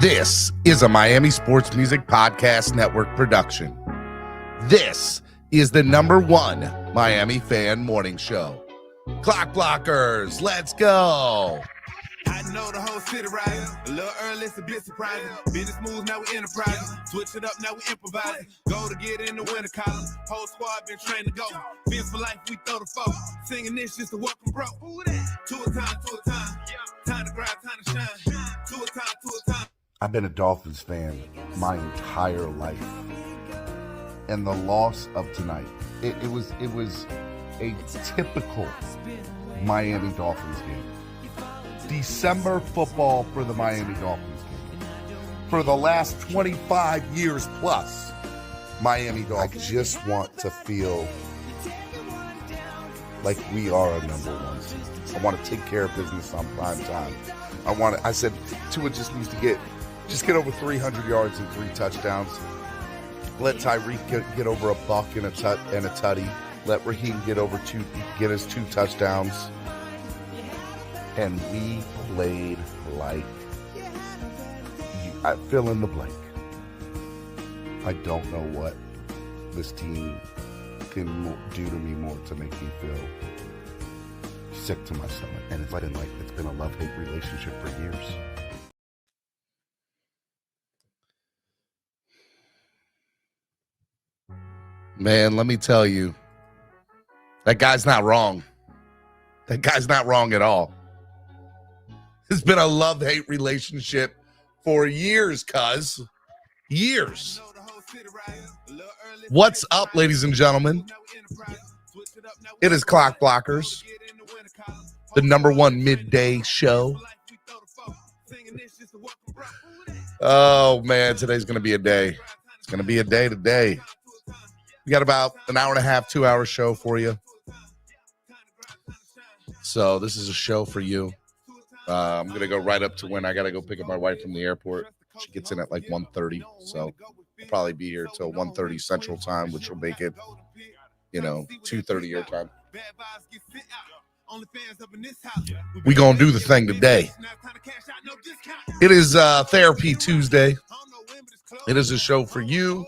This is a Miami Sports Music Podcast Network production. This is the #1 Miami fan morning show. Clock blockers, let's go. I know the whole city riding. A little early, it's a bit surprising. Business moves, now we enterprising. Switch it up, now we improvising. Go to get in the winter column. Whole squad been trained to go. Fins for life, we throw the foe. Singing this just to welcome bro. To a time, to a time. Time to grind, time to shine. To a time, to a time. I've been a Dolphins fan my entire life. And the loss of tonight, it was a typical Miami Dolphins game. December football for the Miami Dolphins game. For the last 25 years plus, Miami Dolphins. I just want to feel like we are a #1 seed. I want to take care of business on prime time. I said Tua just needs to get over 300 yards and 3 touchdowns. Let Tyreek get over a buck and a tutty. Let Raheem get his 2 touchdowns. And we played like, I fill in the blank. I don't know what this team can do to me more to make me feel sick to my stomach. And it's been a love-hate relationship for years. Man, let me tell you, that guy's not wrong. That guy's not wrong at all. It's been a love-hate relationship for years, cuz. Years. What's up, ladies and gentlemen? It is Clock Blockers, the #1 midday show. Oh, man, today's going to be a day. It's going to be a day today. We got about an hour and a half, 2-hour show for you. So this is a show for you. I'm going to go right up to when I got to go pick up my wife from the airport. She gets in at like 1:30. So I'll probably be here till 1:30 Central Time, which will make it, 2:30 your time. We going to do the thing today. It is Therapy Tuesday. It is a show for you,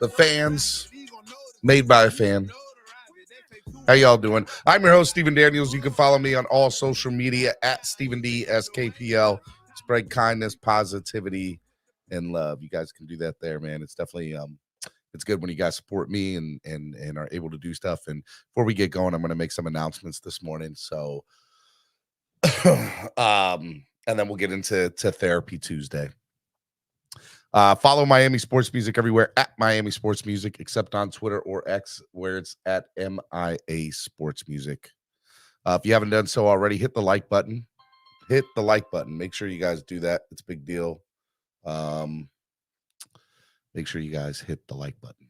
the fans, made by a fan. How y'all doing? I'm your host, Stephen Daniels. You can follow me on all social media at StephenDSKPL. Spread kindness, positivity, and love. You guys can do that there, man. It's definitely it's good when you guys support me and are able to do stuff. And before we get going, I'm going to make some announcements this morning. So, and then we'll get into Therapy Tuesday. Follow Miami Sports Music everywhere at Miami Sports Music, except on Twitter or X, where it's at MIA Sports Music. If you haven't done so already, hit the like button. Hit the like button. Make sure you guys do that. It's a big deal. Make sure you guys hit the like button.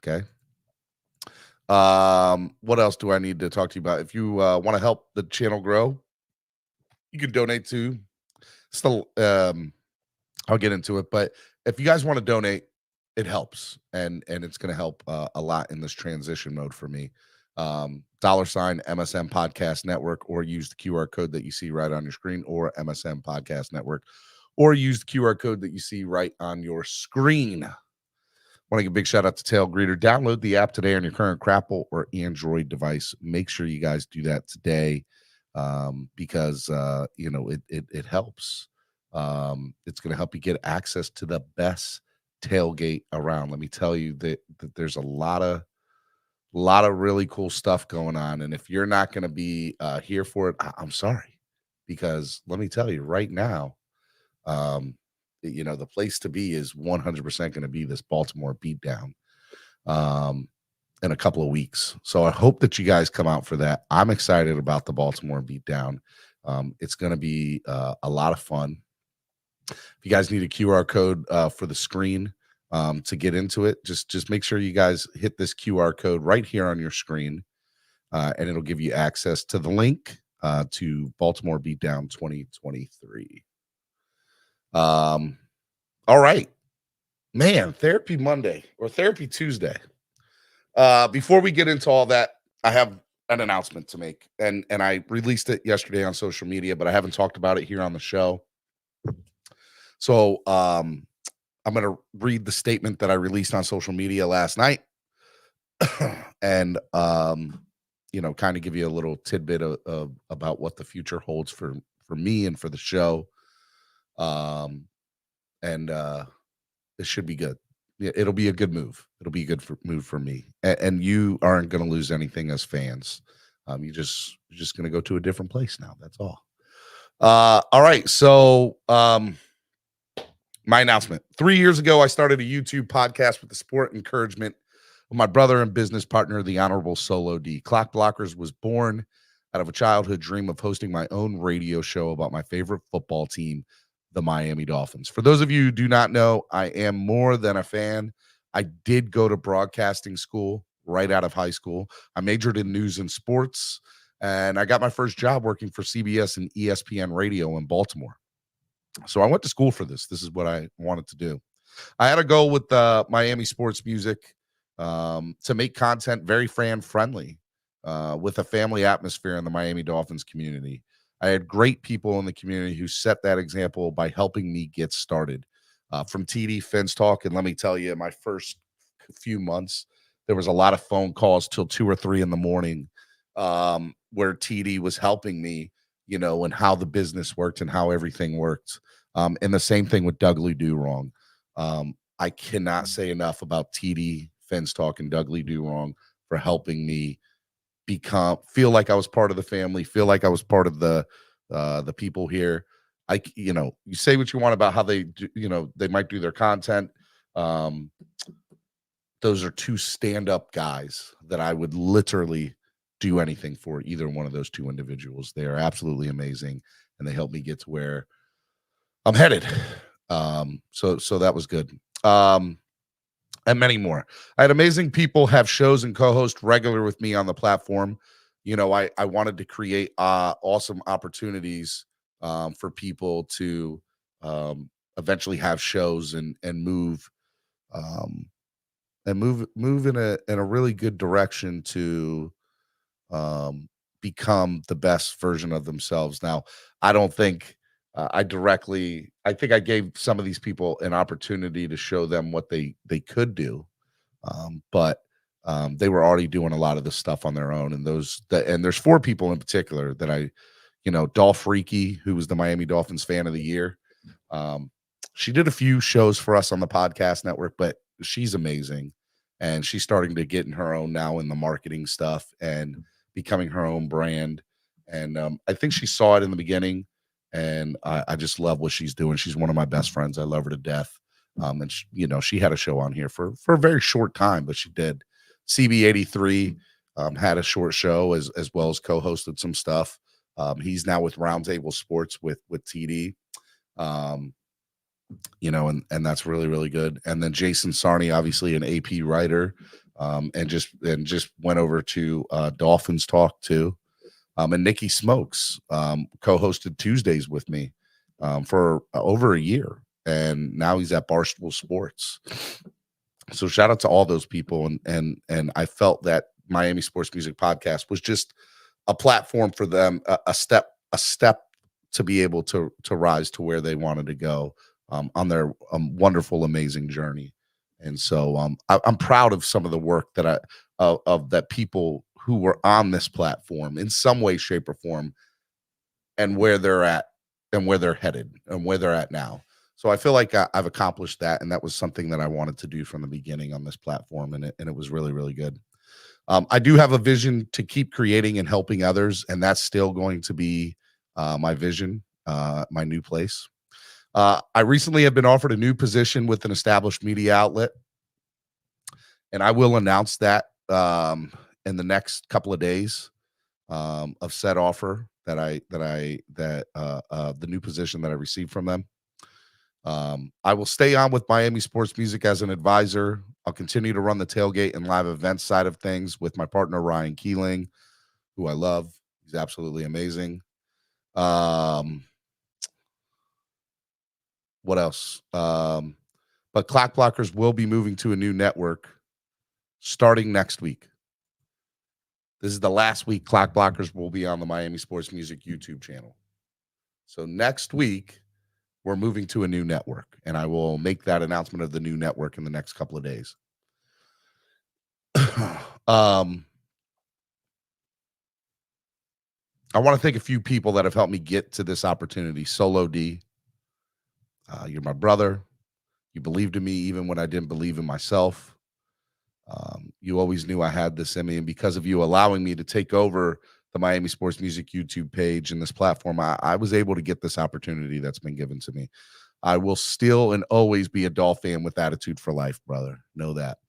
Okay. What else do I need to talk to you about? If you want to help the channel grow, you can donate to. Still, I'll get into it, but if you guys want to donate, it helps, and it's going to help a lot in this transition mode for me. $MSM Podcast Network, or use the QR code that you see right on your screen, or MSM Podcast Network, or use the QR code that you see right on your screen. I want to give a big shout out to Tailgreeter. Download the app today on your current Crapple or Android device. Make sure you guys do that today, because it helps. It's going to help you get access to the best tailgate around. Let me tell you that there's a lot of really cool stuff going on. And if you're not going to be here for it, I'm sorry, because let me tell you right now, the place to be is 100% going to be this Baltimore beatdown in a couple of weeks. So I hope that you guys come out for that. I'm excited about the Baltimore beatdown. It's going to be a lot of fun. If you guys need a QR code for the screen to get into it, just make sure you guys hit this QR code right here on your screen, and it'll give you access to the link to Baltimore Beatdown 2023. All right, man, Therapy Monday or Therapy Tuesday. Before we get into all that, I have an announcement to make, and I released it yesterday on social media, but I haven't talked about it here on the show. So I'm going to read the statement that I released on social media last night and, kind of give you a little tidbit of about what the future holds for me and for the show. Um, and It should be good. It'll be a good move. It'll be a good move for me. And you aren't going to lose anything as fans. You're just going to go to a different place now. That's all. All right. So, my announcement 3 years ago, I started a YouTube podcast with the support and encouragement of my brother and business partner, the Honorable Solo D. Clock Blockers was born out of a childhood dream of hosting my own radio show about my favorite football team, the Miami Dolphins. For those of you who do not know, I am more than a fan. I did go to broadcasting school right out of high school. I majored in news and sports, and I got my first job working for CBS and ESPN radio in Baltimore. So I went to school for this. This is what I wanted to do. I had a goal with Miami sports music to make content very fan friendly with a family atmosphere in the Miami Dolphins community. I had great people in the community who set that example by helping me get started. From TD Fins Talk, and let me tell you, my first few months, there was a lot of phone calls till 2 or 3 in the morning where TD was helping me, and how the business worked and how everything worked. And the same thing with Dougly Do Wrong. I cannot say enough about TD Fins Talk and Dougly Do Wrong for helping me feel like I was part of the family, feel like I was part of the people here. You say what you want about how they do, they might do their content. Those are 2 stand-up guys that I would literally do anything for, either one of those 2 individuals. They are absolutely amazing, and they helped me get to where I'm headed. So that was good. And many more. I had amazing people have shows and co-host regular with me on the platform. I wanted to create awesome opportunities for people to eventually have shows and move in a really good direction to become the best version of themselves. Now, I don't think I think I gave some of these people an opportunity to show them what they could do. But they were already doing a lot of this stuff on their own. And there's 4 people in particular that Dolph Freaky, who was the Miami Dolphins fan of the year. She did a few shows for us on the podcast network, but she's amazing. And she's starting to get in her own now in the marketing stuff and becoming her own brand. And I think she saw it in the beginning, and I just love what she's doing. She's one of my best friends. I love her to death. And she had a show on here for a very short time, but she did. CB83 had a short show as well as co-hosted some stuff. He's now with Roundtable Sports with TD. And that's really, really good. And then Jason Sarney, obviously an AP writer, and just went over to Dolphins Talk too. And Nikki Smokes co-hosted Tuesdays with me for over a year, and now he's at Barstool Sports. So shout out to all those people, and I felt that Miami Sports Music Podcast was just a platform for them, a step to be able to rise to where they wanted to go on their wonderful, amazing journey. And so I'm proud of some of the work that that people who were on this platform in some way, shape, or form, and where they're at and where they're headed and where they're at now. So I feel like I've accomplished that, and that was something that I wanted to do from the beginning on this platform, and it was really, really good. I do have a vision to keep creating and helping others, and that's still going to be my vision, my new place. I recently have been offered a new position with an established media outlet, and I will announce that in the next couple of days of said offer the new position that I received from them. I will stay on with Miami Sports Music as an advisor. I'll continue to run the tailgate and live events side of things with my partner, Ryan Keeling, who I love. He's absolutely amazing. What else? But Clock Blockers will be moving to a new network starting next week. This is the last week Clock Blockers will be on the Miami Sports Music YouTube channel. So next week, we're moving to a new network, and I will make that announcement of the new network in the next couple of days. I want to thank a few people that have helped me get to this opportunity. Solo D, you're my brother. You believed in me even when I didn't believe in myself. You always knew I had this in me, and because of you allowing me to take over the Miami Sports Music YouTube page and this platform, I was able to get this opportunity that's been given to me. I will still and always be a Dolph fan with attitude for life, brother. Know that.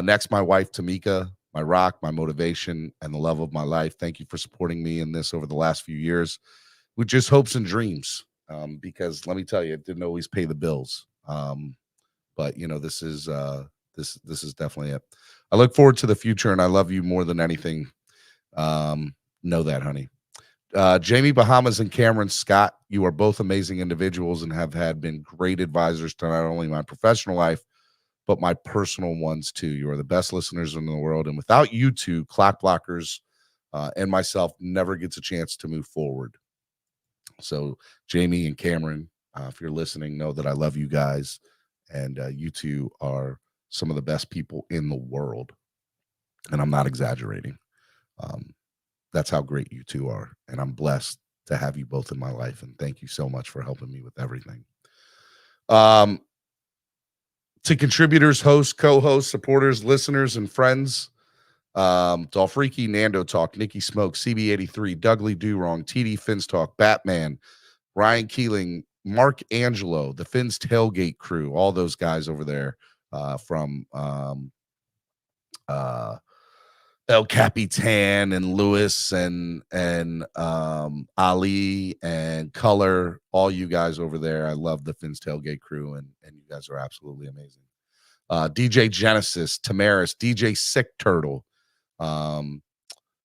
Next, my wife, Tamika, my rock, my motivation, and the love of my life. Thank you for supporting me in this over the last few years with just hopes and dreams. Because let me tell you, it didn't always pay the bills. But you know, this is definitely it. I look forward to the future, and I love you more than anything. Know that, honey. Jamie Bahamas and Cameron Scott, you are both amazing individuals and have been great advisors to not only my professional life, but my personal ones too. You are the best listeners in the world. And without you two, Clock Blockers and myself never gets a chance to move forward. So Jamie and Cameron, if you're listening, know that I love you guys. And you two are some of the best people in the world. And I'm not exaggerating. That's how great you two are. And I'm blessed to have you both in my life. And thank you so much for helping me with everything. To contributors, hosts, co-hosts, supporters, listeners, and friends, Dolfreaky, Nando Talk, Nikki Smoke, CB83, Dougly Durong, TD Fins Talk, Batman, Ryan Keeling, Mark Angelo, the Fins Tailgate crew, all those guys over there from El Capitan and Lewis and Ali and Color, all you guys over there. I love the Fins Tailgate crew, and you guys are absolutely amazing. DJ Genesis, Tamaris, DJ Sick Turtle,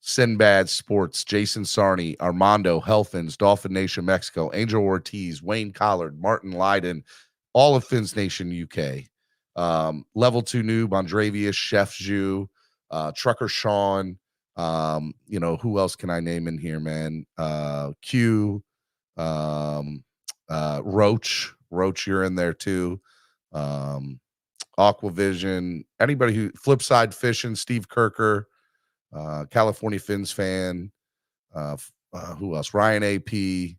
Sinbad Sports, Jason Sarney, Armando, Helfins, Dolphin Nation Mexico, Angel Ortiz, Wayne Collard, Martin Leiden, all of Fins Nation UK, Level 2 Noob, Andrevius, Chef Ju, Trucker Sean, you know, who else can I name in here, man? Q, Roach, you're in there too. Aquavision, anybody who Flipside Fishing, Steve Kirker, California Fins fan, who else? Ryan AP, yeah,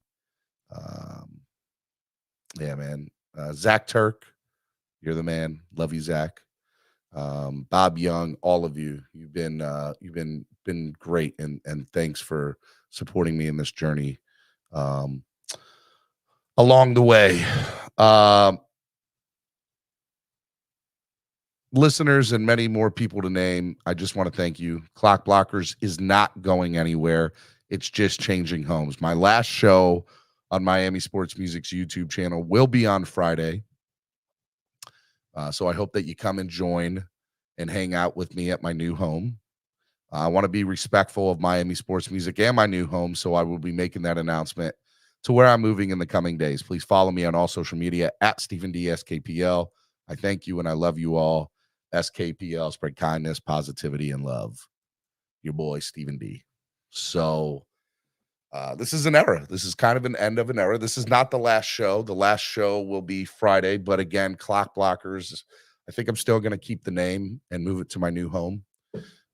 man. Zach Turk, you're the man. Love you, Zach. Bob Young, all of you, you've been great, and thanks for supporting me in this journey along the way. Listeners and many more people to name, I just want to thank you. Clock Blockers is not going anywhere. It's just changing homes. My last show on Miami Sports Music's YouTube channel will be on Friday. So I hope that you come and join and hang out with me at my new home. I want to be respectful of Miami Sports Music and my new home, so I will be making that announcement to where I'm moving in the coming days. Please follow me on all social media at Stephen D. SKPL. I thank you and I love you all. SKPL, spread kindness, positivity, and love. Your boy, Stephen D. So this is an era. This is kind of an end of an era. This is not the last show. The last show will be Friday. But again, Clock Blockers, I think I'm still going to keep the name and move it to my new home.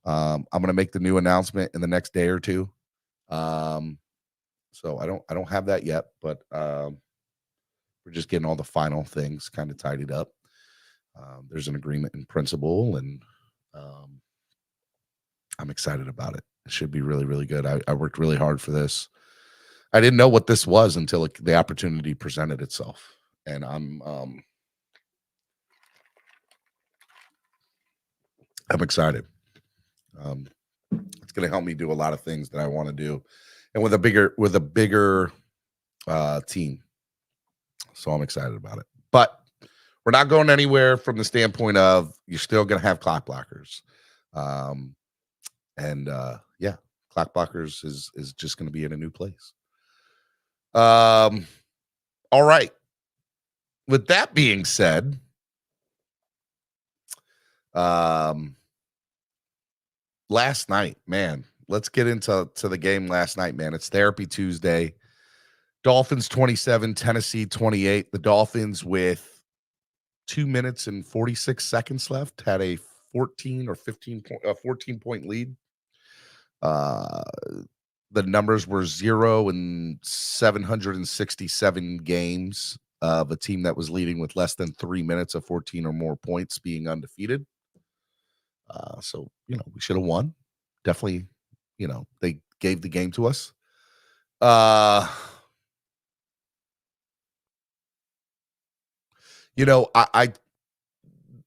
I'm going to make the new announcement in the next day or two. So I don't have that yet, but we're just getting all the final things kind of tidied up. There's an agreement in principle, and I'm excited about it. It should be really, really good. I worked really hard for this. I didn't know what this was until the opportunity presented itself, and I'm excited. It's going to help me do a lot of things that I want to do, and with a bigger team. So I'm excited about it. But we're not going anywhere from the standpoint of you're still going to have Clock Blockers. Yeah, Clock Blockers is just going to be in a new place. All right. With that being said, last night, man, let's get into the game last night, man. It's Therapy Tuesday. Dolphins 27, Tennessee 28. The Dolphins with 2 minutes and 46 seconds left had a 14 point lead. The numbers were 0 and 767 games of a team that was leading with less than 3 minutes of 14 or more points being undefeated. So, we should have won. Definitely, they gave the game to us. I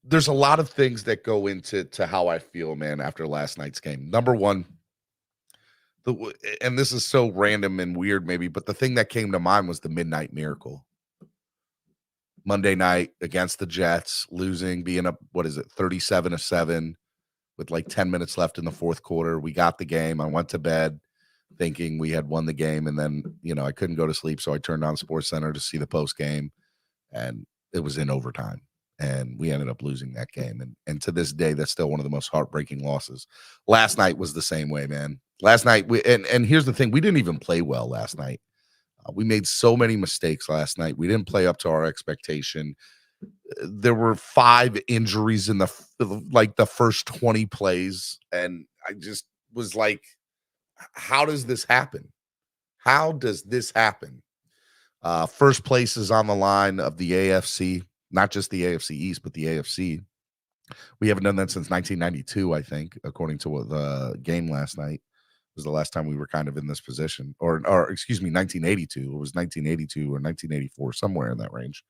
there's a lot of things that go into how I feel, man, after last night's game. Number one, and this is so random and weird maybe, but the thing that came to mind was the midnight miracle. Monday night against the Jets, losing, being up, 37-7 with like 10 minutes left in the fourth quarter. We got the game. I went to bed thinking we had won the game, and then, I couldn't go to sleep, so I turned on SportsCenter to see the post game, and it was in overtime. And we ended up losing that game. And to this day, that's still one of the most heartbreaking losses. Last night was the same way, man. Last night, and here's the thing, we didn't even play well last night. We made so many mistakes last night. We didn't play up to our expectation. There were 5 injuries in the first 20 plays, and I just was like, how does this happen? How does this happen? First place is on the line of the AFC, not just the AFC East, but the AFC. We haven't done that since 1992, I think, according to the game last night. Was the last time we were kind of in this position, or excuse me, 1982. It was 1982 or 1984, somewhere in that range.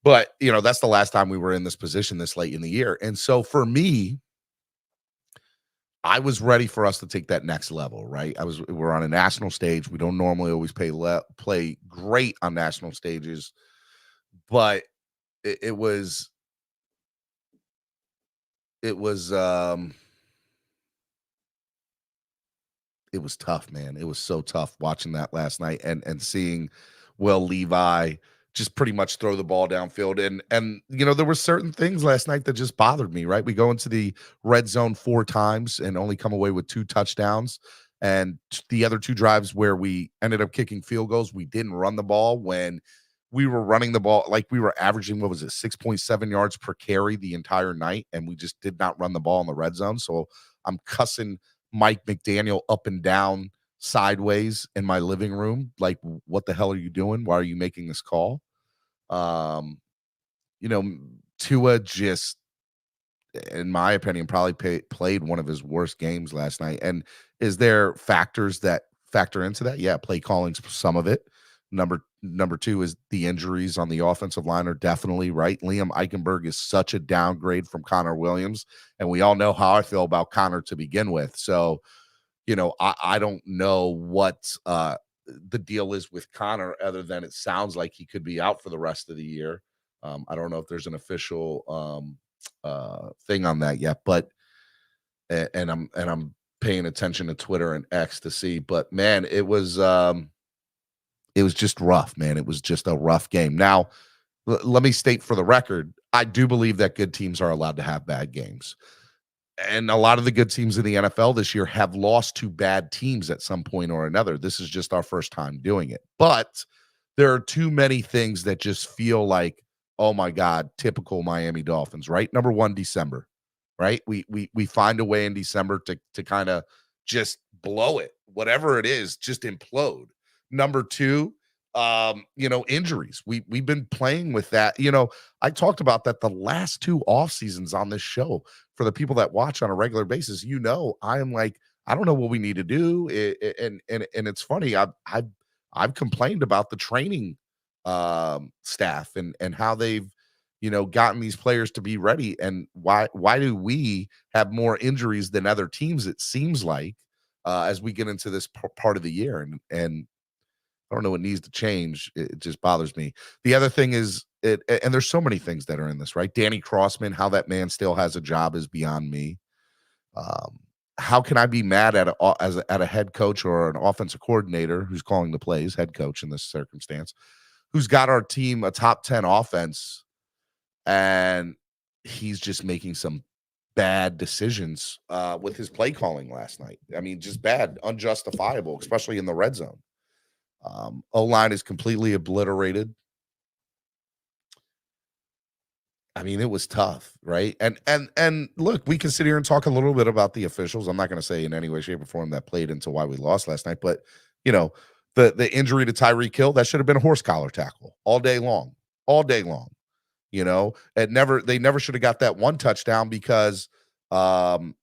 But, that's the last time we were in this position this late in the year. And so for me, I was ready for us to take that next level, right? We're on a national stage. We don't normally always play great on national stages, but it was tough, man. It was so tough watching that last night and seeing Will Levi just pretty much throw the ball downfield. And there were certain things last night that just bothered me, right? We go into the red zone 4 times and only come away with 2 touchdowns. And the other 2 drives where we ended up kicking field goals, we didn't run the ball when we were running the ball. Like, we were averaging, 6.7 yards per carry the entire night, and we just did not run the ball in the red zone. So I'm cussing Mike McDaniel up and down sideways in my living room. Like, what the hell are you doing? Why are you making this call? Tua just, in my opinion, probably played one of his worst games last night. And is there factors that factor into that? Yeah, play calling's some of it. Number 2 is the injuries on the offensive line are definitely right. Liam Eichenberg is such a downgrade from Connor Williams, and we all know how I feel about Connor to begin with. So, I don't know what the deal is with Connor, other than it sounds like he could be out for the rest of the year. I don't know if there's an official thing on that yet, but and I'm paying attention to Twitter and X to see. But man, it was just rough, man. It was just a rough game. Now, let me state for the record, I do believe that good teams are allowed to have bad games. And a lot of the good teams in the NFL this year have lost to bad teams at some point or another. This is just our first time doing it. But there are too many things that just feel like, oh my God, typical Miami Dolphins, right? Number 1, December, right? We find a way in December to kind of just blow it. Whatever it is, just implode. Number 2, injuries. We've been playing with that. I talked about that the last 2 off seasons on this show. For the people that watch on a regular basis, I am like, I don't know what we need to do. And it's funny. I've complained about the training staff and how they've gotten these players to be ready, and why do we have more injuries than other teams, it seems like, as we get into this part of the year. And I don't know what needs to change. It just bothers me. The other thing is, and there's so many things that are in this, right? Danny Crossman, how that man still has a job is beyond me. How can I be mad at a head coach or an offensive coordinator who's calling the plays, head coach in this circumstance, who's got our team a top 10 offense, and he's just making some bad decisions with his play calling last night. I mean, just bad, unjustifiable, especially in the red zone. O-line is completely obliterated. I mean, it was tough, right? And look, we can sit here and talk a little bit about the officials. I'm not going to say in any way, shape, or form that played into why we lost last night, but you know, the injury to Tyreek Hill, that should have been a horse collar tackle all day long, all day long. They never should have got that one touchdown because, um,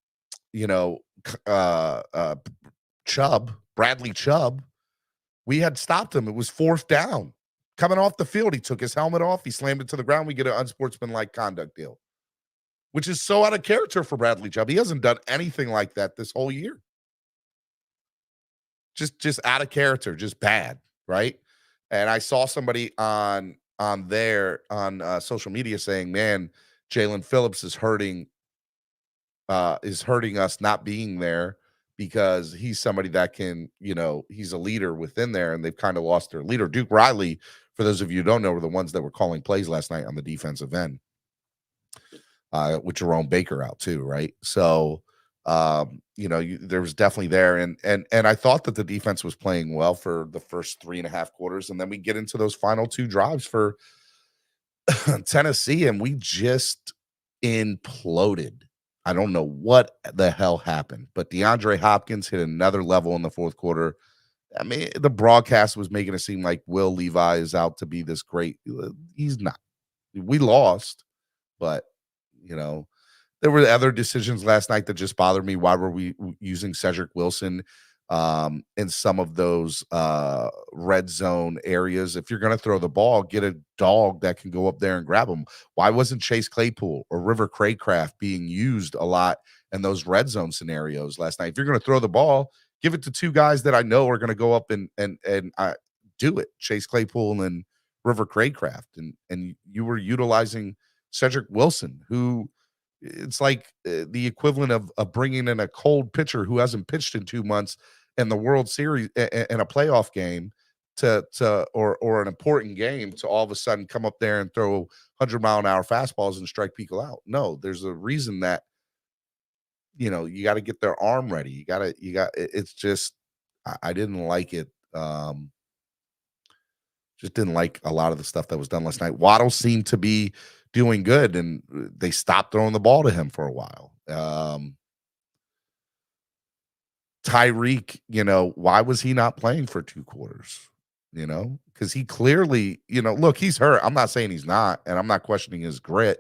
you know, Bradley Chubb, we had stopped him. It was fourth down. Coming off the field, he took his helmet off. He slammed it to the ground. We get an unsportsmanlike conduct deal, which is so out of character for Bradley Chubb. He hasn't done anything like that this whole year. Just out of character, just bad, right? And I saw somebody on social media saying, "Man, Jalen Phillips is hurting us not being there because he's somebody that can, he's a leader within there, and they've kind of lost their leader." Duke Riley, for those of you who don't know, were the ones that were calling plays last night on the defensive end, with Jerome Baker out too, right? So, there was definitely there, and I thought that the defense was playing well for the first 3.5 quarters, and then we get into those final 2 drives for Tennessee, and we just imploded. I don't know what the hell happened, but DeAndre Hopkins hit another level in the fourth quarter. I mean, the broadcast was making it seem like Will Levi is out to be this great. He's not. We lost, but, there were other decisions last night that just bothered me. Why were we using Cedric Wilson in some of those red zone areas? If you're going to throw the ball, get a dog that can go up there and grab him. Why wasn't Chase Claypool or River Craycraft being used a lot in those red zone scenarios last night? If you're going to throw the ball, give it to 2 guys that I know are going to go up and do it. Chase Claypool and River Craycraft, and you were utilizing Cedric Wilson, who it's like the equivalent of bringing in a cold pitcher who hasn't pitched in 2 months in the World Series in a playoff game or an important game to all of a sudden come up there and throw 100-mile-an-hour fastballs and strike people out. No, there's a reason that, you got to get their arm ready. It's just, I didn't like it. Just didn't like a lot of the stuff that was done last night. Waddle seemed to be doing good, and they stopped throwing the ball to him for a while. Tyreek, why was he not playing for 2 quarters? Because he clearly, look, he's hurt. I'm not saying he's not, and I'm not questioning his grit.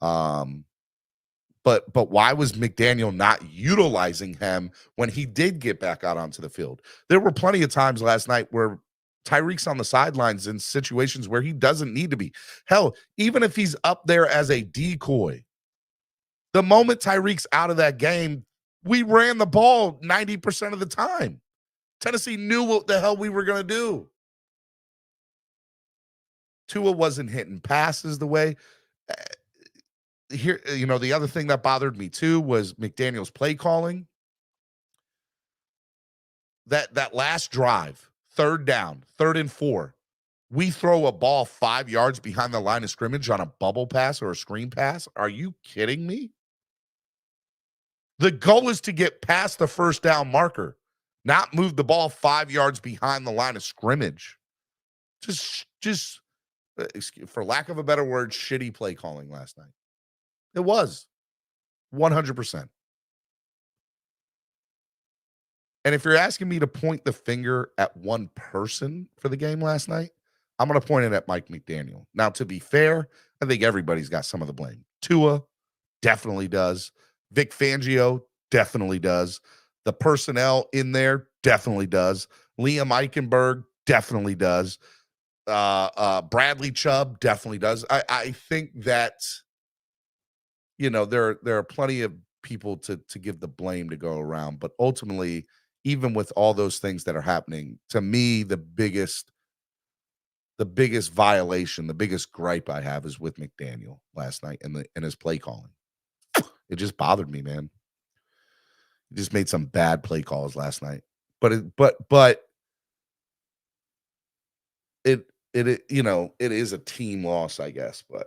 But why was McDaniel not utilizing him when he did get back out onto the field? There were plenty of times last night where Tyreek's on the sidelines in situations where he doesn't need to be. Hell, even if he's up there as a decoy, the moment Tyreek's out of that game, we ran the ball 90% of the time. Tennessee knew what the hell we were going to do. Tua wasn't hitting passes the way. Here, the other thing that bothered me too was McDaniel's play calling. That last drive, 3rd down, 3rd and 4, we throw a ball 5 yards behind the line of scrimmage on a bubble pass or a screen pass. Are you kidding me? The goal is to get past the 1st down marker, not move the ball 5 yards behind the line of scrimmage. Just for lack of a better word, shitty play calling last night. It was 100%. And if you're asking me to point the finger at one person for the game last night, I'm going to point it at Mike McDaniel. Now, to be fair, I think everybody's got some of the blame. Tua definitely does. Vic Fangio definitely does. The personnel in there definitely does. Liam Eichenberg definitely does. Bradley Chubb definitely does. I think that, there are plenty of people to give the blame to go around, but ultimately, even with all those things that are happening, to me, the biggest violation, the biggest gripe I have is with McDaniel last night and his play calling. It just bothered me, man. He just made some bad play calls last night. But it is a team loss, I guess, but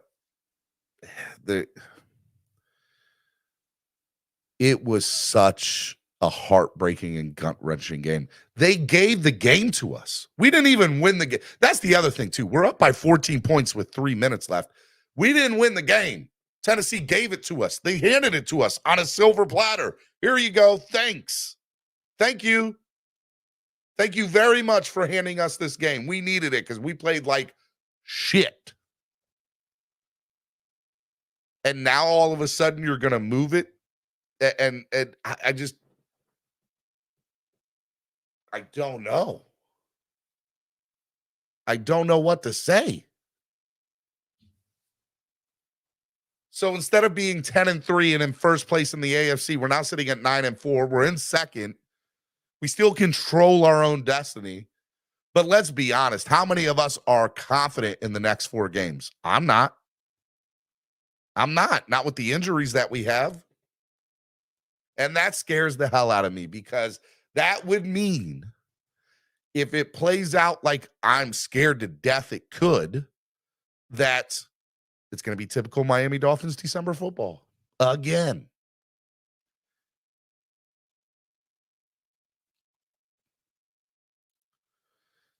it was such a heartbreaking and gut-wrenching game. They gave the game to us. We didn't even win the game. That's the other thing, too. We're up by 14 points with 3 minutes left. We didn't win the game. Tennessee gave it to us. They handed it to us on a silver platter. Here you go. Thanks. Thank you. Thank you very much for handing us this game. We needed it because we played like shit. And now all of a sudden you're going to move it. And I just, I don't know. I don't know what to say. So instead of being 10-3 and in first place in the AFC, we're now sitting at 9-4. We're in second. We still control our own destiny. But let's be honest. How many of us are confident in the next 4 games? I'm not. Not with the injuries that we have. And that scares the hell out of me because that would mean if it plays out like I'm scared to death it could, that it's going to be typical Miami Dolphins December football again.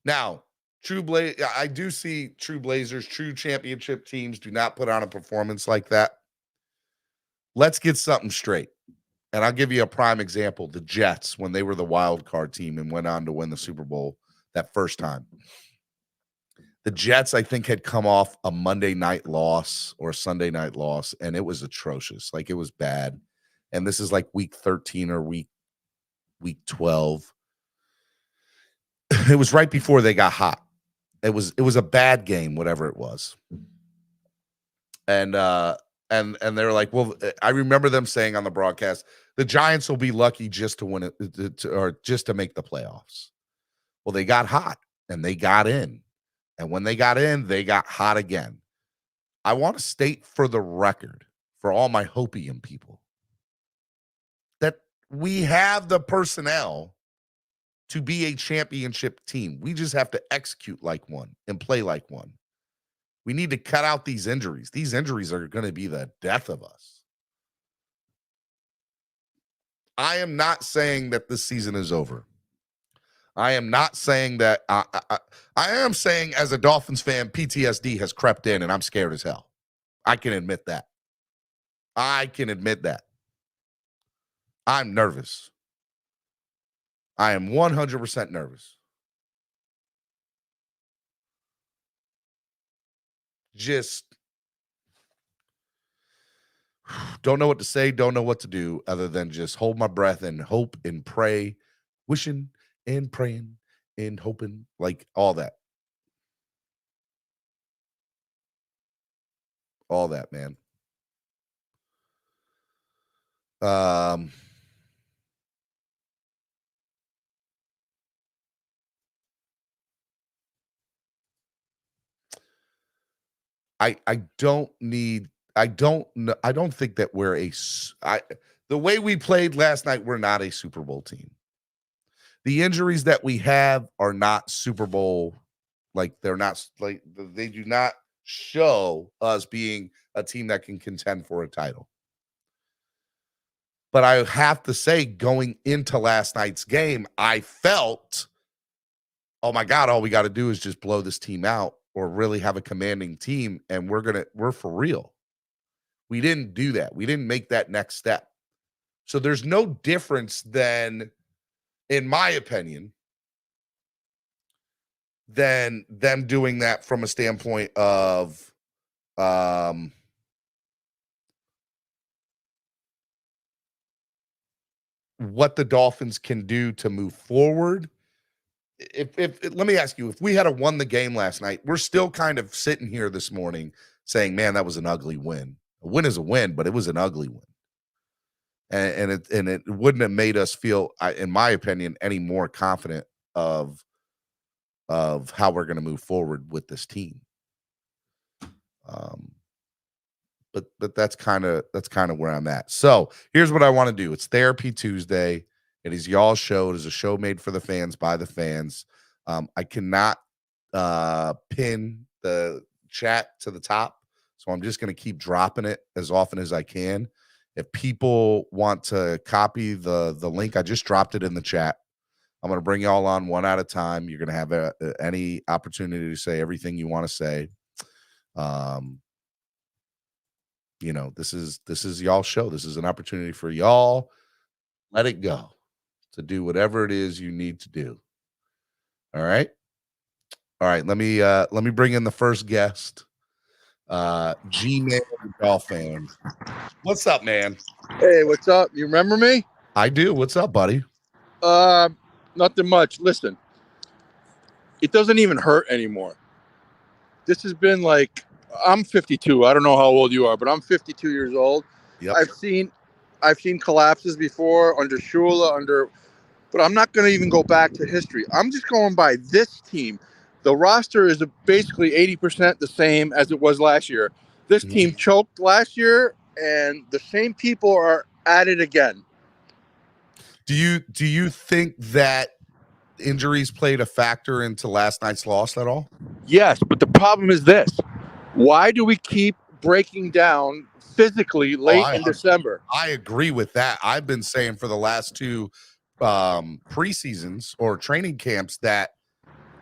Now, I do see true Blazers, true championship teams do not put on a performance like that. Let's get something straight. And I'll give you a prime example. The Jets, when they were the wild card team and went on to win the Super Bowl that first time. The Jets, I think, had come off a Monday night loss or a Sunday night loss, and it was atrocious. Like, it was bad. And this is like week 13 or week 12. It was right before they got hot. It was a bad game, whatever it was. And they were like, well, I remember them saying on the broadcast, the Giants will be lucky just to win it or just to make the playoffs. Well, they got hot and they got in. And when they got in, they got hot again. I want to state for the record, for all my Hopium people, that we have the personnel to be a championship team. We just have to execute like one and play like one. We need to cut out these injuries. These injuries are going to be the death of us. I am not saying that this season is over. I am not saying that. I am saying as a Dolphins fan, PTSD has crept in and I'm scared as hell. I can admit that. I'm nervous. I am 100% nervous. Just don't know what to say, don't know what to do other than just hold my breath and hope and pray, wishing and praying and hoping, like all that. All that, man. I don't think that the way we played last night, we're not a Super Bowl team. The injuries that we have are not Super Bowl, like they're not, like they do not show us being a team that can contend for a title. But I have to say, going into last night's game, I felt, oh my God, all we got to do is just blow this team out or really have a commanding team, and we're for real. We didn't do that. We didn't make that next step. So there's no difference than, in my opinion, than them doing that from a standpoint of what the Dolphins can do to move forward. If let me ask you, if we had won the game last night, we're still kind of sitting here this morning saying, man, that was an ugly win. A win is a win, but it was an ugly win. And it wouldn't have made us feel, in my opinion, any more confident of how we're going to move forward with this team. But that's kind of where I'm at. So here's what I want to do. It's Therapy Tuesday. It is y'all's show. It is a show made for the fans by the fans. I cannot pin the chat to the top, so I'm just going to keep dropping it as often as I can. If people want to copy the link, I just dropped it in the chat. I'm going to bring y'all on one at a time. You're going to have any opportunity to say everything you want to say. This is y'all show. This is an opportunity for y'all. Let it go to do whatever it is you need to do. All right. Let me bring in the first guest. G-Man Dolphins. What's up, man? Hey, what's up? You remember me? I do. What's up, buddy? Nothing much. Listen, it doesn't even hurt anymore. This has been like, I'm 52. I don't know how old you are, but I'm 52 years old. Yep. I've seen collapses before under Shula, but I'm not going to even go back to history. I'm just going by this team. The roster is basically 80% the same as it was last year. This team choked last year, and the same people are at it again. Do you think that injuries played a factor into last night's loss at all? Yes, but the problem is this. Why do we keep breaking down physically late in December? I agree with that. I've been saying for the last two preseasons or training camps that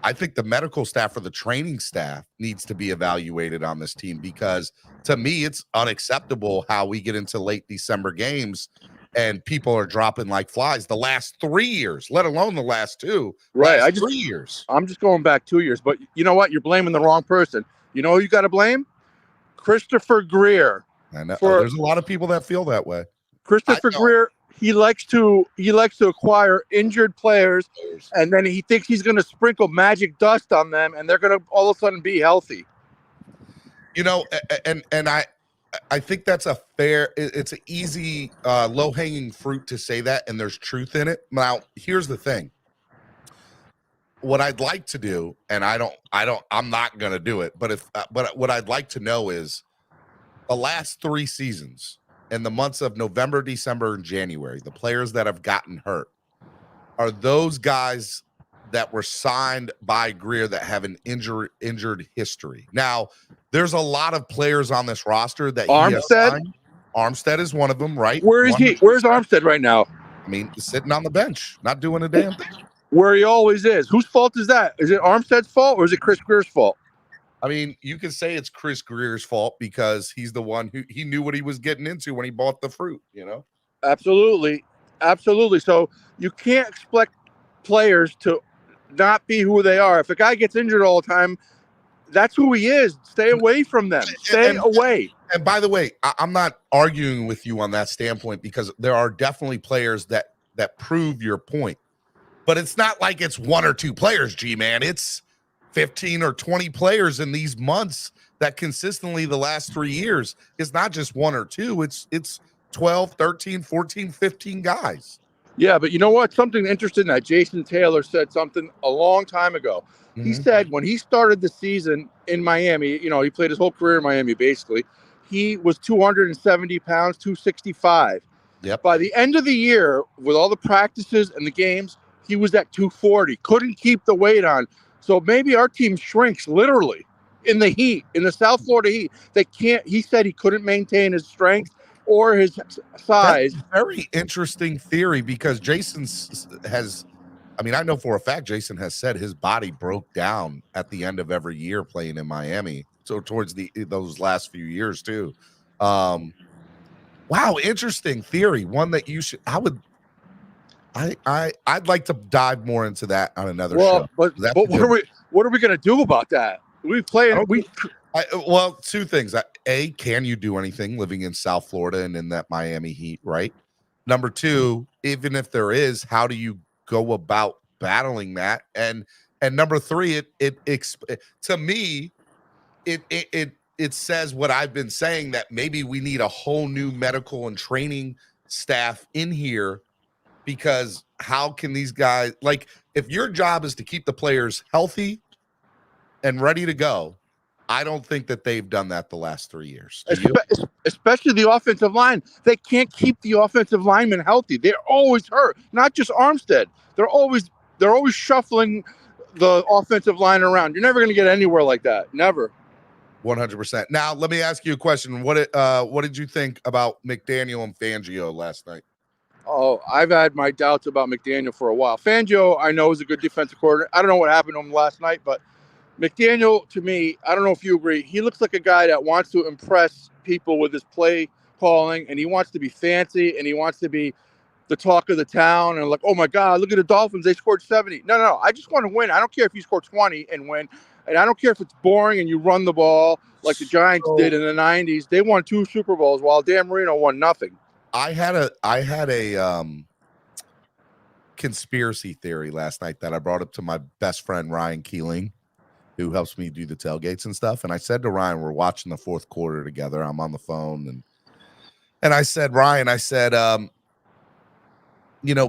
I think the medical staff or the training staff needs to be evaluated on this team, because to me, it's unacceptable how we get into late December games and people are dropping like flies the last 3 years, let alone the last two. Right. 3 years. I'm just going back 2 years. But you know what? You're blaming the wrong person. You know who you got to blame? Christopher Greer. I know. There's a lot of people that feel that way. Christopher Greer, he likes to acquire injured players, and then he thinks he's going to sprinkle magic dust on them, and they're going to all of a sudden be healthy. And I think that's it's an easy low-hanging fruit to say that, and there's truth in it. Now, here's the thing. What I'd like to do, and I'm not going to do it, but what I'd like to know is the last 3 seasons, in the months of November, December, and January, the players that have gotten hurt, are those guys that were signed by Greer that have an injured history. Now, there's a lot of players on this roster that Armstead is one of them, right? Where is he? Where's Armstead right now? I mean, he's sitting on the bench, not doing a damn thing. Where he always is. Whose fault is that? Is it Armstead's fault or is it Chris Greer's fault? I mean, you could say it's Chris Greer's fault because he's the one who he knew what he was getting into when he bought the fruit, Absolutely. So you can't expect players to not be who they are. If a guy gets injured all the time, that's who he is. Stay away from them. Stay away. And by the way, I'm not arguing with you on that standpoint, because there are definitely players that prove your point. But it's not like it's 1 or 2 players, G-Man. It's 15 or 20 players in these months that consistently the last 3 years is not just 1 or 2. It's 12, 13, 14, 15 guys. Yeah, but you know what? Something interesting that Jason Taylor said something a long time ago. Mm-hmm. He said when he started the season in Miami, he played his whole career in Miami basically. He was 270 pounds, 265. Yep. By the end of the year, with all the practices and the games, he was at 240. Couldn't keep the weight on. So maybe our team shrinks literally in the heat, in the South Florida heat. He said he couldn't maintain his strength or his size. That's a very interesting theory, because Jason has, I know for a fact Jason has said his body broke down at the end of every year playing in Miami. So towards those last few years too. Wow, interesting theory. One that you should, I'd like to dive more into that on another show. But what are we going to do about that? Well, 2 things. A, can you do anything living in South Florida and in that Miami heat, right? Number 2, even if there is, how do you go about battling that? And number 3, to me, it says what I've been saying, that maybe we need a whole new medical and training staff in here, because how can these guys, like, if your job is to keep the players healthy and ready to go, I don't think that they've done that the last 3 years. Especially the offensive line. They can't keep the offensive linemen healthy. They're always hurt. Not just Armstead. They're always shuffling the offensive line around. You're never going to get anywhere like that. Never. 100%. Now, let me ask you a question. What did you think about McDaniel and Fangio last night? Oh, I've had my doubts about McDaniel for a while. Fangio, I know, is a good defensive coordinator. I don't know what happened to him last night, but McDaniel, to me, I don't know if you agree, he looks like a guy that wants to impress people with his play calling, and he wants to be fancy, and he wants to be the talk of the town, and like, oh my God, look at the Dolphins, they scored 70. No, I just want to win. I don't care if you score 20 and win, and I don't care if it's boring and you run the ball like the Giants did in the 90s. They won 2 Super Bowls while Dan Marino won nothing. I had a conspiracy theory last night that I brought up to my best friend Ryan Keeling, who helps me do the tailgates and stuff. And I said to Ryan, we're watching the fourth quarter together. I'm on the phone, and I said, Ryan,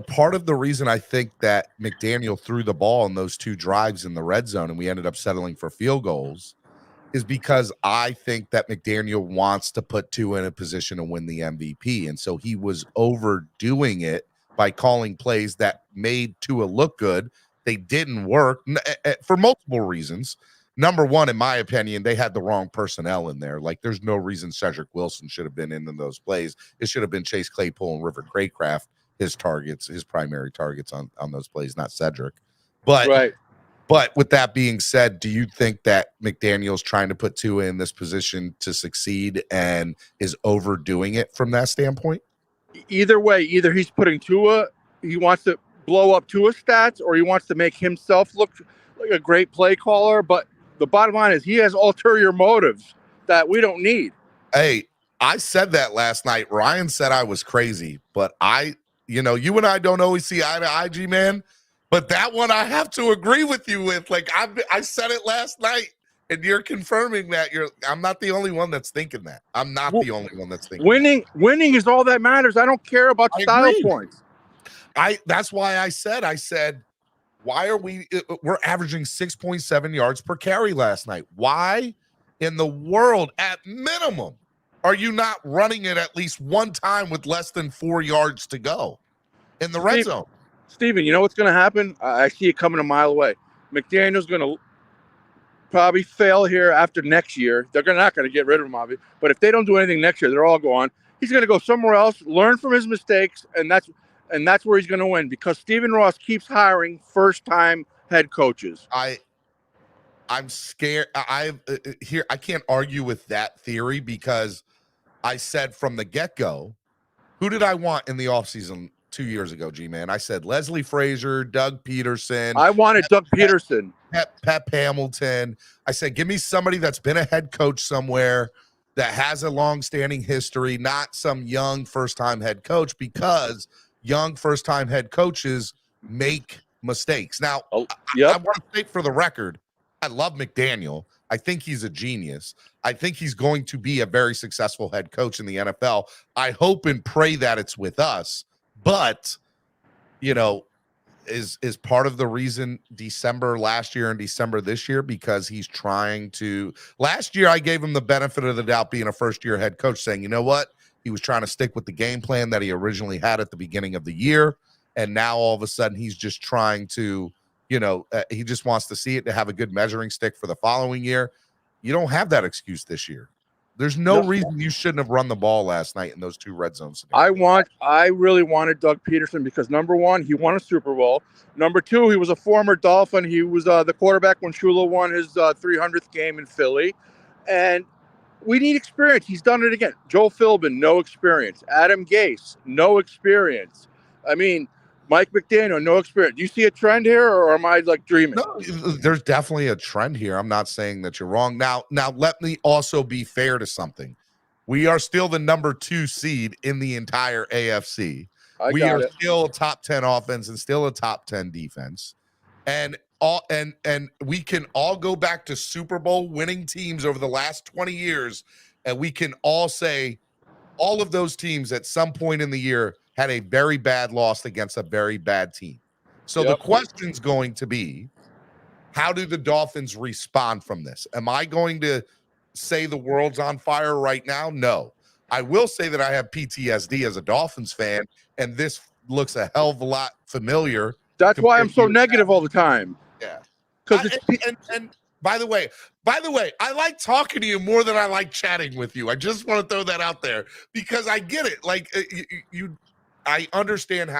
part of the reason I think that McDaniel threw the ball in those 2 drives in the red zone and we ended up settling for field goals is because I think that McDaniel wants to put Tua in a position to win the MVP. And so he was overdoing it by calling plays that made Tua look good. They didn't work for multiple reasons. Number one, in my opinion, they had the wrong personnel in there. Like, there's no reason Cedric Wilson should have been in those plays. It should have been Chase Claypool and River Craycraft, his primary targets on those plays, not Cedric. But right. But with that being said, do you think that McDaniel's trying to put Tua in this position to succeed and is overdoing it from that standpoint? Either way, either he's putting Tua, he wants to blow up Tua's stats, or he wants to make himself look like a great play caller. But the bottom line is he has ulterior motives that we don't need. Hey, I said that last night. Ryan said I was crazy, but you and I don't always see eye to eye, G-Man. But that one I have to agree with you with. Like, I said it last night, and you're confirming that I'm not the only one that's thinking that. I'm not the only one that's thinking winning is all that matters. I don't care about style points. That's why I said, why are we're averaging 6.7 yards per carry last night? Why in the world, at minimum, are you not running it at least one time with less than 4 yards to go in the red zone? Steven, you know what's going to happen? I see it coming a mile away. McDaniel's going to probably fail here after next year. They're not going to get rid of him, obviously. But if they don't do anything next year, they're all gone. He's going to go somewhere else, learn from his mistakes, and that's where he's going to win, because Stephen Ross keeps hiring first-time head coaches. I'm scared. I can't argue with that theory, because I said from the get-go, who did I want in the offseason 2 years ago, G-Man? I said Leslie Frazier, Doug Peterson. I wanted Doug Peterson. Pep Hamilton. I said, give me somebody that's been a head coach somewhere, that has a long-standing history, not some young first-time head coach, because young first-time head coaches make mistakes. Now, I want to state for the record, I love McDaniel. I think he's a genius. I think he's going to be a very successful head coach in the NFL. I hope and pray that it's with us. But, is part of the reason December last year and December this year, because he's trying to – last year I gave him the benefit of the doubt being a first-year head coach, saying, you know what? He was trying to stick with the game plan that he originally had at the beginning of the year, and now all of a sudden he's just trying to he just wants to see it to have a good measuring stick for the following year. You don't have that excuse this year. There's no reason you shouldn't have run the ball last night in those 2 red zones. I really wanted Doug Peterson because, number one, he won a Super Bowl. Number two, he was a former Dolphin. He was the quarterback when Shula won his 300th game in Philly. And we need experience. He's done it again. Joe Philbin, no experience. Adam Gase, no experience. I mean, Mike McDaniel, no experience. Do you see a trend here, or am I dreaming? No, there's definitely a trend here. I'm not saying that you're wrong. Now let me also be fair to something. We are still the number 2 seed in the entire AFC. We are still a top 10 offense and still a top 10 defense. And we can all go back to Super Bowl winning teams over the last 20 years, and we can all say all of those teams at some point in the year had a very bad loss against a very bad team. So the question's going to be, how do the Dolphins respond from this? Am I going to say the world's on fire right now? No. I will say that I have PTSD as a Dolphins fan, and this looks a hell of a lot familiar. That's why I'm so negative all the time. Yeah. Because By the way, I like talking to you more than I like chatting with you. I just want to throw that out there because I get it. Like I understand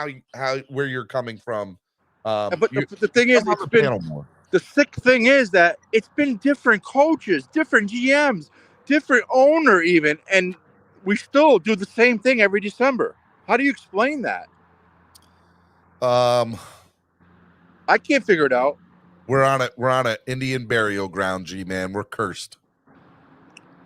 where you're coming from. But the thing is, it's been more. The sick thing is that it's been different coaches, different GMs, different owner even, and we still do the same thing every December. How do you explain that? I can't figure it out. We're on a Indian burial ground, G-man. We're cursed.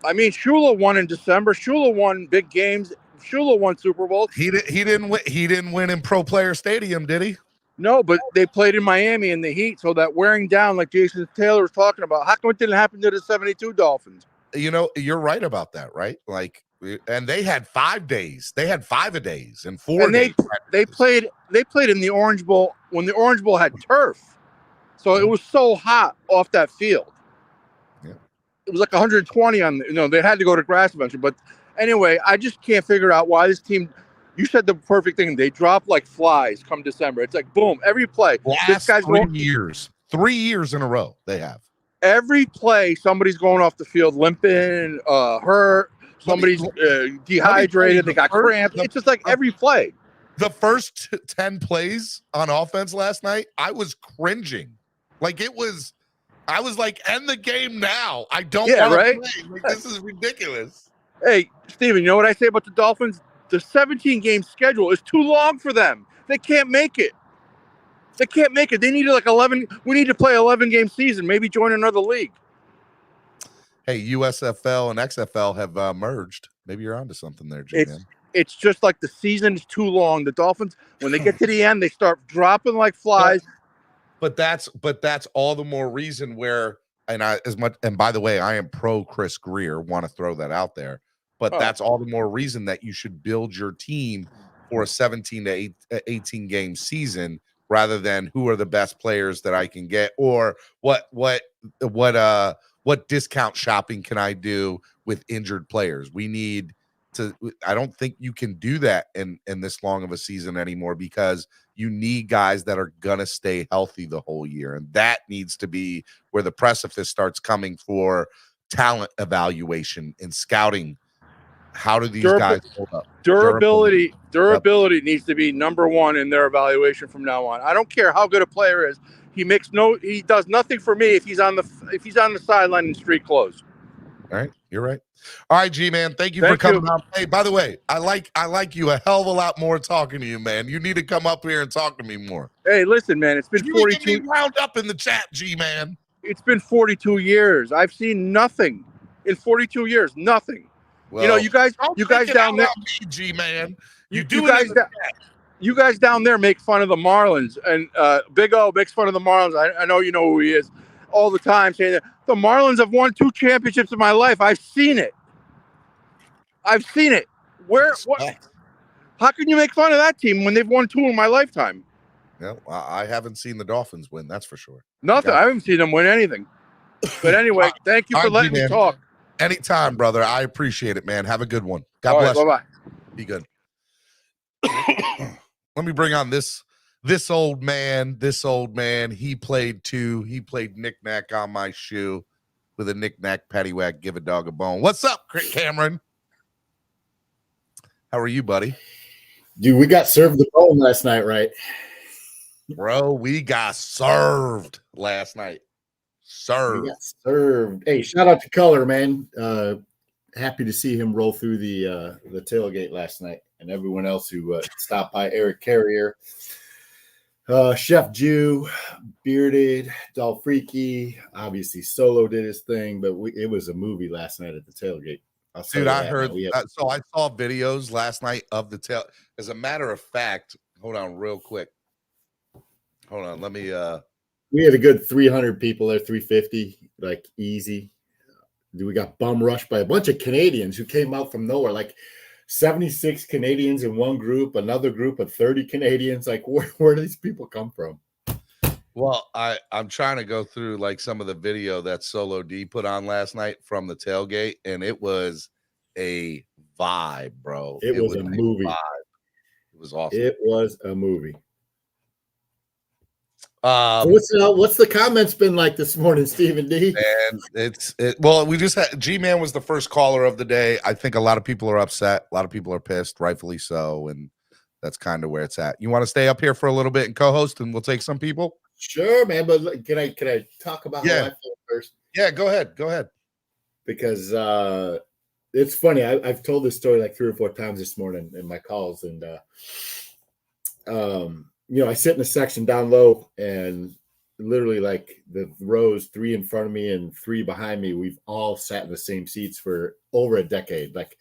I mean, Shula won in December. Shula won big games. Shula won Super Bowls. He didn't win in Pro Player Stadium, did he? No, but they played in Miami in the heat, so that wearing down, like Jason Taylor was talking about, how come it didn't happen to the 72 Dolphins? You know, you're right about that, right? Like, and they had 5 days. They had 5 a days and 4 days. They played in the Orange Bowl when the Orange Bowl had turf. So it was so hot off that field. Yeah. It was like 120 on they had to go to grass eventually. But anyway, I just can't figure out why this team. You said the perfect thing. They drop like flies come December. It's like boom, every play. Last 3 years. 3 years in a row they have. Every play, somebody's going off the field limping, hurt. Somebody's dehydrated. They got cramps. It's just like every play. The first 10 plays on offense last night, I was cringing. Like I was like, end the game now. I don't want to play. Like, this is ridiculous. Hey, Steven, you know what I say about the Dolphins? The 17-game schedule is too long for them. They can't make it. They need like 11. We need to play 11-game season. Maybe join another league. Hey, USFL and XFL have merged. Maybe you're onto something there, G-Man. It's just like the season is too long. The Dolphins, when they get to the end, they start dropping like flies. But that's all the more reason where, and by the way, I am pro Chris Greer. Want to throw that out there. But that's all the more reason that you should build your team for a 17 to 18 game season rather than who are the best players that I can get or what discount shopping can I do with injured players. We need to. I don't think you can do that in this long of a season anymore because you need guys that are gonna stay healthy the whole year, and that needs to be where the precipice starts coming for talent evaluation and scouting. How do these guys hold up? Durability needs to be number one in their evaluation from now on. I don't care how good a player is. He does nothing for me if he's on the sideline in street clothes. All right, you're right. All right, G-man, thank you for coming out. Hey, by the way, I like you a hell of a lot more talking to you, man. You need to come up here and talk to me more. Hey, listen, man, it's been 42. You wound up in the chat, G-man. It's been 42 years. I've seen nothing in 42 years. Nothing. Well, you guys down there, G-man. You guys down there make fun of the Marlins, and Big O makes fun of the Marlins. I know you know who he is all the time, saying that the Marlins have won 2 championships in my life. I've seen it. How can you make fun of that team when they've won 2 in my lifetime? Well, I haven't seen the Dolphins win, that's for sure. Nothing. I haven't seen them win anything. But anyway, thank you for letting me talk. Anytime, brother. I appreciate it, man. Have a good one. God bless. Bye-bye. Be good. Let me bring on this old man. This old man. He played too. He played knick-knack on my shoe with a knick-knack, paddywhack, give a dog a bone. What's up, Cameron? How are you, buddy? Dude, we got served the bone last night, right? Bro, we got served last night. Served. Hey, shout out to Color, man. Happy to see him roll through the tailgate last night, and everyone else who stopped by. Eric Carrier, Chef Jew, Bearded, Doll Freaky. Obviously, Solo did his thing, but it was a movie last night at the tailgate. Dude, I heard. So I saw videos last night of the tail. As a matter of fact, hold on, real quick. Hold on, let me. We had a good 300 people there, 350, like easy. We got bum rushed by a bunch of Canadians who came out from nowhere, like 76 Canadians in one group, another group of 30 Canadians. Like, where do these people come from? Well, I'm trying to go through like some of the video that Solo D put on last night from the tailgate, and it was a vibe, bro. It was a movie. Vibe. It was awesome. It was a movie. So what's the comments been like this morning, Stephen D? And well, we just had G-Man was the first caller of the day. I think a lot of people are upset. A lot of people are pissed, rightfully so. And that's kind of where it's at. You want to stay up here for a little bit and co-host, and we'll take some people? Sure, man. But can I talk about how I feel first? Yeah, go ahead. Because it's funny. I've told this story like 3 or 4 times this morning in my calls, and I sit in a section down low, and literally like the rows 3 in front of me and 3 behind me, we've all sat in the same seats for over a decade. Like,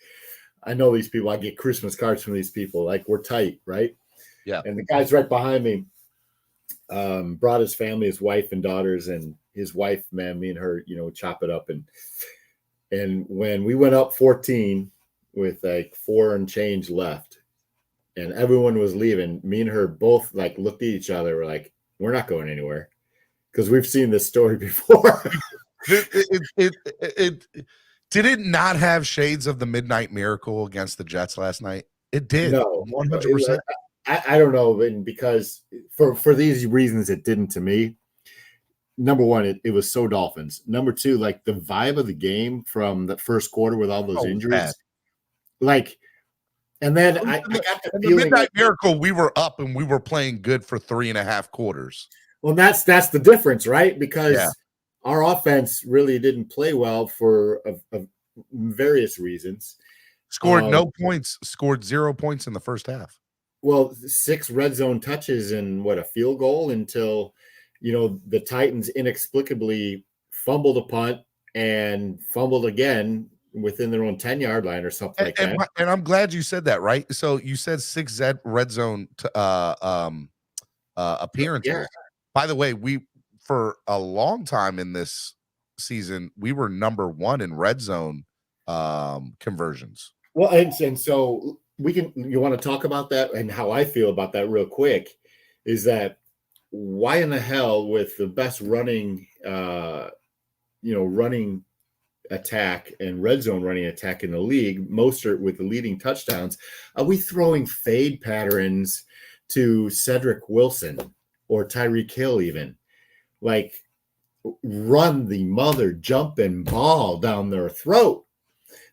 I know these people. I get Christmas cards from these people. Like, we're tight, right? Yeah. And the guy's right behind me brought his family, his wife and daughters, and his wife, man, me and her, chop it up. And when we went up 14 with like 4 and change left, and everyone was leaving, me and her both like looked at each other. We're like, we're not going anywhere, because we've seen this story before. Did it not have shades of the Midnight Miracle against the Jets last night? It did. No, 100%. I don't know, and because for these reasons it didn't to me. Number one, it was so Dolphins. Number two, like the vibe of the game from the first quarter with all those injuries, bad. Like, and then I got the feeling the Midnight Miracle, we were up and we were playing good for 3.5 quarters. Well, that's the difference, right? Because our offense really didn't play well for various reasons. Scored no points. Scored 0 points in the first half. Well, 6 red zone touches and a field goal until, the Titans inexplicably fumbled a punt and fumbled again within their own 10-yard line or something like that. And I'm glad you said that, right? So you said 6 red zone appearances. Yeah. By the way, we for a long time in this season, we were number 1 in red zone conversions. Well, and so you want to talk about that and how I feel about that real quick is that why in the hell with the best running attack and red zone running attack in the league, Mostert with the leading touchdowns, are we throwing fade patterns to Cedric Wilson or Tyreek Hill even? Like, run the mother jumping ball down their throat.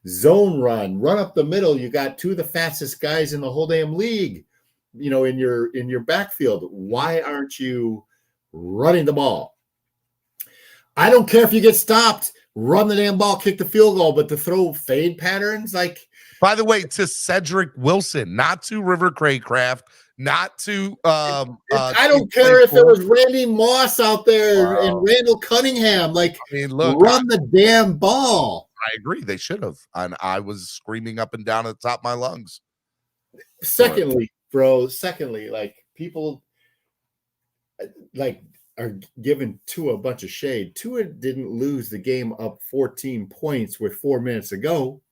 Zone run up the middle. You got 2 of the fastest guys in the whole damn league, in your backfield. Why aren't you running the ball? I don't care if you get stopped, run the damn ball, kick the field goal, but to throw fade patterns, like. By the way, to Cedric Wilson, not to River Craycraft, not to. I don't care if it was Randy Moss out there and Randall Cunningham. Like, run the damn ball. I agree. They should have. And I was screaming up and down at the top of my lungs. Secondly, like, people like are giving Tua a bunch of shade. Tua didn't lose the game up 14 points with 4 minutes to go.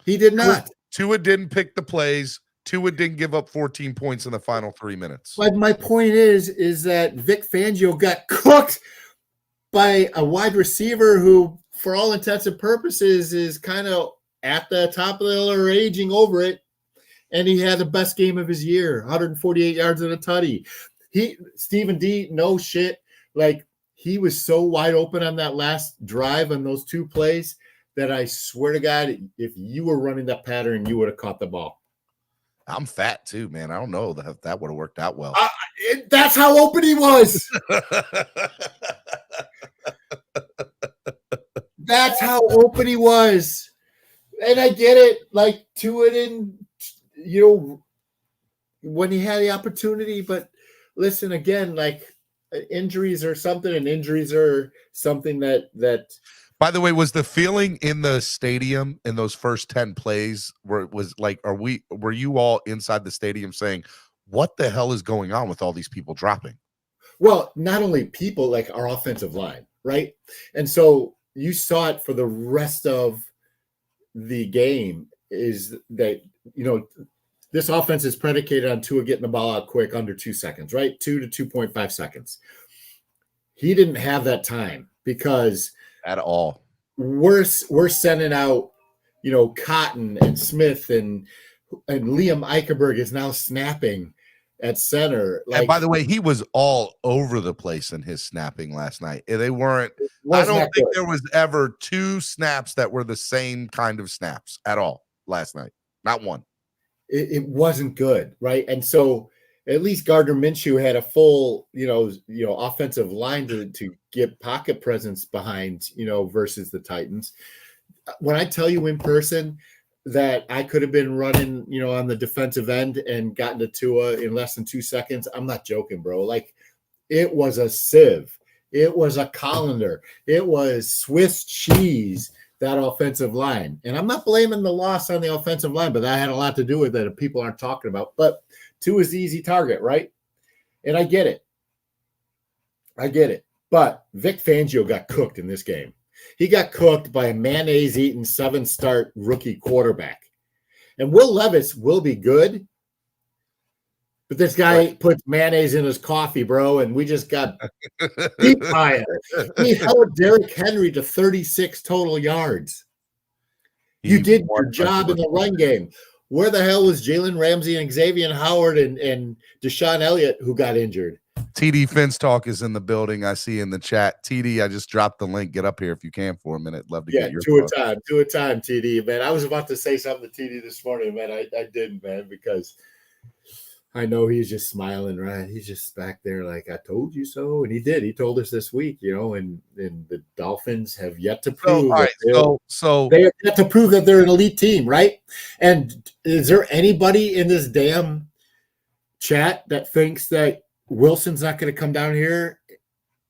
He did not. Tua didn't pick the plays. Tua didn't give up 14 points in the final 3 minutes. But my point is that Vic Fangio got cooked by a wide receiver who, for all intents and purposes, is kind of at the top of the hill or aging over it. And he had the best game of his year, 148 yards and a tutty. Stephen D, no shit. Like, he was so wide open on that last drive on those 2 plays that I swear to God, if you were running that pattern, you would have caught the ball. I'm fat too, man. I don't know if that would have worked out well. That's how open he was. That's how open he was. And I get it. Like, Tua didn't, when he had the opportunity. But listen, again, like, injuries are something, and injuries are something that. By the way, was the feeling in the stadium in those first 10 plays where it was like, were you all inside the stadium saying, what the hell is going on with all these people dropping? Well, not only people, like our offensive line, right? And so you saw it for the rest of the game is that, this offense is predicated on Tua getting the ball out quick under 2 seconds, right? 2 to 2.5 seconds. He didn't have that time because at all. We're sending out, Cotton and Smith and Liam Eichenberg is now snapping at center. Like, and by the way, he was all over the place in his snapping last night. They weren't. I don't think there was ever 2 snaps that were the same kind of snaps at all last night. Not one. It wasn't good, right? And so at least Gardner Minshew had a full, offensive line to get pocket presence behind, versus the Titans. When I tell you in person that I could have been running, on the defensive end and gotten to Tua in less than 2 seconds, I'm not joking, bro. Like, it was a sieve. It was a colander. It was Swiss cheese, that offensive line. And I'm not blaming the loss on the offensive line, but that had a lot to do with it that people aren't talking about. But Tua is the easy target, right? And I get it. But Vic Fangio got cooked in this game. He got cooked by a mayonnaise-eating 7-start rookie quarterback. And Will Levis will be good, but this guy puts mayonnaise in his coffee, bro, and we just got deep by it. He held Derrick Henry to 36 total yards. You did your job in the run game. Where the hell was Jalen Ramsey and Xavier Howard and Deshaun Elliott, who got injured? TD Fence Talk is in the building. I see in the chat. TD, I just dropped the link. Get up here if you can for a minute. Love to get your two a time, TD, man. I was about to say something to TD this morning, man. I didn't, man, because I know he's just smiling, right? He's just back there like, I told you so. And he did. He told us this week, and the Dolphins have yet to prove they have yet to prove that they're an elite team, right? And is there anybody in this damn chat that thinks that Wilson's not going to come down here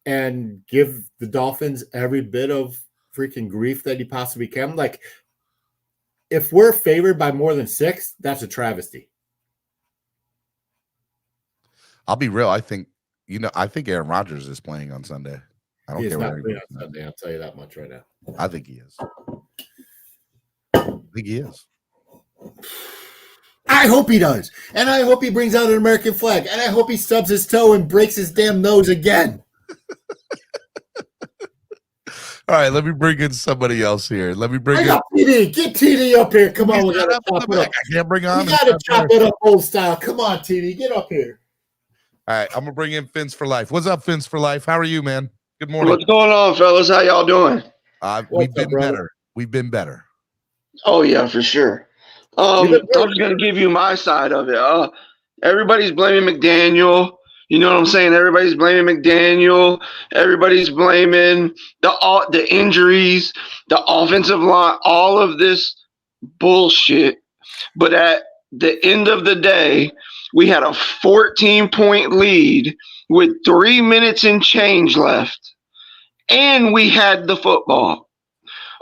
and give the Dolphins every bit of freaking grief that he possibly can? Like, if we're favored by more than 6, that's a travesty. I'll be real. I think Aaron Rodgers is playing on Sunday. I don't care what anybody on Sunday. I'll tell you that much right now. I think he is. I hope he does. And I hope he brings out an American flag. And I hope he stubs his toe and breaks his damn nose again. All right, let me bring in somebody else here. Let me bring in TD. Get TD up here. Come on. We got to chop it up. I can't bring on. We got to chop it up old style. Come on, TD. Get up here. All right, I'm going to bring in Fins for Life. What's up, Fins for Life? How are you, man? Good morning. What's going on, fellas? How y'all doing? We've been better. We've been better. Oh, yeah, for sure. I'm just going to give you my side of it. Everybody's blaming McDaniel. You know what I'm saying? Everybody's blaming McDaniel. Everybody's blaming the injuries, the offensive line, all of this bullshit. But at the end of the day, we had a 14-point lead with 3 minutes and change left, and we had the football.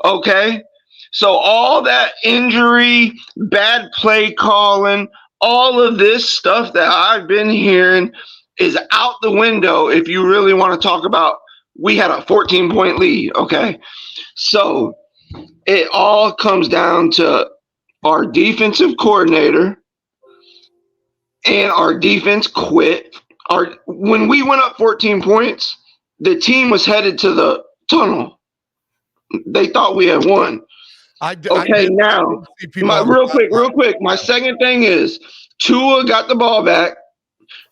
Okay? So all that injury, bad play calling, all of this stuff that I've been hearing is out the window if you really want to talk about we had a 14-point lead, okay? So it all comes down to our defensive coordinator, and our defense quit. When we went up 14 points, the team was headed to the tunnel. They thought we had won. Now, real quick. My second thing is Tua got the ball back,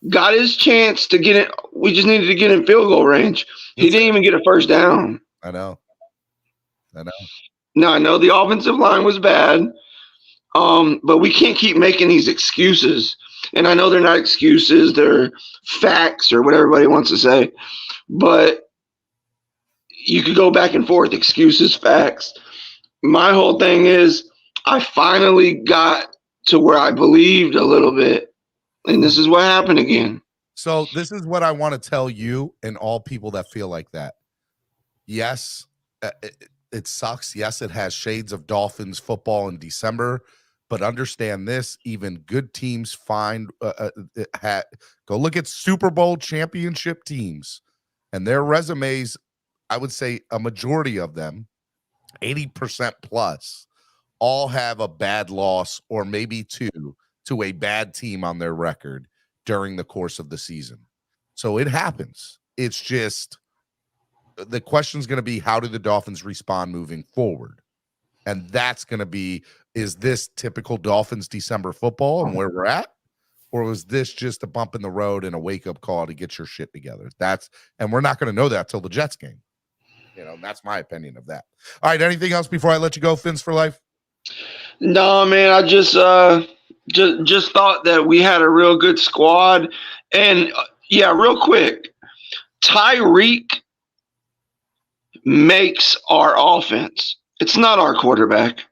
got his chance to get it. We just needed to get in field goal range. He didn't even get a first down. I know. Now, I know the offensive line was bad, but we can't keep making these excuses. And I know they're not excuses, they're facts or what everybody wants to say. But you could go back and forth, excuses, facts. My whole thing is I finally got to where I believed a little bit. And this is what happened again. So this is what I want to tell you and all people that feel like that. Yes, it sucks. Yes, it has shades of Dolphins football in December. But understand this, even good teams find go look at Super Bowl championship teams and their resumes. I would say a majority of them, 80% plus, all have a bad loss or maybe 2 to a bad team on their record during the course of the season. So it happens. It's just the question is going to be, how do the Dolphins respond moving forward? And that's going to be, is this typical Dolphins December football and where we're at? or was this just a bump in the road and a wake-up call to get your shit together? And we're not going to know that till the Jets game. That's my opinion of that. All right, anything else before I let you go, Fins for life? No, man, I just thought that we had a real good squad. And yeah, real quick, Tyreek makes our offense. It's not our quarterback.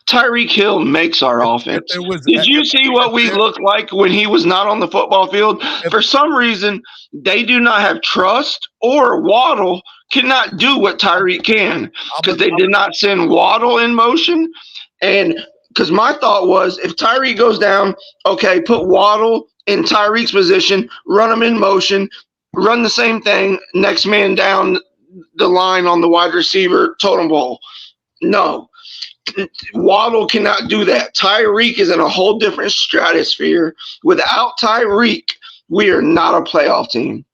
Tyreek Hill makes our offense. Did you see what we looked like when he was not on the football field? For some reason, they do not have trust, or Waddle cannot do what Tyreek can, because they did not send Waddle in motion. And because my thought was, if Tyreek goes down, okay, put Waddle in Tyreek's position, run him in motion, run the same thing, next man down the line on the wide receiver totem pole. No. Waddle cannot do that. Tyreek is in a whole different stratosphere. Without Tyreek, we are not a playoff team.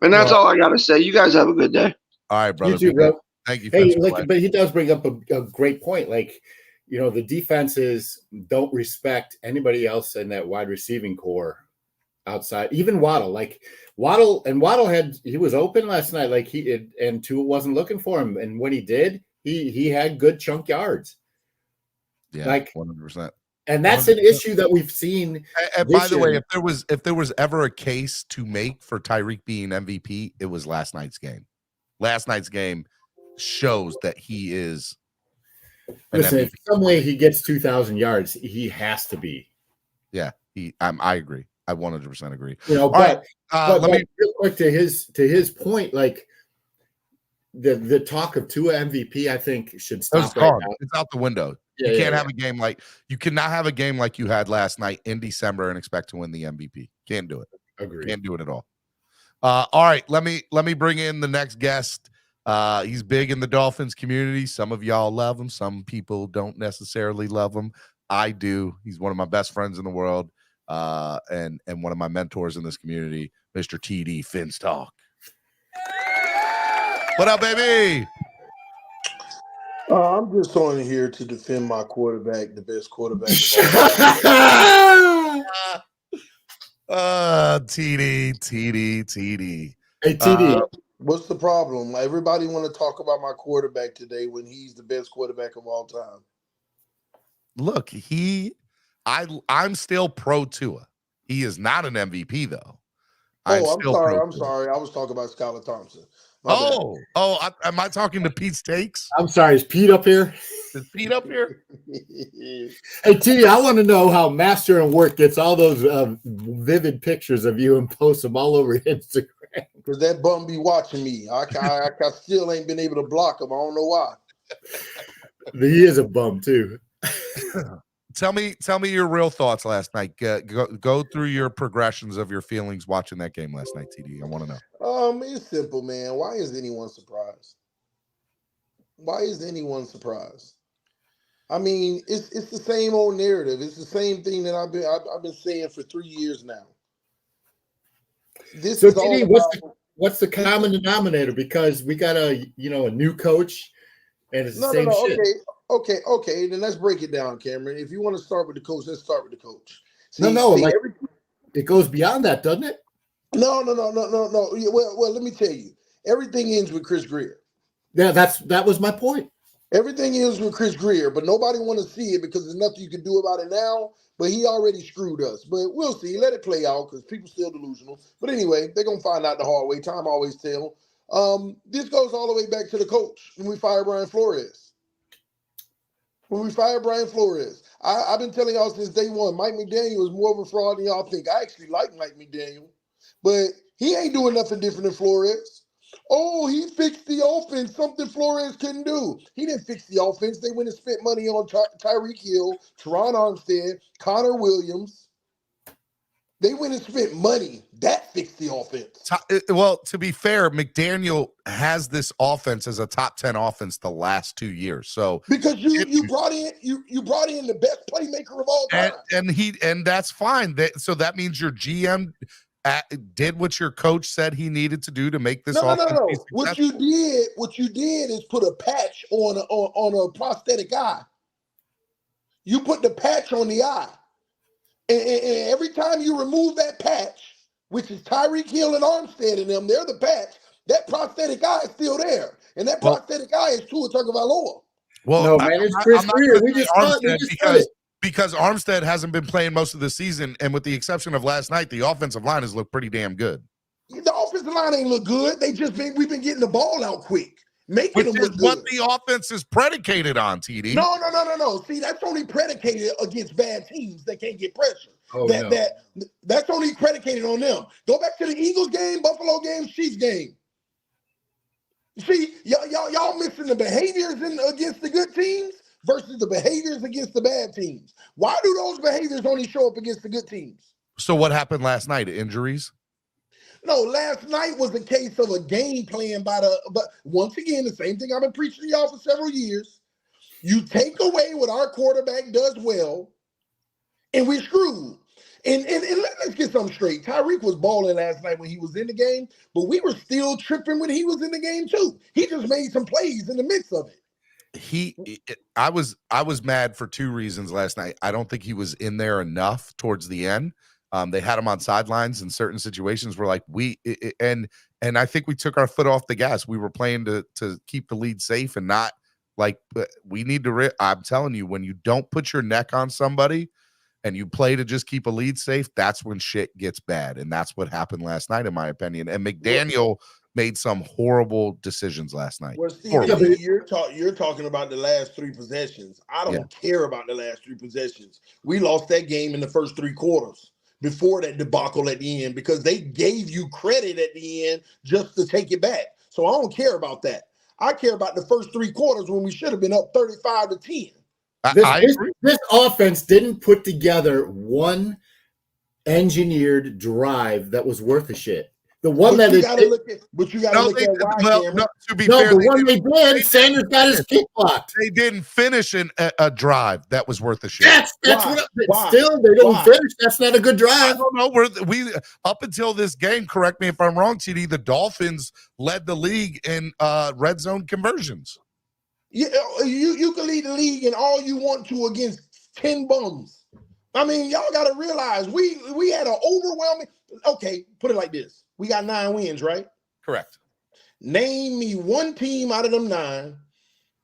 And that's all I got to say. You guys have a good day. All right, brother. You too, bro. Thank you. Hey, but he does bring up a great point. The defenses don't respect anybody else in that wide receiving core outside, even Waddle. Waddle he was open last night. And Tua wasn't looking for him. And when he did, he had good chunk yards. Yeah, 100%. And that's 100%. An issue that we've seen. And by the way, if there was ever a case to make for Tyreek being MVP, it was last night's game. Last night's game shows that he is. Listen, if some way he gets 2,000 yards, he has to be. Yeah, I agree. I 100% agree. But real quick to his point, the talk of Tua MVP, I think should stop. It's out the window. You can't have a game you cannot have a game like you had last night in December and expect to win the MVP. Can't do it. Agree. Can't do it at all. All right, let me bring in the next guest. He's big in the Dolphins community. Some of y'all love him. Some people don't necessarily love him. I do. He's one of my best friends in the world, and one of my mentors in this community, Mr. TD Finstock. What up, baby? I'm just on here to defend my quarterback, the best quarterback of all time. TD. Hey, TD. What's the problem? Everybody want to talk about my quarterback today when he's the best quarterback of all time. Look, I'm still pro Tua. He is not an MVP though. I'm sorry. I was talking about Skylar Thompson. Am I talking to Pete's Takes? I'm sorry. Is Pete up here? Is Pete up here? Hey, T, I want to know how Master and Work gets all those vivid pictures of you and posts them all over Instagram. Because that bum be watching me. I still ain't been able to block him. I don't know why. He is a bum, too. Tell me your real thoughts last night. Go through your progressions of your feelings watching that game last night, TD. I want to know. It's simple, man. Why is anyone surprised? I mean, it's the same old narrative. It's the same thing that I've been saying for 3 years now. So, TD, what's the common denominator? Because we got a new coach, and it's the same shit. Okay. Then let's break it down, Cameron. If you want to start with the coach, let's start with the coach. It goes beyond that, doesn't it? No. Well, let me tell you. Everything ends with Chris Greer. Yeah, that was my point. Everything ends with Chris Greer, but nobody want to see it because there's nothing you can do about it now. But he already screwed us. But we'll see. Let it play out because people still delusional. But anyway, they're gonna find out the hard way. Time always tell. This goes all the way back to the coach when we fired Brian Flores. I've been telling y'all since day one, Mike McDaniel is more of a fraud than y'all think. I actually like Mike McDaniel, but he ain't doing nothing different than Flores. Oh, he fixed the offense, something Flores couldn't do. He didn't fix the offense. They went and spent money on Tyreek Hill, Teron Armstead, Connor Williams. They went and spent money. That fixed the offense. Well, to be fair, McDaniel has this offense as a top 10 offense the last 2 years. So because you brought in the best playmaker of all time, and that's fine. So that means your GM did what your coach said he needed to do to make this offense. No. What you did is put a patch on a prosthetic eye. You put the patch on the eye. And every time you remove that patch, which is Tyreek Hill and Armstead and them, they're the patch. That prosthetic eye is still there. And that Well- prosthetic eye is Tua Tagovailoa. Well, No, man, it's Chris Greer. We just said it. Because Armstead hasn't been playing most of the season, and with the exception of last night, the offensive line has looked pretty damn good. The offensive line ain't look good. We've been getting the ball out quick, making Which them is look good. what the offense is predicated on, TD. No. See, that's only predicated against bad teams that can't get pressure. Oh, That's only predicated on them. Go back to the Eagles game, Buffalo game, Chiefs game. See, y'all missing the behaviors against the good teams versus the behaviors against the bad teams. Why do those behaviors only show up against the good teams? So what happened last night? Injuries? No, last night was a case of a game plan but once again, the same thing I've been preaching to y'all for several years. You take away what our quarterback does well, and we're screwed. And let's get something straight. Tyreek was balling last night when he was in the game, but we were still tripping when he was in the game too. He just made some plays in the midst of it. I was mad for two reasons last night. I don't think he was in there enough towards the end. They had him on sidelines in certain situations where and I think we took our foot off the gas. We were playing to keep the lead safe and not we need to. I'm telling you, when you don't put your neck on somebody and you play to just keep a lead safe, that's when shit gets bad. And that's what happened last night, in my opinion. And McDaniel made some horrible decisions last night. Well, Steve, you're talking about the last three possessions. I don't care about the last three possessions. We lost that game in the first three quarters before that debacle at the end because they gave you credit at the end just to take it back. So I don't care about that. I care about the first three quarters when we should have been up 35-10. This offense didn't put together one engineered drive that was worth a shit. The one but you gotta look at why, Cameron. To be fair, the one they did, Sanders got his kick blocked. They didn't finish a drive that was worth a shit. Still they don't finish. That's not a good drive. I don't know. We up until this game, correct me if I'm wrong, TD, the Dolphins led the league in red zone conversions. Yeah, you can lead the league in all you want to against 10 bums. I mean, y'all got to realize we had an overwhelming. Okay, put it like this: we got 9 wins, right? Correct. Name me one team out of them 9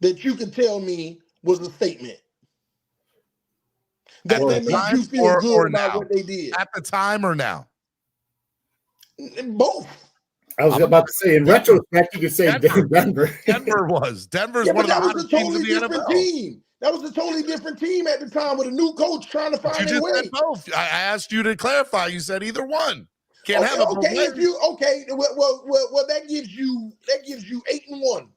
that you could tell me was a statement that made you feel good about what they did at the time or now. Both. I was about to say, in retrospect, you could say Denver. Denver's one of the hottest teams in the NFL. Team. That was a totally different team at the time with a new coach trying to find their way. Said both. I asked you to clarify. You said either one. Can't have it. Well, that gives you 8-1.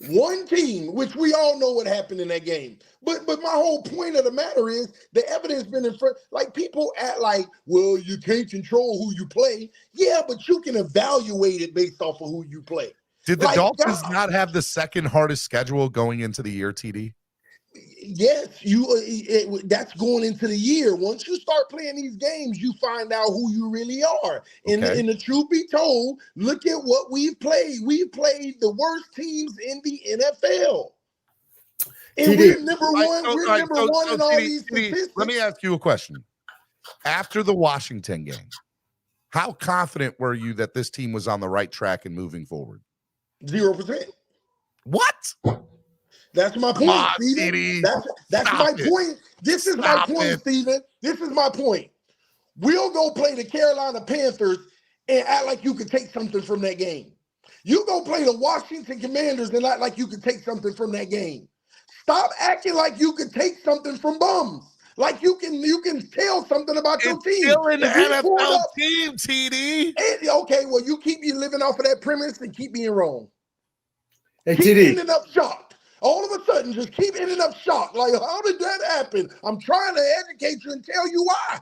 One team, which we all know what happened in that game. But my whole point of the matter is the evidence been in front. Like people act like, well, you can't control who you play. Yeah, but you can evaluate it based off of who you play. Did the Dolphins not have the second hardest schedule going into the year, TD? Yes, that's going into the year. Once you start playing these games, you find out who you really are. And the truth be told, look at what we've played. We've played the worst teams in the NFL. And we're number one. We're number one in all these statistics. Let me ask you a question. After the Washington game, how confident were you that this team was on the right track and moving forward? 0%. What? That's my point, Steven. That's my point. This is my point, Steven. This is my point. We'll go play the Carolina Panthers and act like you could take something from that game. You go play the Washington Commanders and act like you could take something from that game. Stop acting like you could take something from bums. Like you can tell something about your team. Still an NFL team, TD. Okay, well, you keep living off of that premise and keep being wrong. Hey, keep TD. ending up shocked. All of a sudden, just keep ending up shocked. Like, how did that happen? I'm trying to educate you and tell you why.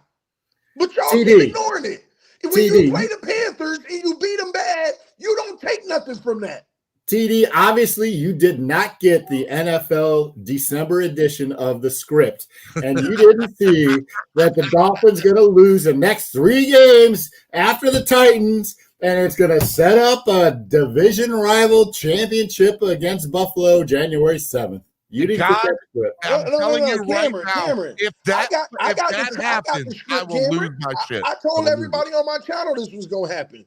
But y'all keep ignoring it. And when you play the Panthers and you beat them bad, you don't take nothing from that. TD, obviously you did not get the NFL December edition of the script, and you didn't see that the Dolphins going to lose the next 3 games after the Titans, and it's going to set up a division rival championship against Buffalo January 7th. You didn't God, get that script. I'm telling you right Cameron, now, Cameron, if I that got happens, the script, I will lose Cameron. my shit. I I told will lose everybody on my channel this was gonna happen.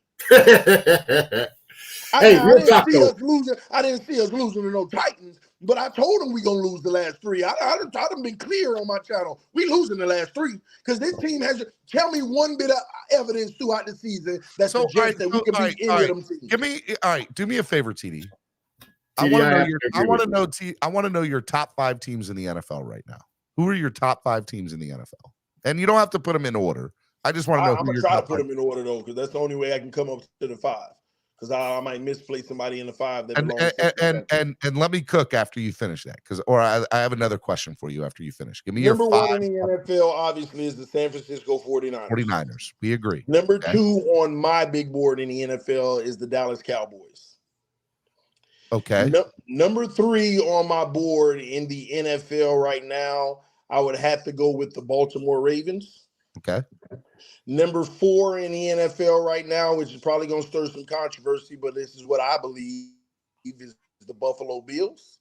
Hey, I real didn't talk see though. us losing. I didn't see us losing to no Titans, but I told them we gonna lose the last three. I done been clear on my channel. We losing the last three because this team has. Tell me one bit of evidence throughout the season that So, suggests that we can beat any of them teams. Give me all right. Do me a favor, TD. I TD, want to I know have your. to I agree want to with know. I want to know your top 5 teams in the NFL right now. Who are your top 5 teams in the NFL? And you don't have to put them in order. I just want to know I'm who gonna your try to top put 5. them in order though, because that's the only way I can come up to the 5. Because I might misplace somebody in the 5 that belongs. And let me cook after you finish that, I have another question for you after you finish. Give me Number your 5 1 in the NFL obviously is the San Francisco 49ers. 49ers. We agree. Number 2 on my big board in the NFL is the Dallas Cowboys. Okay. Number 3 on my board in the NFL right now, I would have to go with the Baltimore Ravens. Okay. Number 4 in the NFL right now, which is probably going to stir some controversy, but this is what I believe is the Buffalo Bills.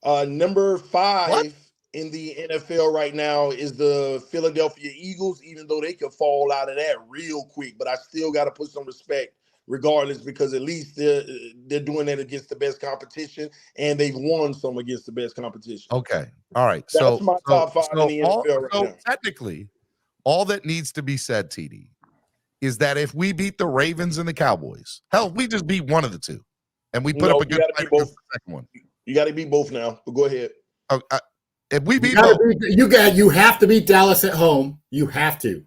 Number 5 in the NFL right now is the Philadelphia Eagles, even though they could fall out of that real quick, but I still got to put some respect regardless, because at least they're doing that against the best competition, and they've won some against the best competition. Okay. All right. That's my top 5 in the NFL right now. Technically, all that needs to be said, TD, is that if we beat the Ravens and the Cowboys, hell, if we just beat one of the two, and we put up a good fight against the second one. You got to beat both now, but go ahead. If we beat both, you have to beat Dallas at home. You have to.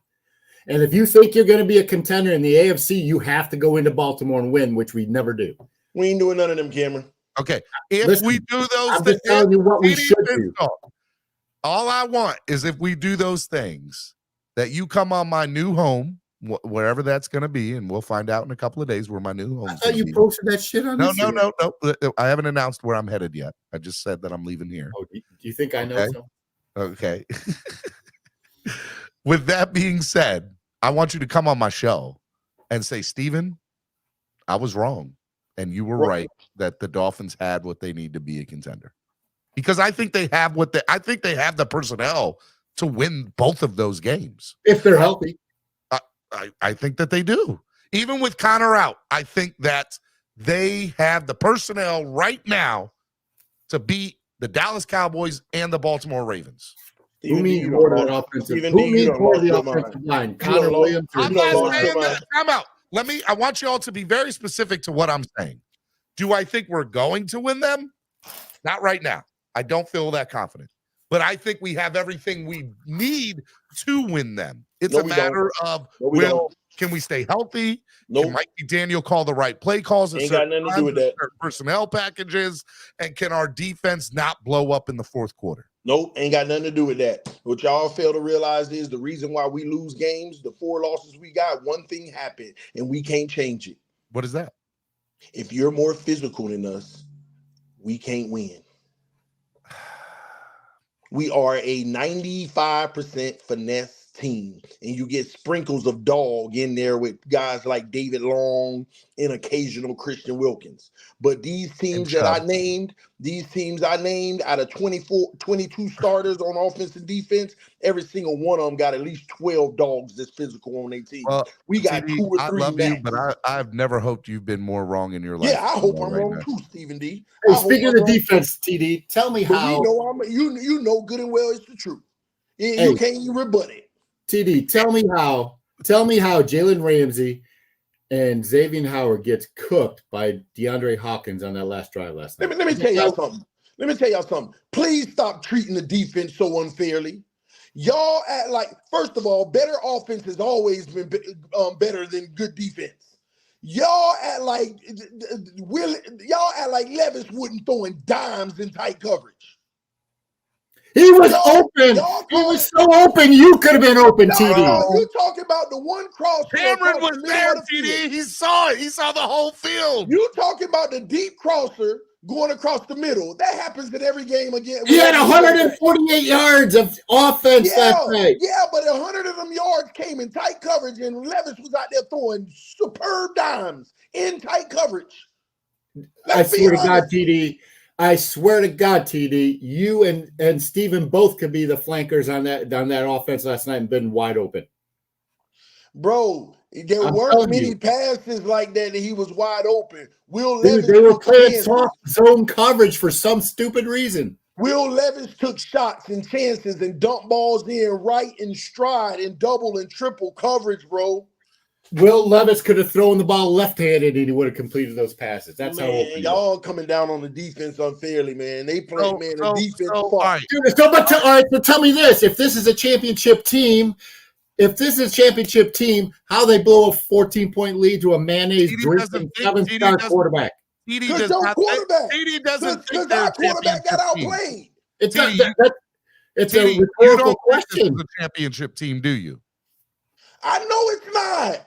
And if you think you're going to be a contender in the AFC, you have to go into Baltimore and win, which we never do. We ain't doing none of them, Cameron. Okay. If we do those I'm just telling you what we should do. All I want is if we do those things, that you come on my new home, wherever that's going to be, and we'll find out in a couple of days where my new home is. I thought you posted that shit on this. No. I haven't announced where I'm headed yet. I just said that I'm leaving here. Oh, do you think I know so? Okay. With that being said, I want you to come on my show and say, Steven, I was wrong. And you were right that the Dolphins had what they need to be a contender. Because I think they have the personnel to win both of those games. If they're healthy. I think that they do. Even with Connor out, I think that they have the personnel right now to beat the Dallas Cowboys and the Baltimore Ravens. Who means more to the offensive line? Connor Williams. I'm not saying that. Time out. I want you all to be very specific to what I'm saying. Do I think we're going to win them? Not right now. I don't feel that confident. But I think we have everything we need to win them. It's a matter of can we stay healthy? Can Mike McDaniel call the right play calls? Ain't got nothing to do with that. Personnel packages, and can our defense not blow up in the fourth quarter? Nope, ain't got nothing to do with that. What y'all fail to realize is the reason why we lose games, the 4 losses we got, one thing happened, and we can't change it. What is that? If you're more physical than us, we can't win. We are a 95% finesse team, and you get sprinkles of dog in there with guys like David Long and occasional Christian Wilkins. But these teams that I named, out of 22 starters on offense and defense, every single one of them got at least 12 dogs that's physical on their team. Well, we got TD, 2 or 3 I love max. you, but I've never hoped you've been more wrong in your life. Yeah, I hope I'm wrong too, Stephen D. Hey, speaking of the defense, TD, tell me how. You know good and well it's the truth. You can't even rebut it. TD, tell me how Jalen Ramsey and Xavier Howard gets cooked by DeAndre Hopkins on that last drive last night. Let me tell y'all something. Please stop treating the defense so unfairly. Y'all act like, first of all, better offense has always been better than good defense. Y'all act like Levis wouldn't throwing dimes in tight coverage. He was open. He was so open. You could have been open, TD. You talking about the one cross? Cameron was there, TD. He saw it. He saw the whole field. You talking about the deep crosser going across the middle? That happens in every game again. He had 148 yards of offense last night. Yeah, but 100 of them yards came in tight coverage, and Levis was out there throwing superb dimes in tight coverage. I swear to God, TD. I swear to God, TD, you and Steven both could be the flankers on that offense last night and been wide open. Bro, there I'm weren't telling many you. passes like that he was wide open. Will Dude, Levis they were took playing chances. soft zone coverage for some stupid reason. Will Levis took shots and chances and dumped balls in right in stride and double and triple coverage, bro. Will Levis could have thrown the ball left-handed and he would have completed those passes. That's how open he was. Y'all coming down on the defense unfairly, man. They play, the defense all fuck. right. Dude, all right, so tell me this. If this is a championship team, how they blow a 14-point lead to a mayonnaise drinking 7-star quarterback? Because your quarterback. TD doesn't think Because they're our a quarterback got championship team. outplayed. It's TD, a you rhetorical don't think this question. is a championship team, do you? I know it's not.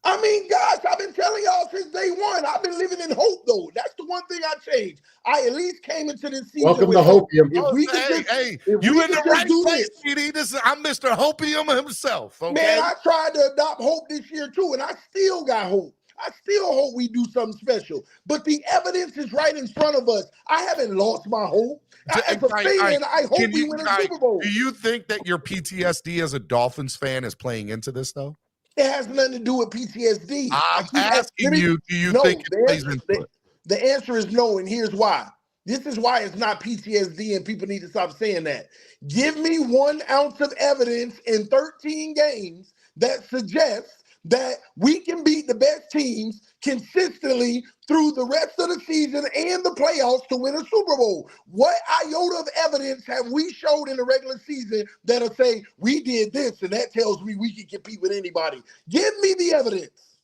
I mean, gosh, I've been telling y'all since day one. I've been living in hope, though. That's the one thing I changed. I at least came into this season Welcome with to hope. Hopium. If we could You in the right do place, this. TD. I'm Mr. Hopium himself. Okay, Man, I tried to adopt hope this year too, and I still got hope. I still hope we do something special. But the evidence is right in front of us. I haven't lost my hope. As a fan, I hope we win a Super Bowl. Do you think that your PTSD as a Dolphins fan is playing into this, though? It has nothing to do with PTSD. I'm asking you, do you think it plays into it? The answer is no, and here's why. This is why it's not PTSD, and people need to stop saying that. Give me 1 ounce of evidence in 13 games that suggests that we can beat the best teams consistently through the rest of the season and the playoffs to win a Super Bowl. What iota of evidence have we showed in the regular season that'll say we did this, and that tells me we can compete with anybody? Give me the evidence.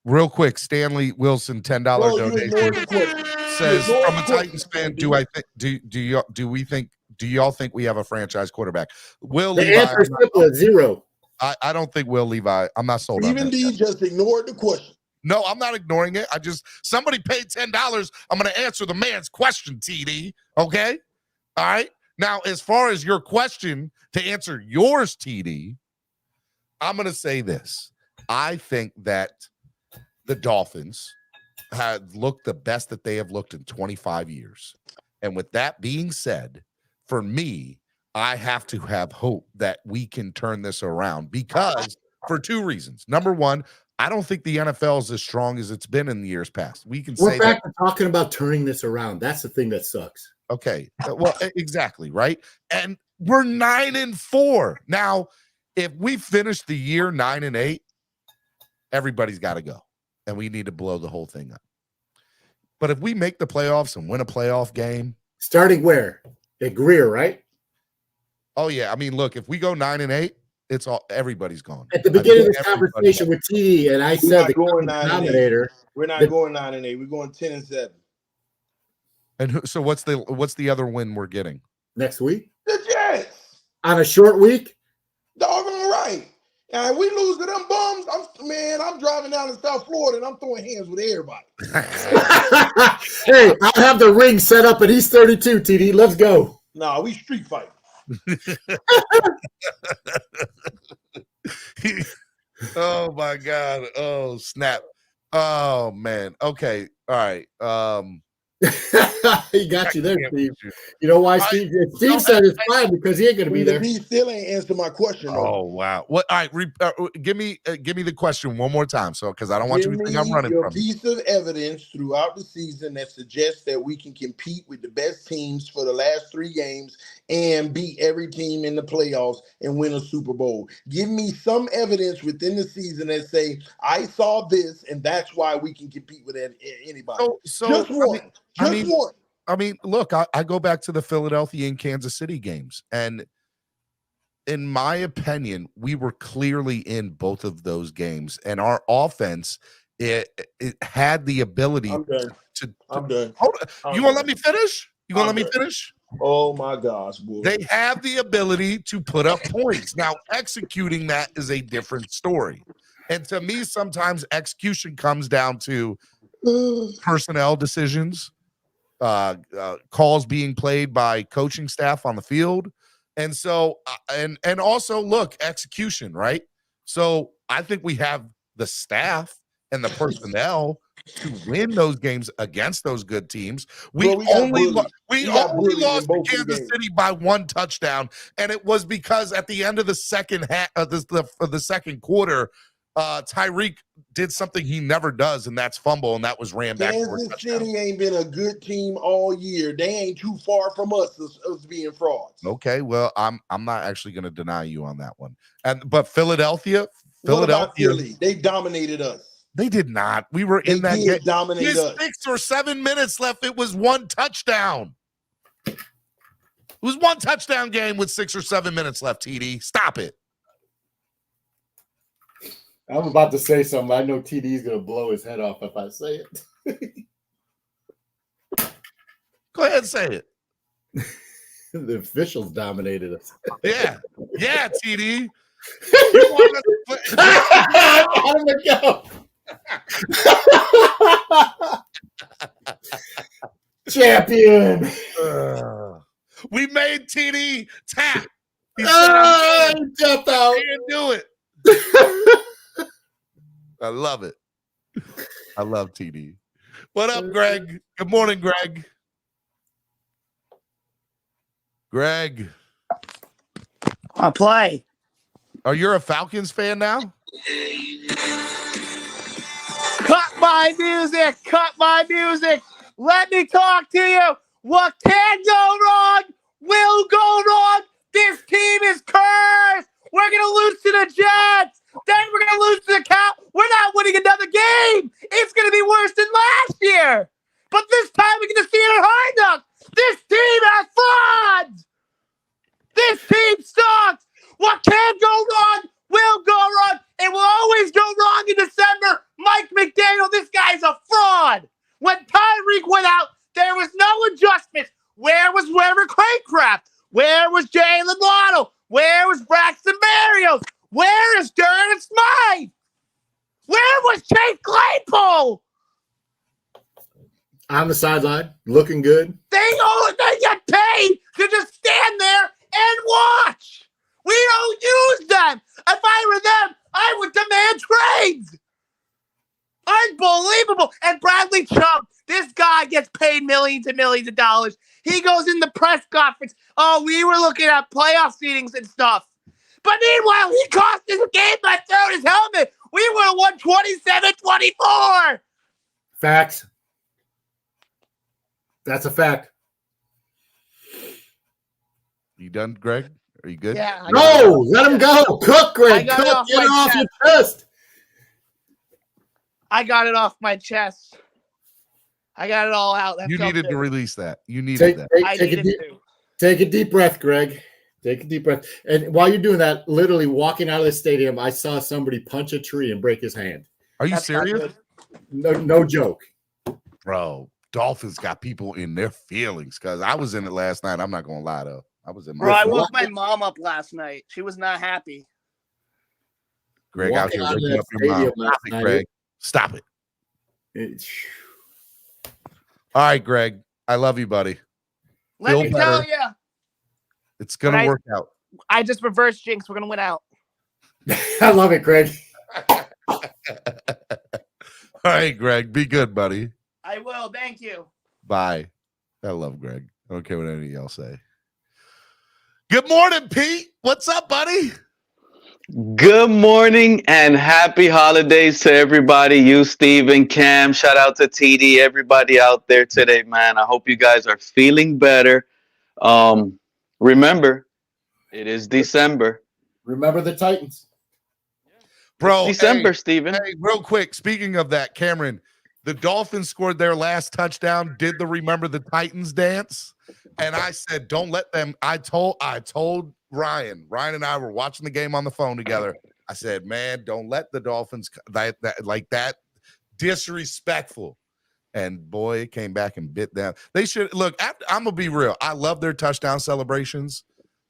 Real quick, Stanley Wilson, $10 donation says, from a Titans fan, do y'all think we have a franchise quarterback? Will The Levi, answer is simple as 0. I don't think Will Levi. I'm not sold on Even him. D just ignored the question. No, I'm not ignoring it. Somebody paid $10. I'm going to answer the man's question, TD. Okay? All right? Now, as far as your question, to answer yours, TD, I'm going to say this. I think that the Dolphins have looked the best that they have looked in 25 years. And with that being said, for me, I have to have hope that we can turn this around because for 2 reasons. Number one, I don't think the NFL is as strong as it's been in the years past. We're back to talking about turning this around. That's the thing that sucks. Okay. Well, exactly, right? And we're 9-4. Now, if we finish the year 9-8, everybody's got to go. And we need to blow the whole thing up. But if we make the playoffs and win a playoff game. Starting where? At Greer, right? Oh, yeah. I mean, look, if we go 9-8, everybody's gone. At the beginning of this conversation with TD, and I said the denominator. We're not going 9-8. We're going 10-7. And so what's the other win we're getting? Next week? The Jets. On a short week? Doggone right. And if we lose to them bums, I'm driving down to South Florida and I'm throwing hands with everybody. Hey, I'll have the ring set up at East 32, TD. Let's go. Nah, we street fight. Oh my God. Oh, snap. Oh man. Okay. All right. He got you there, Steve. You know why Steve said it's fine because he ain't going to be there. He still ain't answered my question. Oh wow! What? All right, give me the question one more time, so because I don't want you to think I'm running from a piece of evidence throughout the season that suggests that we can compete with the best teams for the last 3 games and beat every team in the playoffs and win a Super Bowl. Give me some evidence within the season that say I saw this and that's why we can compete with anybody. So just one. One. I mean, look, I go back to the Philadelphia and Kansas City games, and in my opinion, we were clearly in both of those games, and our offense it had the ability I'm done. I'm done. You gonna let me finish? You gonna let me finish? Oh my gosh, boy. They have the ability to put up points. Now, executing that is a different story. And to me, sometimes execution comes down to personnel decisions, calls being played by coaching staff on the field. And so, and also look, execution, right? So I think we have the staff and the personnel to win those games against those good teams. We Bro, we got only bullied. we got only bullied in lost to both of the Kansas games. City by 1 touchdown, and it was because at the end of the second half of the second quarter, Tyreek did something he never does, and that's fumble, and that was ran back for a Kansas touchdown. City ain't been a good team all year. They ain't too far from us being frauds. Okay, well, I'm not actually going to deny you on that one. But Philadelphia, What about Philly? They dominated us. They did not. We were in that game. Dominate There's us. 6 or 7 minutes left. It was 1 touchdown. It was 1 touchdown game with 6 or 7 minutes left, TD. Stop it. I'm about to say something. I know TD is going to blow his head off if I say it. Go ahead and say it. The officials dominated us. Yeah. Yeah, TD. Let him go. Champion. We made TD tap. He said, he tapped out. He didn't do it. I love it. I love TD. What up, Greg? Good morning, Greg. Greg. I play. Are you a Falcons fan now? Cut my music. Cut my music. Let me talk to you. What can go wrong will go wrong. This team is cursed. We're going to lose to the Jets. Then we're going to lose to the Cow. We're not winning another game. It's going to be worse than last year. But this time we're going to see it at Hard Knocks. This team has frauds. This team sucks. What can go wrong will go wrong. It will always go wrong in December. Mike McDaniel, this guy's a fraud. When Tyreek went out, there was no adjustments. Where was Weber Craycraft? Where was Jalen Waddle? Where was Braxton Berrios? Where is Darren Smythe? Where was Chase Claypool? On the sideline, looking good. They get paid to just stand there and watch. We don't use them. If I were them, I would demand trades. Unbelievable. And Bradley Chubb, this guy gets paid millions and millions of dollars. He goes in the press conference. Oh, we were looking at playoff seedings and stuff. But meanwhile, he cost us a game by throwing his helmet. We would have won 27-24. Facts. That's a fact. You done, Greg? Are you good? Yeah. No, let him go. Cook, Greg. Get it off your chest. I got it off my chest. I got it all out. You needed to release that. You needed that. Take a deep breath, Greg. Take a deep breath. And while you're doing that, literally walking out of the stadium, I saw somebody punch a tree and break his hand. Are you serious? No joke. Bro, Dolphins got people in their feelings because I was in it last night. I'm not going to lie, though. I was in my Bro, I woke my mom up last night. She was not happy. Greg out here waking up your mom. Stop it, Greg. Stop it. All right, Greg. I love you, buddy. Let me tell you. It's going to work out. I just reverse jinx. We're going to win out. I love it, Greg. All right, Greg. Be good, buddy. I will. Thank you. Bye. I love Greg. I don't care what any of y'all say. Good morning, Pete. What's up, buddy? Good morning and happy holidays to everybody. You, Steven, Cam, shout out to TD, everybody out there today, man. I hope you guys are feeling better. Remember, it is December. Remember the Titans. Bro, December, Steven. Hey, real quick, speaking of that, Cameron, the Dolphins scored their last touchdown, did the Remember the Titans dance, and I said, don't let them. I told Ryan and I were watching the game on the phone together. I said, man, don't let the Dolphins that disrespectful. And boy, it came back and bit them. They should look. I'm gonna be real. I love their touchdown celebrations,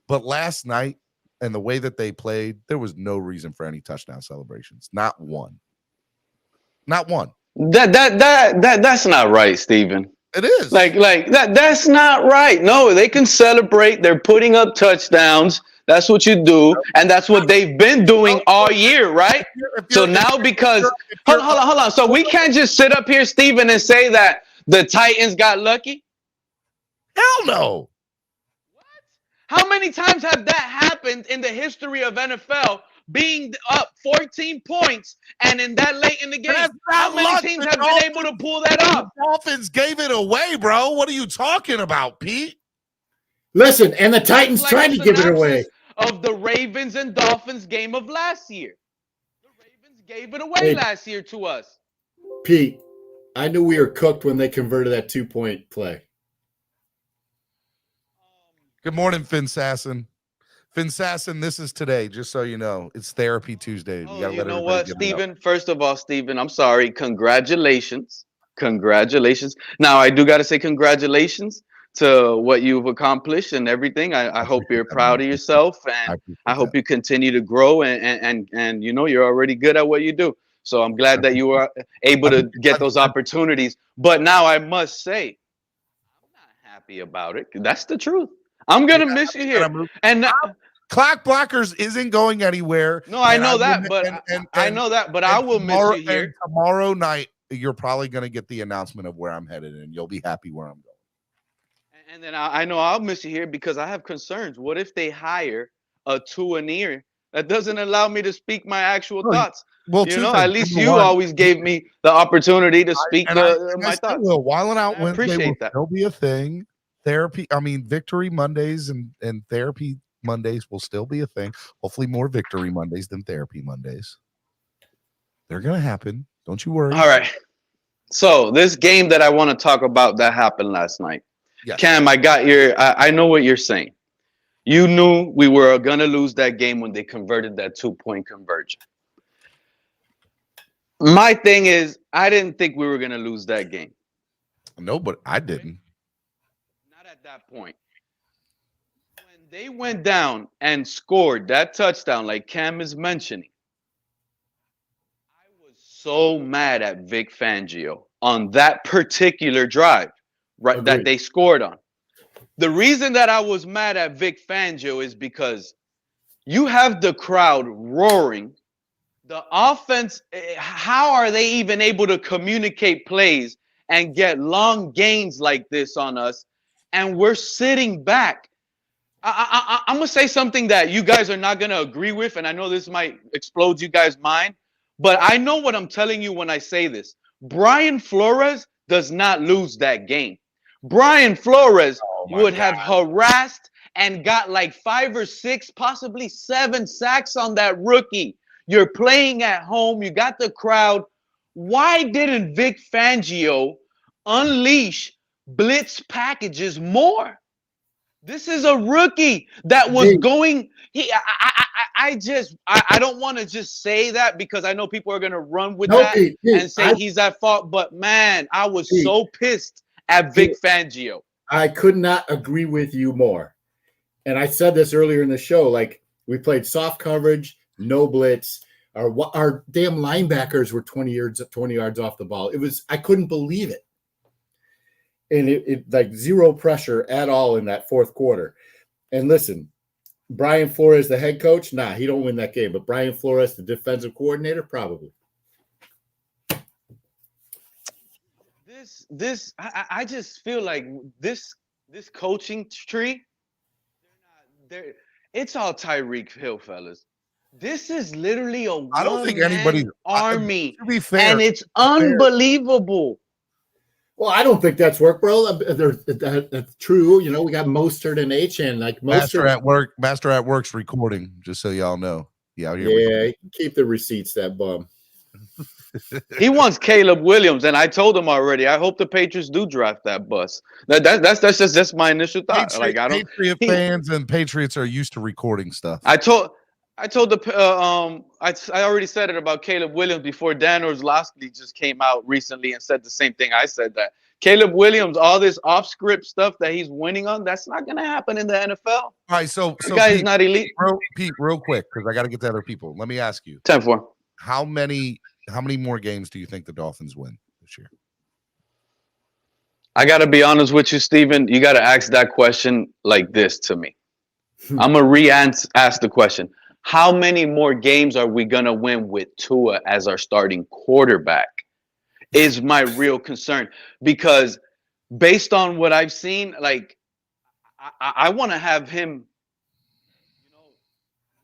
but last night and the way that they played, there was no reason for any touchdown celebrations. Not one. Not one. That's not right, Steven. It is like that. That's not right. No, they can celebrate. They're putting up touchdowns. That's what you do, and that's what they've been doing all year, right? So now because hold on. So we can't just sit up here, Steven, and say that the Titans got lucky. Hell no. How many times have that happened in the history of NFL? Being up 14 points and in that late in the game, how many teams have been able to pull that off? The Dolphins gave it away, bro. What are you talking about, Pete? Listen, and the Titans tried to give it away. Of the Ravens and Dolphins game of last year. The Ravens gave it away last year to us. Pete, I knew we were cooked when they converted that 2-point play. Good morning, Finn Sasson. Finn Sasson, this is today, just so you know. It's Therapy Tuesday. You know what, Steven? First of all, Steven, I'm sorry. Congratulations. Now, I do got to say congratulations to what you've accomplished and everything. I hope you're proud of yourself, and I hope you continue to grow, and you know, you're already good at what you do. So I'm glad that you were able to get those opportunities. But now I must say, I'm not happy about it. That's the truth. I'm going to miss you here. And Clock Blockers isn't going anywhere. No, I know that, but I know that, but I will miss you here. Tomorrow night, you're probably going to get the announcement of where I'm headed, and you'll be happy where I'm going. And then I know I'll miss you here because I have concerns. What if they hire a two-and-ear that doesn't allow me to speak my actual thoughts? Well, you know, at least you always gave me the opportunity to speak my thoughts. Will Wilding Out Wednesday will that. still be a thing. Victory Mondays and Therapy Mondays will still be a thing. Hopefully more Victory Mondays than Therapy Mondays. They're going to happen. Don't you worry. All right. So this game that I want to talk about that happened last night. Yes. Cam, I know what you're saying. You knew we were going to lose that game when they converted that 2-point conversion. My thing is, I didn't think we were going to lose that game. No, but I didn't. Not at that point. When they went down and scored that touchdown, like Cam is mentioning, I was so mad at Vic Fangio on that particular drive, right? That they scored on. The reason that I was mad at Vic Fangio is because you have the crowd roaring. The offense, how are they even able to communicate plays and get long gains like this on us? And we're sitting back. I'm going to say something that you guys are not going to agree with, and I know this might explode you guys' mind, but I know what I'm telling you when I say this. Brian Flores does not lose that game. Brian Flores would have harassed and got like 5 or 6, possibly 7 sacks on that rookie. You're playing at home. You got the crowd. Why didn't Vic Fangio unleash blitz packages more? This is a rookie that was going. I don't want to just say that because I know people are going to run with that and say he's at fault. But man, I was so pissed at Vic Fangio. I could not agree with you more. And I said this earlier in the show. Like, we played soft coverage, no blitz. Our damn linebackers were 20 yards off the ball. I couldn't believe it. And it like zero pressure at all in that fourth quarter. And listen, Brian Flores, the head coach, he don't win that game. But Brian Flores, the defensive coordinator, probably. I just feel like this coaching tree, it's all Tyreek Hill, fellas. This is literally a I don't think anybody's army, to be fair, and it's unbelievable. Well, I don't think that's work, bro. That's true. You know, we got Mostert and H-N. Like Master at Work's recording, just so y'all know. Yeah, keep the receipts, that bum. He wants Caleb Williams, and I told him already. I hope the Patriots do draft that bus. That's just my initial thought. Patriot fans and Patriots are used to recording stuff. I told I already said it about Caleb Williams before. Dan Orlovsky just came out recently and said the same thing. I said that Caleb Williams, all this off-script stuff that he's winning on, that's not going to happen in the NFL. All right, so the guy is not elite. Pete, real quick, because I got to get to other people. Let me ask you. 10-4. How many more games do you think the Dolphins win this year? I got to be honest with you, Steven. You got to ask that question like this to me. I'm gonna re-ask the question. How many more games are we gonna win with Tua as our starting quarterback? Is my real concern, because based on what I've seen, like I want to have him,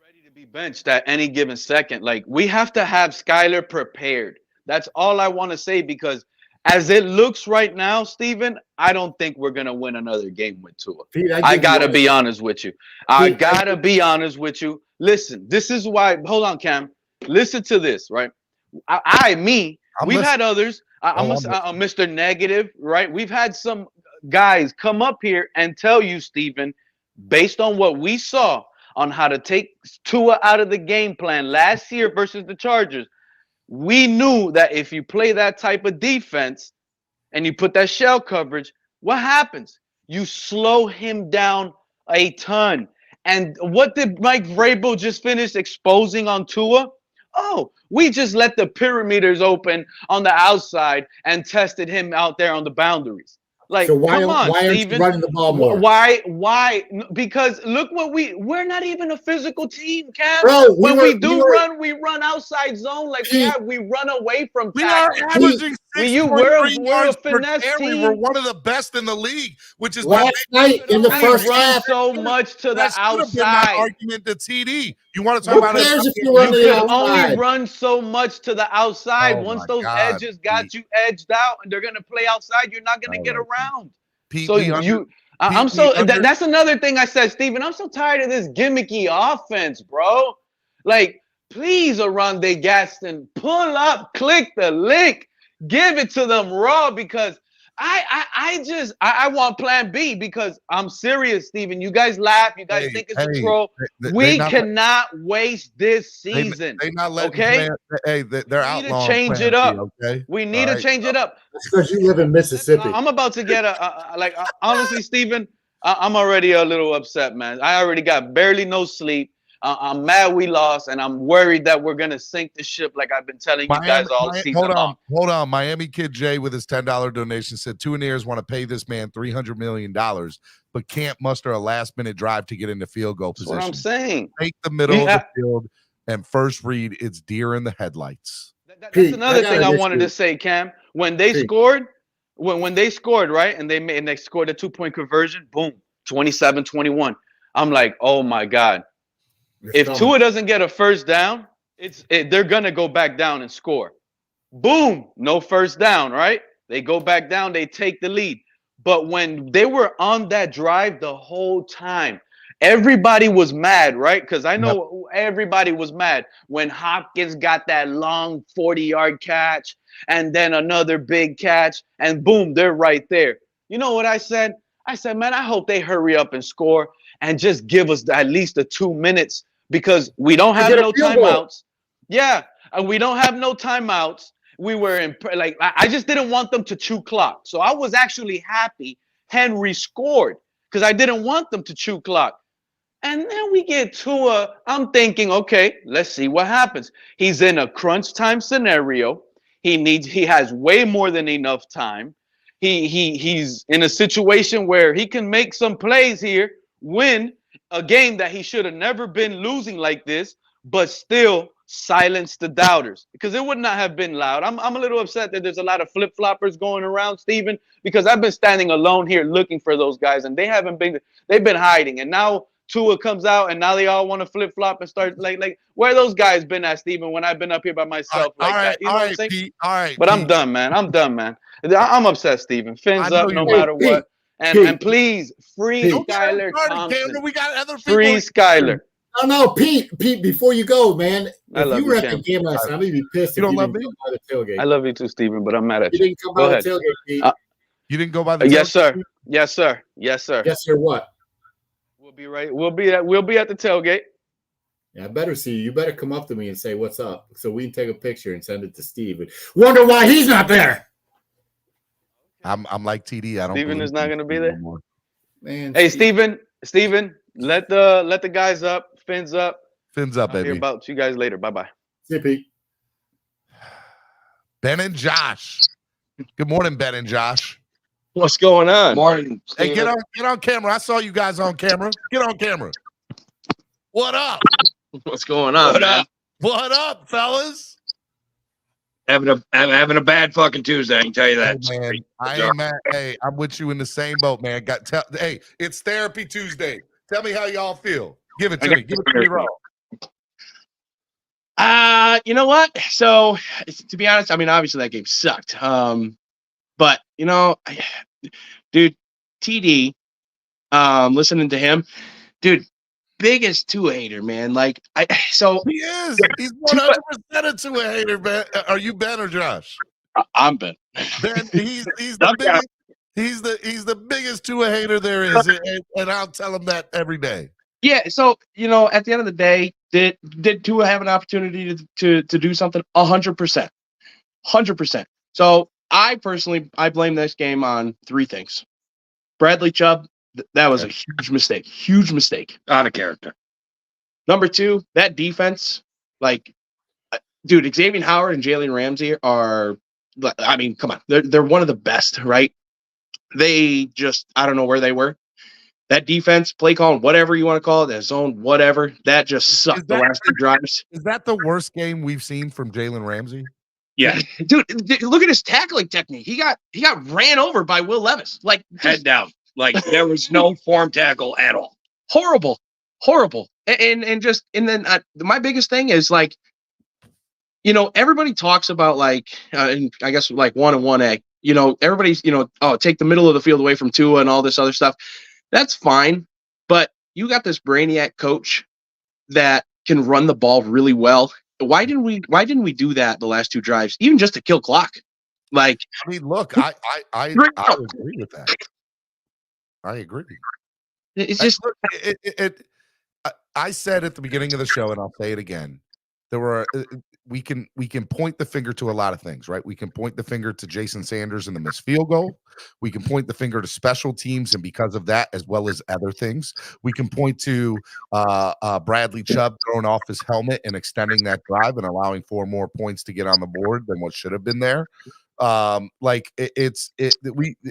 ready to be benched at any given second. Like, we have to have Skyler prepared. That's all I want to say, because as it looks right now, Steven, I don't think we're going to win another game with Tua. Pete, I got to be honest with you. I got to be honest with you. Listen, this is why. Hold on, Cam. Listen to this, right? We've had others. I'm Mr. Negative, right? We've had some guys come up here and tell you, Steven, based on what we saw on how to take Tua out of the game plan last year versus the Chargers, we knew that if you play that type of defense and you put that shell coverage, what happens? You slow him down a ton. And what did Mike Vrabel just finish exposing on Tua? Oh, we just let the perimeters open on the outside and tested him out there on the boundaries. Like, so why come on, aren't you Steven. running the ball more? Why? Because look what we're not even a physical team, Cam. Bro, we run outside zone. Like, we run away from we are averaging 6.3 yards per carry. We're one of the best in the league, which is last night in the first half. So much to the outside. My argument to TD. You want to talk about it? You can only run so much to the outside. Once those edges got you edged out and they're gonna play outside, you're not gonna get around. That's another thing I said, Steven. I'm so tired of this gimmicky offense, bro. Like, please, Aronde Gaston, pull up, click the link, give it to them raw, because I want plan B, because I'm serious, Steven. You guys laugh. You guys think it's a troll. We cannot waste this season. They not letting okay? They're outlawing. We need to change it up. Okay? We need to change it up. That's because you live in Mississippi. I'm about to get honestly, Steven, I'm already a little upset, man. I already got barely no sleep. I'm mad we lost, and I'm worried that we're gonna sink the ship, like I've been telling you guys all season long. Hold on. Miami Kid Jay with his $10 donation said 2 ears want to pay this man $300 million, but can't muster a last-minute drive to get into field goal position. That's what I'm saying. Take the middle of the field and first read. It's deer in the headlights. That's another thing I wanted to say, Cam. When they scored, when they scored, right, and they scored a 2-point conversion, boom, 27-21. I'm like, oh my God. If Tua doesn't get a first down, they're gonna go back down and score. Boom, no first down, right? They go back down, they take the lead. But when they were on that drive the whole time, everybody was mad, right? Because I know everybody was mad when Hopkins got that long 40-yard catch and then another big catch, and boom, they're right there. You know what I said? I said, man, I hope they hurry up and score and just give us at least the 2 minutes, because we don't have no timeouts. Yeah, and we don't have no timeouts. We were I just didn't want them to chew clock. So I was actually happy Henry scored, because I didn't want them to chew clock. And then we get Tua. I'm thinking, okay, let's see what happens. He's in a crunch time scenario. He has way more than enough time. He's in a situation where he can make some plays here, win a game that he should have never been losing like this, but still silence the doubters, because it would not have been loud. I'm a little upset that there's a lot of flip-floppers going around, Steven, because I've been standing alone here looking for those guys, and they've been hiding. And now Tua comes out, and now they all want to flip-flop and start like where those guys been at, Steven, when I've been up here by myself that. You know what I'm saying? Pete, all right, but Pete. I'm done, man. I'm upset, Steven. Fins up no matter what. And please, free Skyler Thompson. We got other people. Free Skyler. No, Pete, before you go, man, if you were at the game last night, I'd be pissed. You don't love me? By the tailgate. I love you too, Steven, but I'm mad at you. You didn't come by the tailgate, Pete. You didn't go by the yes, tailgate? sir. Yes, sir. Yes, sir. Yes, sir. What? We'll be right. We'll be at the tailgate. Yeah, I better see you. You better come up to me and say what's up, so we can take a picture and send it to Steve. And wonder why he's not there. I'm like TD. I don't. Steven is not going to be there. Anymore. Man, hey, Steven, let the guys up. Fins up. Fins up, I'll baby. hear about you guys later. Bye-bye. See you, Pete. Ben and Josh. Good morning, Ben and Josh. What's going on? Morning. Hey, get on camera. I saw you guys on camera. Get on camera. What up? What's going on, man? What up, fellas? Having a bad fucking Tuesday. I can tell you that. Hey, man, I ain't mad. Hey, I'm with you in the same boat, man. Hey, it's Therapy Tuesday. Tell me how y'all feel. Give it to me. Give it to me raw. You know what? So, to be honest, I mean, obviously that game sucked. But you know, dude, TD, listening to him, dude, biggest Tua hater, man. Like, he is. He's 100% a Tua hater, man. Are you Ben or Josh? I'm Ben. Ben, he's the biggest. He's the biggest Tua hater there is, and I'll tell him that every day. Yeah, so you know, at the end of the day, did Tua have an opportunity to do something? 100%, 100%. So I blame this game on three things. Bradley Chubb, that was a huge mistake, out of character. Number two, that defense, like, dude, Xavier Howard and Jalen Ramsey are, I mean, come on, they're one of the best, right? They just, I don't know where they were. That defense, play calling, whatever you want to call it, that zone, whatever, that just sucked the last two drives. Is that the worst game we've seen from Jalen Ramsey? Yeah, dude, look at his tackling technique. He got ran over by Will Levis, like head down. Like there was no form tackle at all. Horrible. And then my biggest thing is, like, you know, everybody talks about, like, and I guess like 1 and 1A. You know, everybody's, you know, take the middle of the field away from Tua and all this other stuff. That's fine, but you got this brainiac coach that can run the ball really well. Why didn't we do that the last two drives, even just to kill clock? Like, I mean, look, I agree with that. I agree. It's just I said at the beginning of the show, and I'll say it again. There were we can point the finger to a lot of things, right? We can point the finger to Jason Sanders and the missed field goal. We can point the finger to special teams, and because of that, as well as other things, we can point to Bradley Chubb throwing off his helmet and extending that drive and allowing 4 more points to get on the board than what should have been there.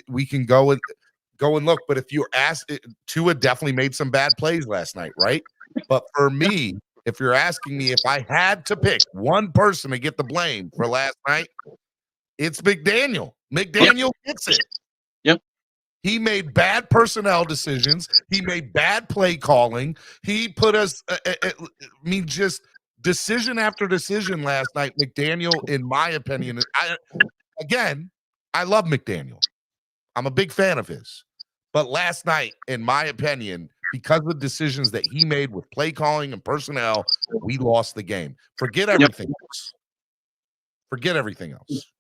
We can go and look, but if you're asked, Tua definitely made some bad plays last night, right? But for me, if you're asking me if I had to pick one person to get the blame for last night, it's McDaniel. McDaniel gets it. Yep. He made bad personnel decisions. He made bad play calling. He put us, just decision after decision last night. McDaniel, in my opinion, I love McDaniel. I'm a big fan of his. But last night, in my opinion, because of the decisions that he made with play calling and personnel, we lost the game. Forget everything else. Forget everything else.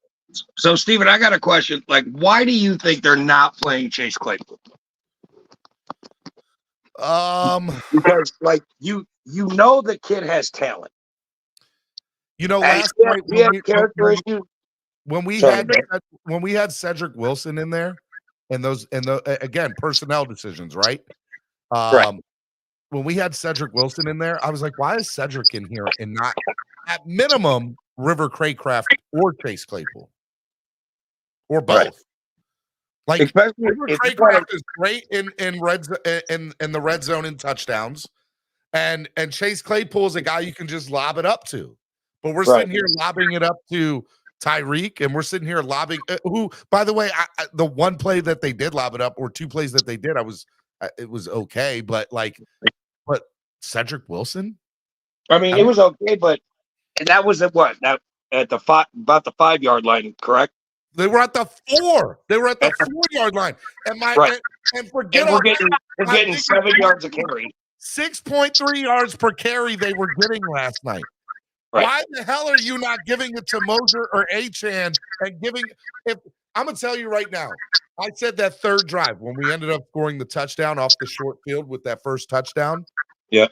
So, Steven, I got a question. Like, why do you think they're not playing Chase Claypool? Because, like, you know the kid has talent. You know, last night when we had Cedric Wilson in there, and again, personnel decisions, right? Right. When we had Cedric Wilson in there, I was like, why is Cedric in here and not, at minimum, River Craycraft or Chase Claypool? Or both. Right. Like, River Craycraft is great in the red zone in touchdowns. And Chase Claypool is a guy you can just lob it up to. But we're sitting here lobbing it up to Tyreek, and we're sitting here lobbing who, by the way, the one play that they did lob it up, or 2 plays that they did, it was okay, but Cedric Wilson? I mean, it was okay, but that was at what? That at the about the 5-yard line, correct? They were at the 4. They were at the 4-yard line. And we're getting 7 yards a carry. 6.3 yards per carry they were getting last night. Right. Why the hell are you not giving it to Moser or Achane and giving? I'm gonna tell you right now. I said that third drive when we ended up scoring the touchdown off the short field with that first touchdown. Yeah.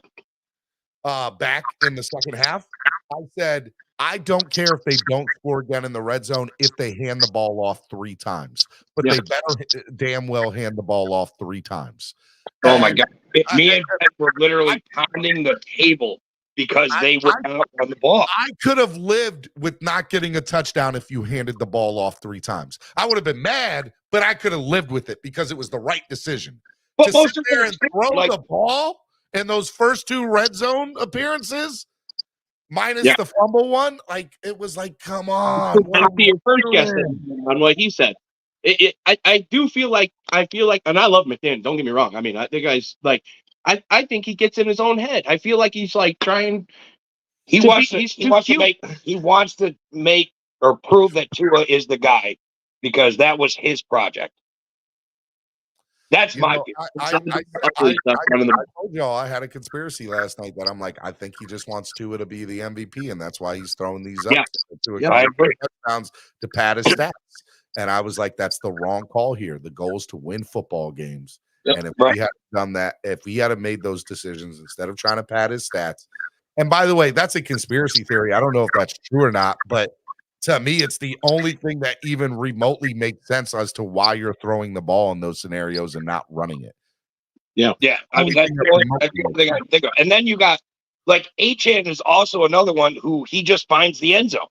Back in the second half, I said I don't care if they don't score again in the red zone if they hand the ball off 3 times, but they better damn well hand the ball off 3 times. Oh my God! Me and Ben were literally pounding the table because they were out on the ball. I could have lived with not getting a touchdown if you handed the ball off 3 times. I would have been mad, but I could have lived with it because it was the right decision. But to sit there and throw the ball in those first 2 red zone appearances, minus the fumble one. Like, it was like, come on. What are To we your first guess doing? on what he said. I do feel like, and I love McDaniel. Don't get me wrong. I mean, the guy's like, I think he gets in his own head. I feel like he's like trying. He to wants be- to. he's He too wants cute. to make or prove that Tua is the guy because that was his project. That's You my know, view. I told y'all I had a conspiracy last night that I'm like, I think he just wants Tua to be the MVP, and that's why he's throwing these up to it. I agree. Touchdowns to pad his stats. And I was like, that's the wrong call here. The goal is to win football games. And if we had done that, if we had made those decisions instead of trying to pad his stats, and by the way, that's a conspiracy theory. I don't know if that's true or not, but to me, it's the only thing that even remotely makes sense as to why you're throwing the ball in those scenarios and not running it. Yeah. I mean, that's the only thing I can think of. And then you got like Achane is also another one who he just finds the end zone.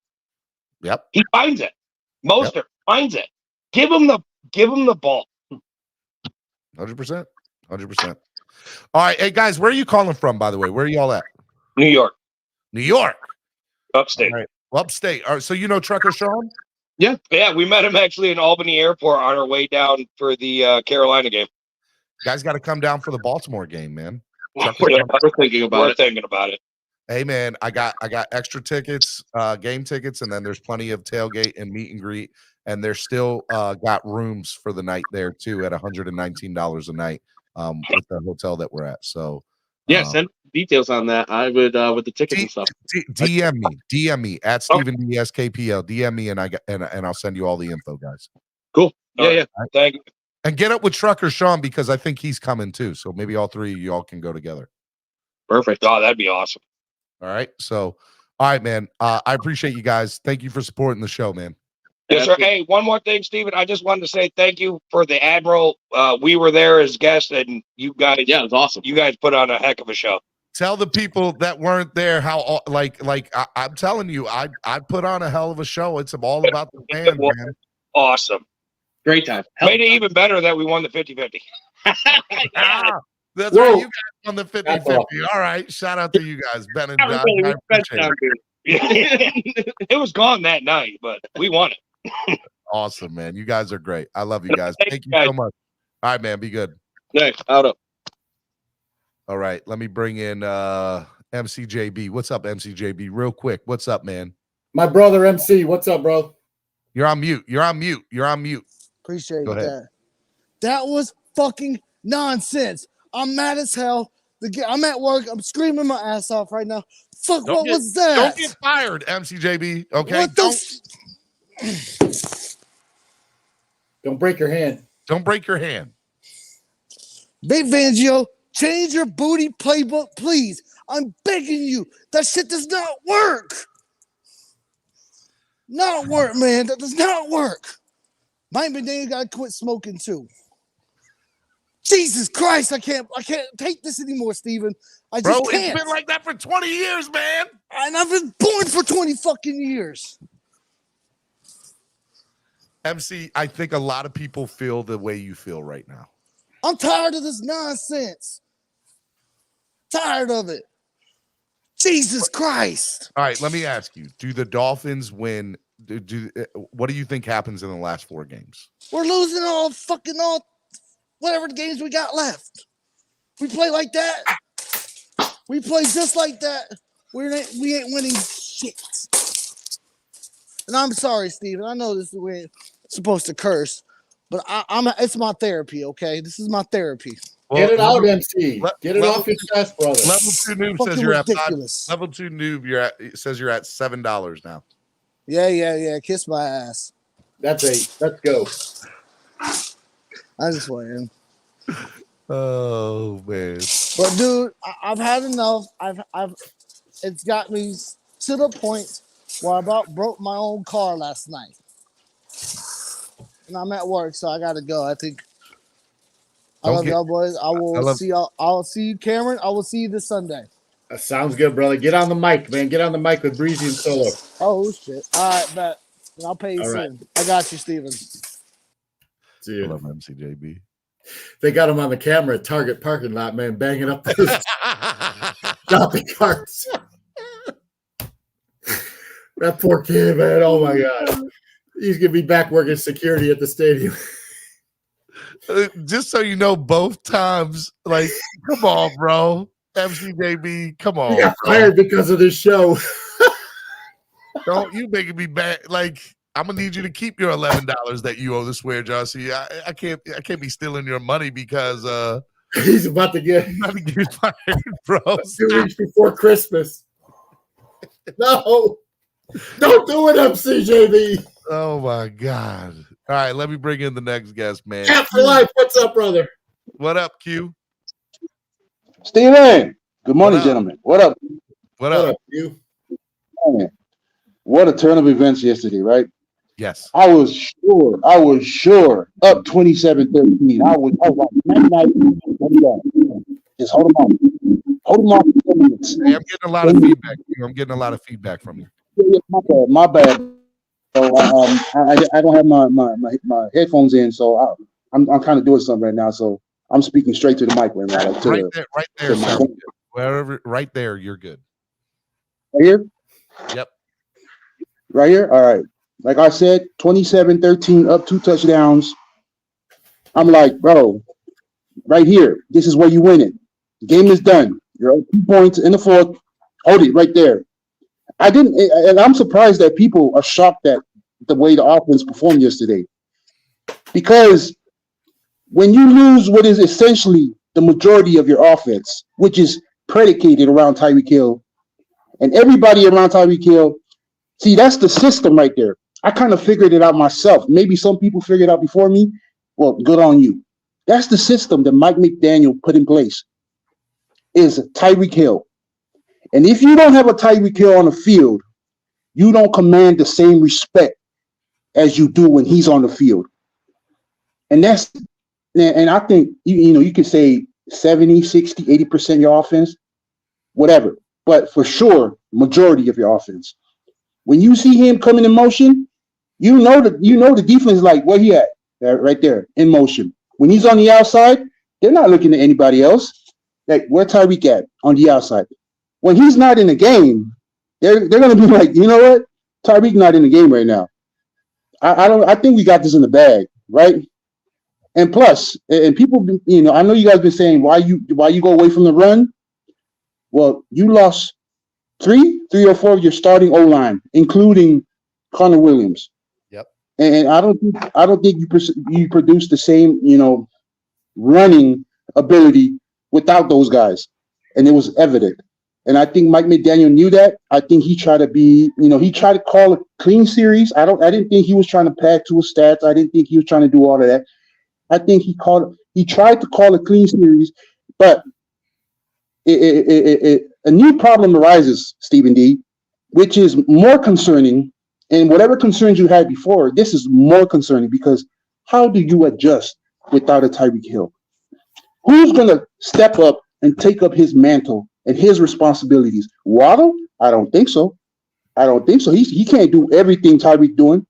Yep. He finds it. Mostert finds it. Give him the ball. 100%. 100%. All right. Hey guys, where are you calling from, by the way? Where are y'all at? New York. New York. Upstate. All right. Upstate. All right. So you know Trucker Sean? Yeah. We met him actually in Albany Airport on our way down for the Carolina game. Guys got to come down for the Baltimore game, man. We're thinking about it. Hey man, I got extra tickets, game tickets, and then there's plenty of tailgate and meet and greet, and they're still got rooms for the night there too at $119 a night with the hotel that we're at. So send details on that. I would with the tickets and stuff. DM me at Stephen DSKPL. DM me and I'll send you all the info, guys. Cool. Yeah. Right. Thank you. And get up with Trucker Sean because I think he's coming too. So maybe all 3 of y'all can go together. Perfect. Oh, that'd be awesome. All right. So, all right, man. I appreciate you guys. Thank you for supporting the show, man. Yes, sir. Hey, one more thing, Steven. I just wanted to say thank you for the Admiral. We were there as guests, and you guys, it was awesome. You guys put on a heck of a show. Tell the people that weren't there how I'm telling you, I put on a hell of a show. It's all about the fans, man. Awesome. Great time. Made it even better that we won the 50-50. That's right. You guys on the 50-50. All right. Shout out to you guys, Ben and Don. I appreciate it. It was gone that night, but we won it. Awesome, man. You guys are great. I love you guys. Thank you so much. All right, man. Be good. Thanks. Out up. All right. Let me bring in MCJB. What's up, MCJB? Real quick. What's up, man? My brother MC. What's up, bro? You're on mute. You're on mute. You're on mute. Appreciate that. That was fucking nonsense. I'm mad as hell. I'm at work. I'm screaming my ass off right now. Fuck, what was that? Don't get fired, MCJB. Okay. Don't break your hand. Don't break your hand. Big Fangio, change your booty playbook, please. I'm begging you. That shit does not work. Not work, man. That does not work. Mike McDaniel got to quit smoking too. Jesus Christ, I can't take this anymore, Steven. I just can't. It's been like that for 20 years, man. And I've been born for 20 fucking years. MC, I think a lot of people feel the way you feel right now. I'm tired of this nonsense. Tired of it. Jesus Christ. All right, let me ask you. Do the Dolphins win? What do you think happens in the last 4 games? We're losing all whatever the games we got left. We play like that. We play just like that. We ain't winning shit. And I'm sorry, Steven. I know this is the way it's supposed to curse, but it's my therapy, okay? This is my therapy. Well, get it out, MC. Get it off your chest, brother. Level 2 noob says you're ridiculous. Level 2 noob says you're at $7 now. Yeah. Kiss my ass. Let's go. I just want him. Oh man. But dude, I've had enough. It's got me to the point where I about broke my own car last night. And I'm at work, so I gotta go. I think I love y'all boys. See y'all. I'll see you, Cameron. I will see you this Sunday. That sounds good, brother. Get on the mic, man. Get on the mic with Breezy and Solo. Oh shit. All right, bet. I'll pay you soon. Right. I got you, Steven. See you. I love MCJB. They got him on the camera at Target parking lot, man, banging up those shopping carts. That poor kid, man. Oh my God. He's gonna be back working security at the stadium. Just so you know, both times, like, come on, bro. FCJB, come on. He got fired because of this show. Don't you making me bad? Like, I'm gonna need you to keep your $11 that you owe the swear jar. See, I can't be stealing your money because he's about to get fired, bro. 2 weeks before Christmas. No, don't do it, FCJB. Oh my God. All right, let me bring in the next guest, man. Cat for life. What's up, brother? What up, Q? Steven, good morning, What up? gentlemen. What up? What up? You? Man, what a turn of events yesterday, right? Yes. I was sure up 27-13. I was like, just hold them on. Hold them on for 10 minutes. Hey, I'm getting a lot of feedback. I'm getting a lot of feedback from you. My bad. So I don't have my headphones in, so I'm kind of doing something right now. So I'm speaking straight to the mic right now. Right there, sound good. Wherever, right there, you're good. Right here? Yep. Right here? All right. Like I said, 27-13, up 2 touchdowns. I'm like, bro, right here. This is where you win it. The game is done. You're up 2 points in the fourth. Hold it right there. And I'm surprised that people are shocked at the way the offense performed yesterday. Because when you lose what is essentially the majority of your offense, which is predicated around Tyreek Hill, and everybody around Tyreek Hill, see, that's the system right there. I kind of figured it out myself. Maybe some people figured it out before me. Well, good on you. That's the system that Mike McDaniel put in place, is Tyreek Hill. And if you don't have a Tyreek Hill on the field, you don't command the same respect as you do when he's on the field. And I think, you could say 70, 60, 80% of your offense, whatever. But for sure, majority of your offense. When you see him coming in motion, you know the defense is like, where he at? Right there, in motion. When he's on the outside, they're not looking at anybody else. Like, where Tyreek at on the outside? When he's not in the game, they're going to be like, you know what? Tyreek not in the game right now. I think we got this in the bag, right? And plus, and people, I know you guys been saying why you go away from the run. Well, you lost three or four of your starting O-line, including Connor Williams. Yep. And I don't think you produced the same, running ability without those guys, and it was evident. And I think Mike McDaniel knew that. I think he tried to he tried to call a clean series. I didn't think he was trying to pad to his stats. I didn't think he was trying to do all of that. I think he tried to call a clean series, but a new problem arises, Stephen D, which is more concerning. And whatever concerns you had before, this is more concerning because how do you adjust without a Tyreek Hill? Who's going to step up and take up his mantle and his responsibilities? Waddle? I don't think so. He can't do everything Tyreek doing.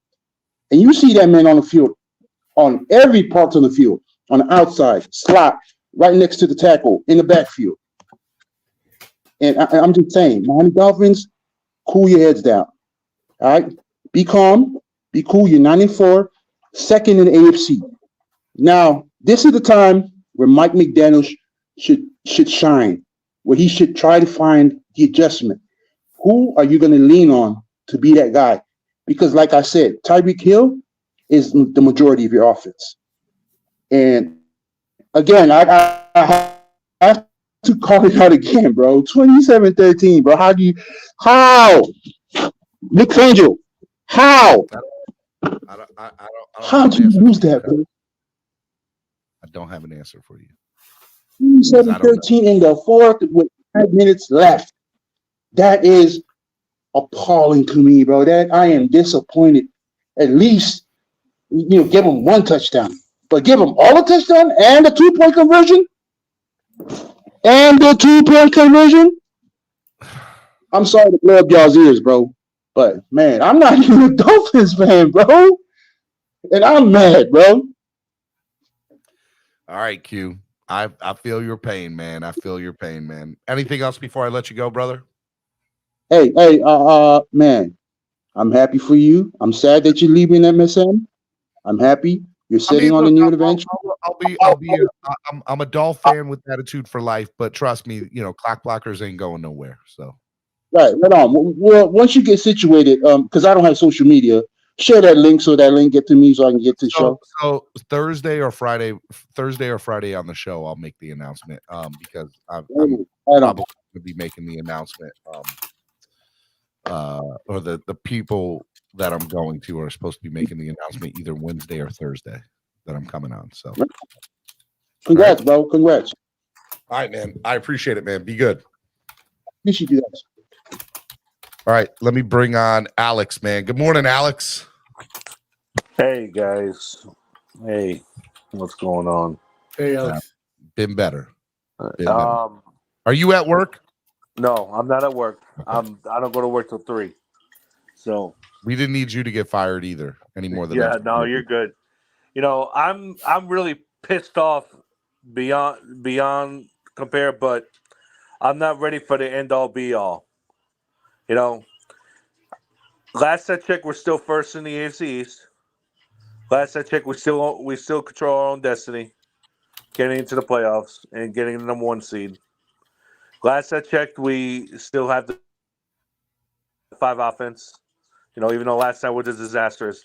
And you see that man on the field, on every part of the field, on the outside, slot, right next to the tackle, in the backfield. And I'm just saying, Miami Dolphins, cool your heads down. All right? Be calm. Be cool. You're 9-4, second in the AFC. Now, this is the time where Mike McDaniel should shine, where he should try to find the adjustment. Who are you going to lean on to be that guy? Because like I said, Tyreek Hill is the majority of your offense. And again, I have to call it out again, bro. 27-13, bro. How? Nick Fangio, how? How did you lose that, bro? I don't have an answer for you. 27-13 in the fourth with 5 minutes left. That is appalling to me, bro. That I am disappointed. At least, give them one touchdown. But give them all a touchdown and a 2-point conversion? I'm sorry to blow up y'all's ears, bro. But, man, I'm not even a Dolphins fan, bro. And I'm mad, bro. All right, Q. I feel your pain, man. I feel your pain, man. Anything else before I let you go, brother? Hey, man, I'm happy for you. I'm sad that you're leaving MSM. I'm happy you're I sitting mean, on a look, new adventure. I'm a Dolph fan with attitude for life, but trust me, clock blockers ain't going nowhere. So, Right on. Well, once you get situated, because I don't have social media, share that link so that link get to me so I can get to the show. so Thursday or Friday on the show, I'll make the announcement. Because I'm Right probably on. going to be making the announcement. Or the people that I'm going to are supposed to be making the announcement either Wednesday or Thursday that I'm coming on. So, Congrats, bro. Congrats. All right, man. I appreciate it, man. Be good. Appreciate you guys. All right, let me bring on Alex, man. Good morning, Alex. Hey guys. Hey, what's going on? Hey, Alex. Been better. Are you at work? No, I'm not at work. I don't go to work till 3. So we didn't need you to get fired either any more than no, you're good. I'm really pissed off beyond compare, but I'm not ready for the end all be all. Last I checked, we're still first in the AFC East. Last I checked, we still control our own destiny, getting into the playoffs and getting the number 1 seed. Last I checked, we still have the 5 offense. Even though last night was a disastrous.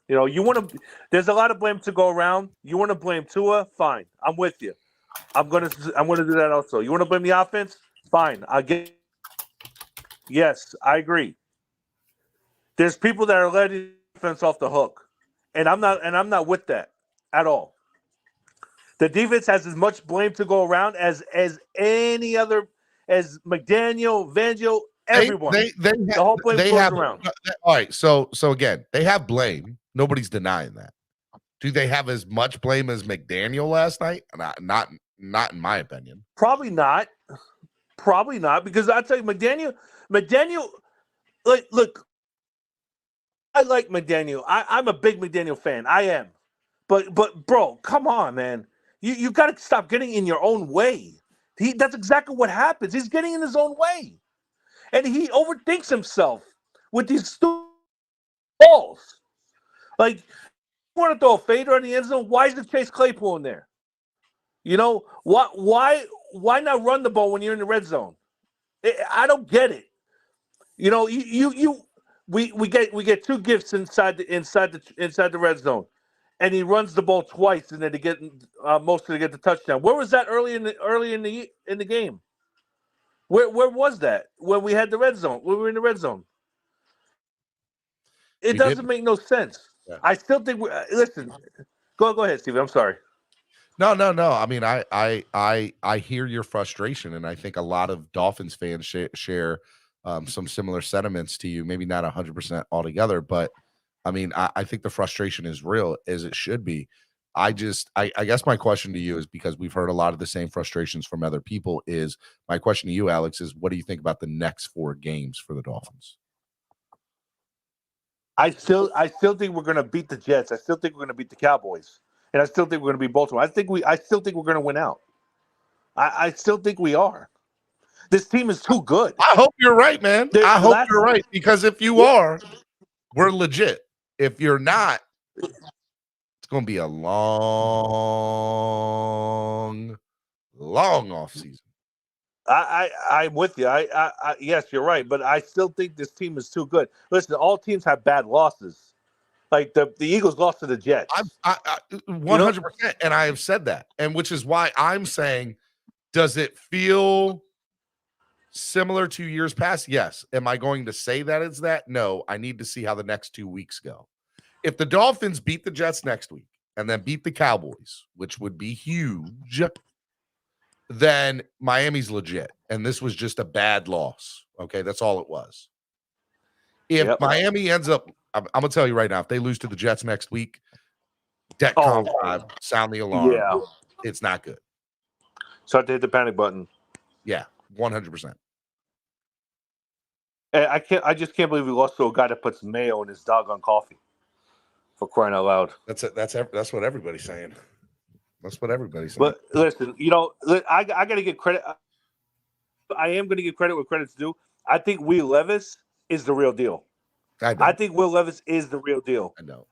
There's a lot of blame to go around. You want to blame Tua? Fine. I'm with you. I'm gonna do that also. You want to blame the offense? Fine. Yes, I agree. There's people that are letting the defense off the hook. And I'm not with that at all. The defense has as much blame to go around as any other, as McDaniel, Vangio, everyone. The whole blame goes around. All right, so again, they have blame. Nobody's denying that. Do they have as much blame as McDaniel last night? Not in my opinion. Probably not. Because I tell you, McDaniel, look, I like McDaniel. I'm a big McDaniel fan. I am. But bro, come on, man. You got to stop getting in your own way. That's exactly what happens. He's getting in his own way. And he overthinks himself with these stupid balls. Like, you want to throw a fader in the end zone? Why is the Chase Claypool in there? Why not run the ball when you're in the red zone? I don't get it. We get 2 gifts inside the red zone, and he runs the ball twice, and then to get mostly to get the touchdown. Where was that early in the game? Where was that when we had the red zone? When we were in the red zone? It doesn't make no sense. Yeah. I still think listen. Go ahead, Steven. I'm sorry. No. I mean, I hear your frustration, and I think a lot of Dolphins fans share some similar sentiments to you. Maybe not 100% altogether, but I mean, I think the frustration is real, as it should be. I guess my question to you is, because we've heard a lot of the same frustrations from other people, is my question to you, Alex, is what do you think about the next 4 games for the Dolphins? I still think we're going to beat the Jets. I still think we're going to beat the Cowboys. And I still think we're going to beat Baltimore. I still think we're going to win out. I still think we are. This team is too good. I hope you're right, man. I hope you're right, because if you are, we're legit. If you're not, it's going to be a long off season. I'm with you. Yes, you're right, but I still think this team is too good. Listen, all teams have bad losses. Like the Eagles lost to the Jets. 100%, and I have said that, and which is why I'm saying, does it feel similar to years past? Yes. Am I going to say that it's that? No. I need to see how the next 2 weeks go. If the Dolphins beat the Jets next week and then beat the Cowboys, which would be huge, then Miami's legit, and this was just a bad loss. Okay, that's all it was. If Miami ends up, I'm gonna tell you right now, if they lose to the Jets next week, DEFCON 5, sound the alarm. Yeah, it's not good. Start to hit the panic button. Yeah, 100%. I just can't believe we lost to a guy that puts mayo in his doggone coffee. For crying out loud! That's what everybody's saying. That's what everybody's saying. But listen, you know, I got to give credit. I am going to give credit where credit's due. I think Will Levis is the real deal. I think Will Levis is the real deal. I know.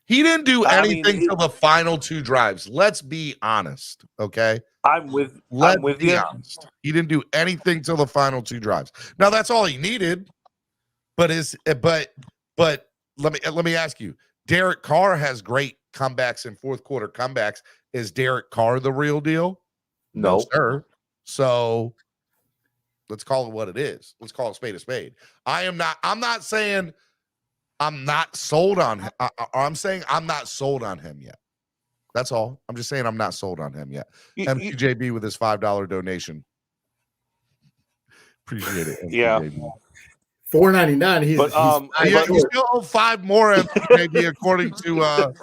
He didn't do anything till the final 2 drives. Let's be honest, okay? I'm with be you. Honest. He didn't do anything till the final 2 drives. Now that's all he needed. But let me ask you. Derek Carr has great comebacks in fourth quarter comebacks. Is Derek Carr the real deal? No, sir. So let's call it what it is. Let's call it a spade. I'm not saying I'm not sold on him. I'm saying I'm not sold on him yet. That's all. I'm just saying I'm not sold on him yet. MTJB with his $5 donation. Appreciate it. Yeah. $4.99. You still owe 5 more, MTJB, according to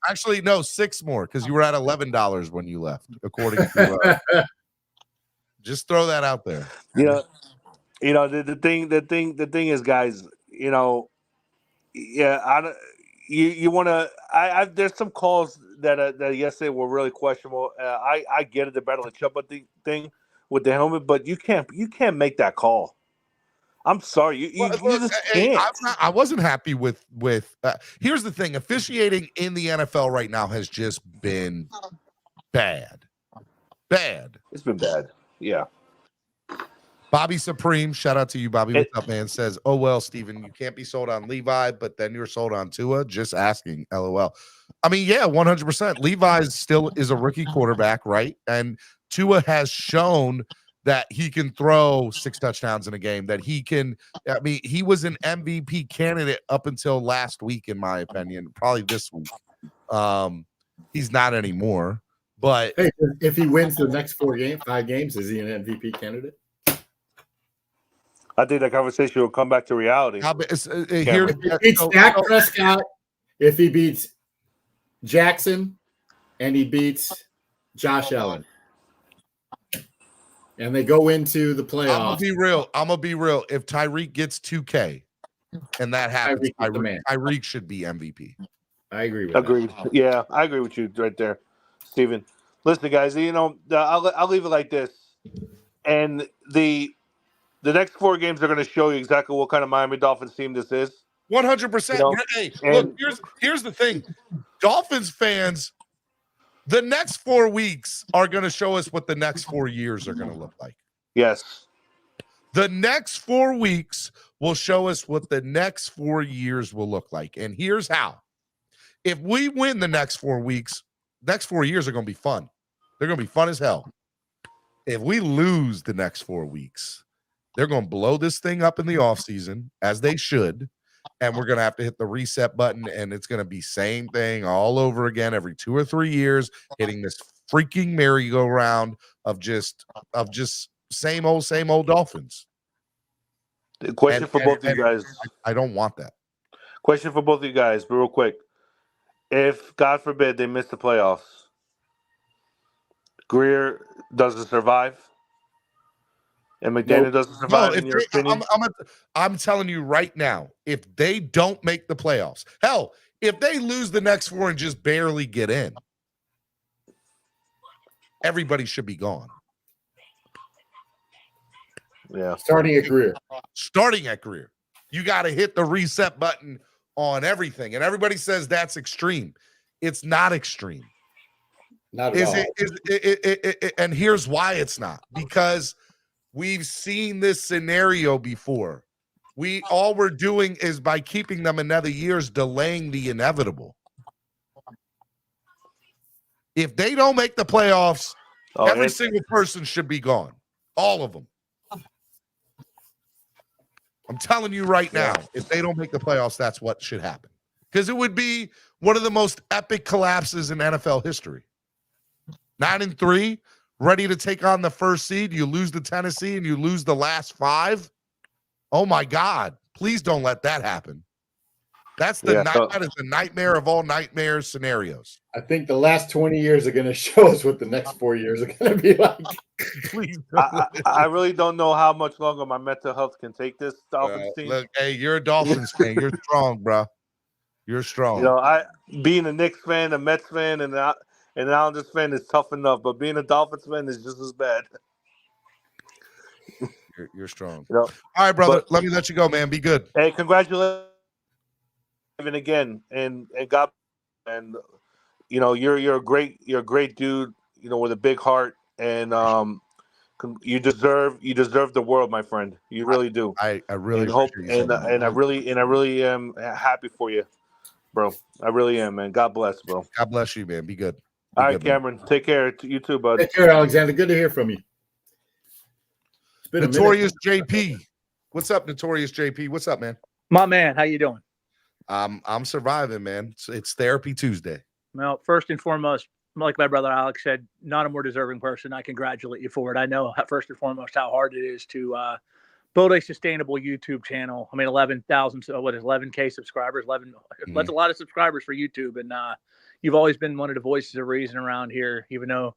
actually no, 6 more, because you were at $11 when you left, according to just throw that out there. Yeah. You know, the thing is, guys, you know, yeah, you want to. There's some calls that yesterday were really questionable. I get it, the battle of the Chuba thing with the helmet, but you can't make that call. I'm sorry, you just can't. I wasn't happy with. Here's the thing: officiating in the NFL right now has just been bad. It's been bad. Yeah. Bobby Supreme, shout out to you, Bobby. What's up, man? Says, oh, well, Steven, you can't be sold on Levi, but then you're sold on Tua. Just asking, LOL. I mean, yeah, 100%. Levi still is a rookie quarterback, right? And Tua has shown that he can throw 6 touchdowns in a game, that he can. I mean, he was an MVP candidate up until last week, in my opinion, probably this week. He's not anymore. But hey, if he wins the next 5 games, is he an MVP candidate? I think that conversation will come back to reality. If he beats Dak Prescott, if he beats Jackson, and he beats Josh Allen, and they go into the playoffs. I'm gonna be real. If Tyreek gets 2K, and that happens, Tyreek should be MVP. I agree with Agreed. that. Yeah, I agree with you right there, Steven. Listen, guys, you know, I'll leave it like this, and the next 4 games are going to show you exactly what kind of Miami Dolphins team this is. 100%. You know? Hey, look, here's the thing. Dolphins fans, the next 4 weeks are going to show us what the next 4 years are going to look like. Yes. The next 4 weeks will show us what the next 4 years will look like. And here's how. If we win the next 4 weeks, next 4 years are going to be fun. They're going to be fun as hell. If we lose the next 4 weeks, they're going to blow this thing up in the offseason, as they should, and we're going to have to hit the reset button, and it's going to be same thing all over again every 2 or 3 years, hitting this freaking merry-go-round of just same old Dolphins. Question for both of you guys. I don't want that. Question for both of you guys, but real quick. If, God forbid, they miss the playoffs, Greer doesn't survive? And McDaniel doesn't survive, in your opinion? I'm telling you right now, if they don't make the playoffs, hell, if they lose the next 4 and just barely get in, everybody should be gone. Yeah. Starting at Greer. You got to hit the reset button on everything. And everybody says that's extreme. It's not extreme. Not at all. And here's why it's not. Because we've seen this scenario before. All we're doing is, by keeping them another year, is delaying the inevitable. If they don't make the playoffs, every single person should be gone. All of them. I'm telling you right now, if they don't make the playoffs, that's what should happen. Because it would be one of the most epic collapses in NFL history. 9-3, ready to take on the first seed. You lose to Tennessee and you lose the last 5. Oh my God! Please don't let that happen. That's that is the nightmare of all nightmare scenarios. I think the last 20 years are going to show us what the next 4 years are going to be like. Please, I really don't know how much longer my mental health can take this Dolphins team. Look, hey, you're a Dolphins fan. You're strong, bro. You're strong. You know, being a Knicks fan, a Mets fan, and and an Islanders fan is tough enough, but being a Dolphins fan is just as bad. You're strong. You know? All right, brother. But- Let me let you go, man. Be good. Hey, congratulations again, and God, and you're a great dude. With a big heart, and you deserve the world, my friend. You really do. I really and hope appreciate you and saying that. I really am happy for you, bro. I really am, man. God bless, bro. God bless you, man. Be good. Be All right, good, man. Cameron. Take care. You too, bud. Take care, Alexander. Good to hear from you. It's been Notorious JP. What's up, Notorious JP? What's up, man? My man, how you doing? I'm surviving, man. It's Therapy Tuesday. Well, first and foremost, like my brother Alex said, not a more deserving person. I congratulate you for it. I know first and foremost how hard it is to build a sustainable YouTube channel. I mean, 11,000, 11K subscribers, that's a lot of subscribers for YouTube. And you've always been one of the voices of reason around here, even though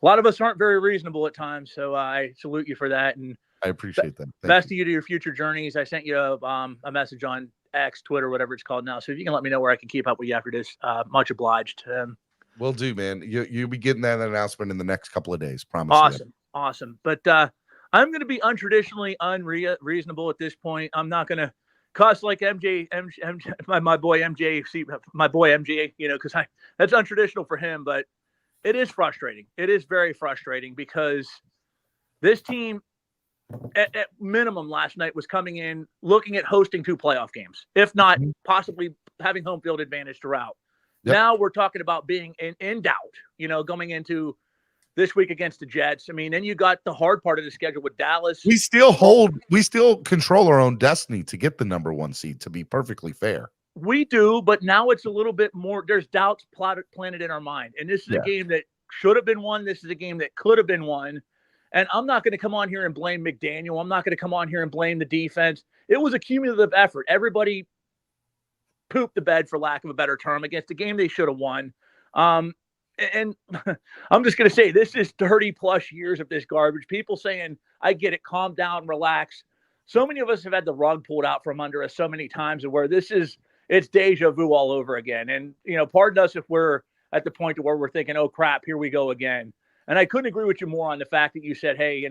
a lot of us aren't very reasonable at times. So I salute you for that. And I appreciate that. Best of you to your future journeys. I sent you a message on X, Twitter, whatever it's called now. So if you can let me know where I can keep up with you after this, much obliged. Will do, man. You'll be getting that announcement in the next couple of days. Promise. Awesome. But I'm going to be untraditionally unreasonable at this point. I'm not going to cuss like MJ, my boy MJ, because that's untraditional for him. But it is frustrating. It is very frustrating because this team, at minimum, last night was coming in looking at hosting 2 playoff games, if not possibly having home field advantage throughout. Yep. Now we're talking about being in doubt, going into this week against the Jets. I mean, then you got the hard part of the schedule with Dallas. We still control our own destiny to get the number 1 seed, to be perfectly fair. We do, but now it's a little bit more, there's doubts planted in our mind. And this is a game that should have been won. This is a game that could have been won. And I'm not going to come on here and blame McDaniel. I'm not going to come on here and blame the defense. It was a cumulative effort. Everybody pooped the bed, for lack of a better term, against a game they should have won. And I'm just going to say, this is 30 plus years of this garbage. People saying, I get it, calm down, relax. So many of us have had the rug pulled out from under us so many times, and where it's deja vu all over again. And, pardon us if we're at the point to where we're thinking, oh crap, here we go again. And I couldn't agree with you more on the fact that you said, hey,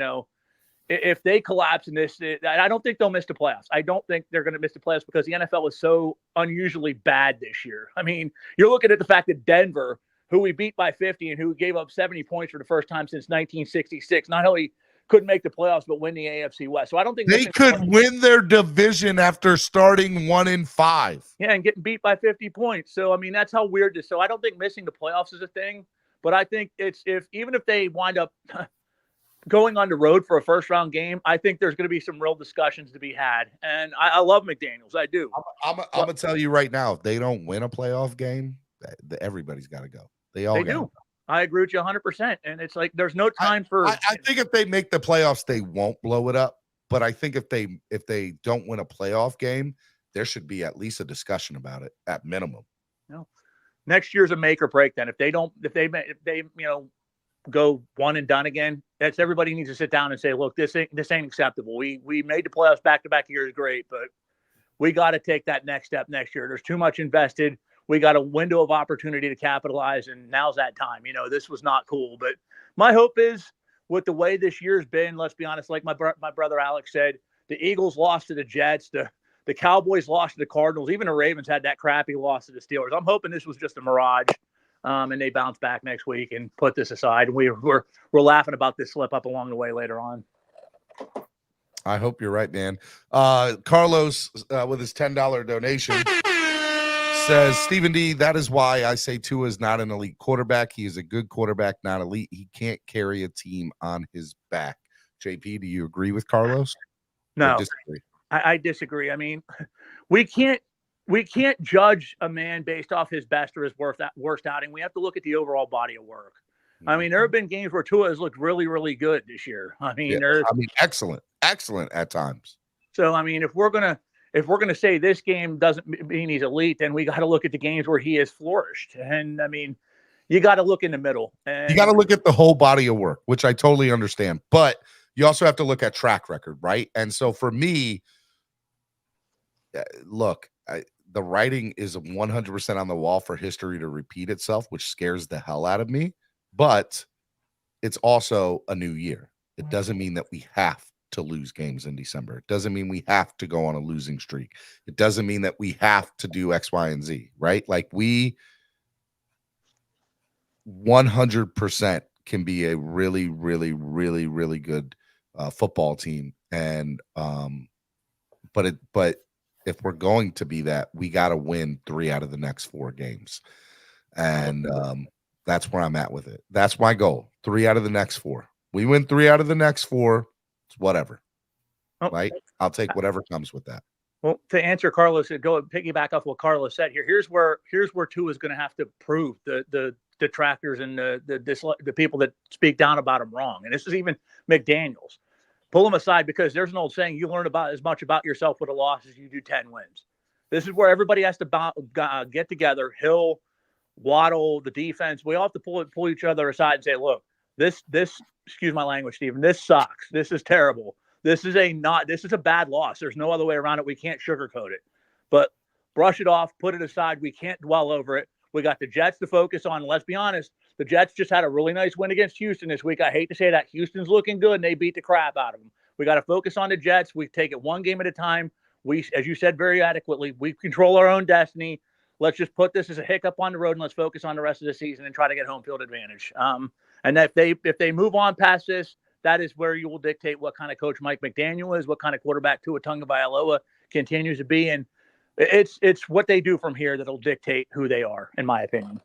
if they collapse in this, I don't think they'll miss the playoffs. I don't think they're going to miss the playoffs because the NFL is so unusually bad this year. I mean, you're looking at the fact that Denver, who we beat by 50 and who gave up 70 points for the first time since 1966, not only couldn't make the playoffs, but win the AFC West. So I don't think they could win their division after starting 1-5. Yeah, and getting beat by 50 points. So, I mean, that's how weird this. So I don't think missing the playoffs is a thing. But I think even if they wind up going on the road for a first round game, I think there's going to be some real discussions to be had. And I love McDaniels. I do. I'm going to tell you right now, if they don't win a playoff game, everybody's got to go. They do. Go. I agree with you 100%. And it's like, there's no time for. I think if they make the playoffs, they won't blow it up. But I think if they don't win a playoff game, there should be at least a discussion about it at minimum. No. Next year's a make or break. Then if they go one and done again, that's everybody needs to sit down and say, look, this ain't acceptable. We made the playoffs back-to-back years, great, but we got to take that next step next year. There's too much invested. We got a window of opportunity to capitalize, and now's that time. This was not cool, but my hope is with the way this year's been, let's be honest, like my brother Alex said, the Eagles lost to the Jets, the Cowboys lost to the Cardinals. Even the Ravens had that crappy loss to the Steelers. I'm hoping this was just a mirage, and they bounce back next week and put this aside. We're laughing about this slip up along the way later on. I hope you're right, man. Carlos, with his $10 donation, says, Stephen D, that is why I say Tua is not an elite quarterback. He is a good quarterback, not elite. He can't carry a team on his back. JP, do you agree with Carlos? No. I disagree. I mean, we can't judge a man based off his best or his worst outing. We have to look at the overall body of work. I mean, there have been games where Tua has looked really, really good this year. I mean, excellent at times. So, I mean, if we're gonna say this game doesn't mean he's elite, then we got to look at the games where he has flourished. And I mean, you got to look in the middle. And you got to look at the whole body of work, which I totally understand. But you also have to look at track record, right? And so for me, look, the writing is 100% on the wall for history to repeat itself, which scares the hell out of me. But it's also a new year. It doesn't mean that we have to lose games in December. It doesn't mean we have to go on a losing streak. It doesn't mean that we have to do X, Y, and Z, right? Like we 100% can be a really, really, really, really good football team. And but if we're going to be that, we got to win 3 out of the next 4 games. And that's where I'm at with it. That's my goal. 3 out of the next 4. We win 3 out of the next 4. It's whatever. Right? I'll take whatever comes with that. Well, to answer Carlos, go piggyback off what Carlos said here. Here's where Tua is going to have to prove the detractors and the people that speak down about him wrong. And this is even McDaniels. Pull him aside, because there's an old saying: you learn about as much about yourself with a loss as you do 10 wins. This is where everybody has to get together. Hill, Waddle, the defense. We all have to pull each other aside and say, look, this excuse my language, Stephen, this sucks. This is terrible. This is a bad loss. There's no other way around it. We can't sugarcoat it. But brush it off, put it aside. We can't dwell over it. We got the Jets to focus on. Let's be honest, the Jets just had a really nice win against Houston this week. I hate to say that. Houston's looking good, and they beat the crap out of them. We got to focus on the Jets. We take it one game at a time. We, as you said very adequately, we control our own destiny. Let's just put this as a hiccup on the road, and let's focus on the rest of the season and try to get home field advantage. And if they move on past this, that is where you will dictate what kind of coach Mike McDaniel is, what kind of quarterback Tua Tagovailoa continues to be, and it's what they do from here that'll dictate who they are, in my opinion.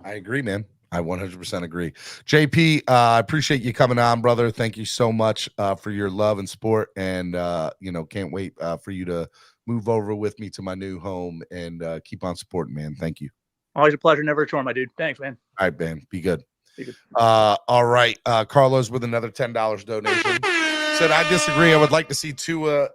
I agree, man. I 100% agree. JP, I appreciate you coming on, brother. Thank you so much for your love and support, and can't wait for you to move over with me to my new home and keep on supporting, man. Thank you. Always a pleasure, never a chore, my dude. Thanks, man. All right, man. Be good. All right. Carlos with another $10 donation said, I disagree. I would like to see Tua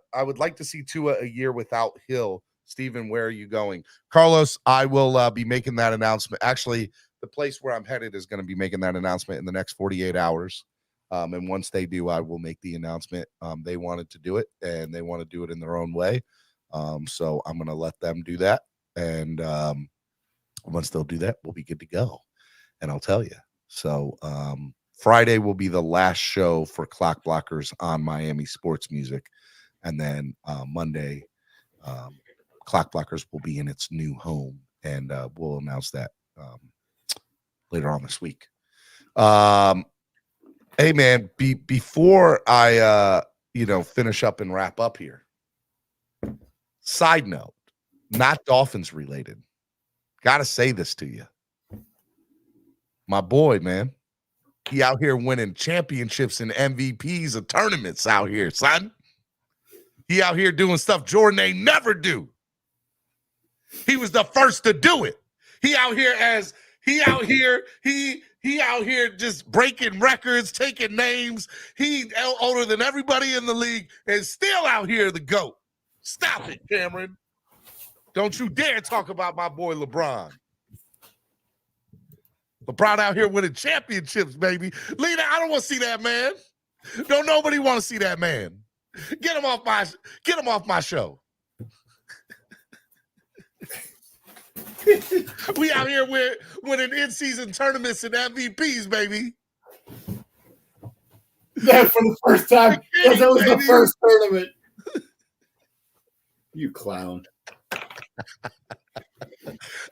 a year without Hill. Steven, where are you going? Carlos, I will be making that announcement. Actually, the place where I'm headed is going to be making that announcement in the next 48 hours. And once they do, I will make the announcement. They wanted to do it, and they want to do it in their own way. So I'm going to let them do that. And once they'll do that, we'll be good to go. And I'll tell you. So Friday will be the last show for Clock Blockers on Miami Sports Music. And then Monday, Clock Blockers will be in its new home. And we'll announce that later on this week. Hey, man, before I, finish up and wrap up here, side note, not Dolphins related. Got to say this to you. My boy, man, he out here winning championships and MVPs of tournaments out here, son. He out here doing stuff Jordan ain't never do. He was the first to do it. He out here just breaking records, taking names. He older than everybody in the league and still out here the GOAT. Stop it, Cameron. Don't you dare talk about my boy LeBron. LeBron out here winning championships, baby. Lena, I don't want to see that man. Don't nobody want to see that man. Get him off my show. We out here winning in-season tournaments and MVPs, baby. That for the first time. That was the first tournament. You clown.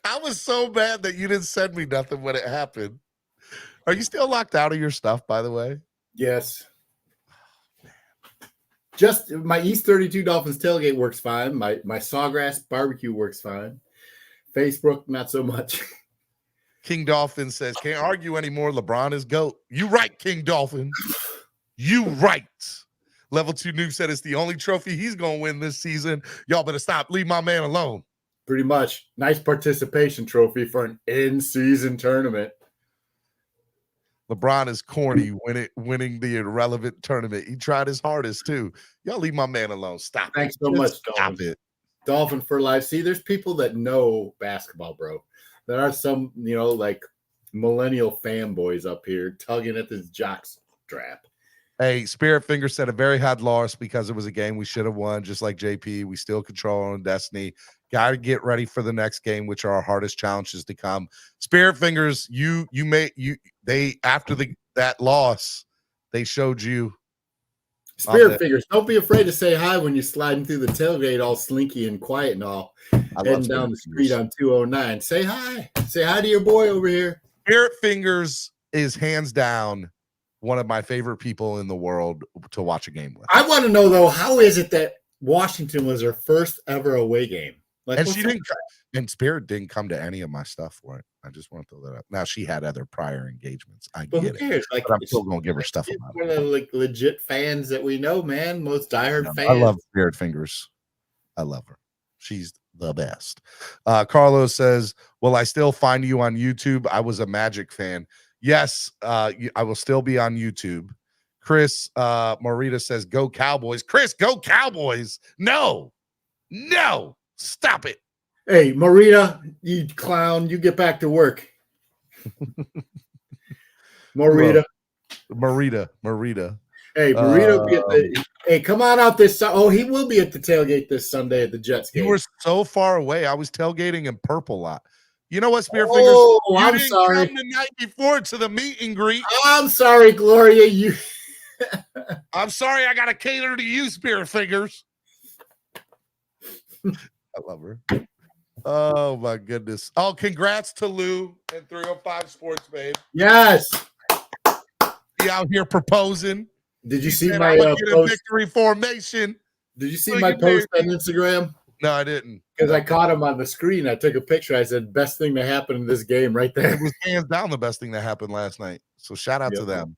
I was so mad that you didn't send me nothing when it happened. Are you still locked out of your stuff, by the way? Yes. Just my East 32 Dolphins tailgate works fine. My Sawgrass barbecue works fine. Facebook, not so much. King Dolphin says, can't argue anymore. LeBron is GOAT. You right, King Dolphin. You right. Level 2 Noob said it's the only trophy he's going to win this season. Y'all better stop. Leave my man alone. Pretty much. Nice participation trophy for an in-season tournament. LeBron is corny winning the irrelevant tournament. He tried his hardest, too. Y'all leave my man alone. Stop Thanks it. so much, Stop Dolphin. it. Dolphin for life. See, there's people that know basketball, bro. There are some, like millennial fanboys up here tugging at this jock strap. Hey, Spirit Finger said a very hard loss because it was a game we should have won, just like JP. We still control our own destiny. Got to get ready for the next game, which are our hardest challenges to come. Spirit Fingers, after that loss, they showed you. Spirit Fingers, don't be afraid to say hi when you're sliding through the tailgate all slinky and quiet and all, heading down the street on 209. Say hi. Say hi to your boy over here. Spirit Fingers is hands down one of my favorite people in the world to watch a game with. I want to know, though, how is it that Washington was her first ever away game? Like, and she didn't, and Spirit didn't come to any of my stuff for it. I just want to throw that up. Now she had other prior engagements. I but get who cares? it, Like, but I'm still gonna give her stuff about one of the like legit fans that we know, man. Most diehard fans. I love Spirit Fingers. I love her. She's the best. Carlos says, "Will I still find you on YouTube? I was a Magic fan. Yes, I will still be on YouTube." Chris Morita says, "Go Cowboys." Chris, go Cowboys. No, stop it. Hey, Marita, you clown, you get back to work. Marita. Hey, Marita, hey, come on out this. Oh, he will be at the tailgate this Sunday at the Jets game. You were so far away. I was tailgating in Purple Lot. You know what, Spirit Fingers? You I'm didn't sorry. come the night before to the meet and greet. I'm sorry, Gloria. You. I'm sorry. I got to cater to you, Spirit Fingers. I love her. Oh my goodness. Oh, congrats to Lou and 305 Sports, babe. Yes. He out here proposing. Did you He see said, my "I'm gonna get a post? victory formation"? Did you see my post on Instagram? No, I didn't. Because I caught him on the screen. I took a picture. I said, "Best thing to happen in this game, right there." It was hands down the best thing that happened last night. So shout out to them.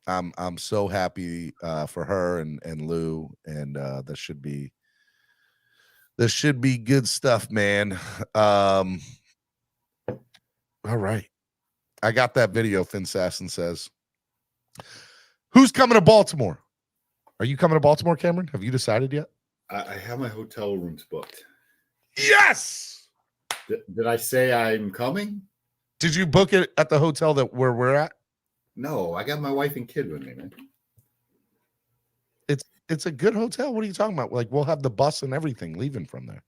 I'm so happy for her and Lou, and this should be good stuff, man. All right. I got that video, Finn Sasson says. Who's coming to Baltimore? Are you coming to Baltimore, Cameron? Have you decided yet? I have my hotel rooms booked. Yes. Did I say I'm coming? Did you book it at the hotel where we're at? No, I got my wife and kid with me, man. It's a good hotel. What are you talking about? Like, we'll have the bus and everything leaving from there.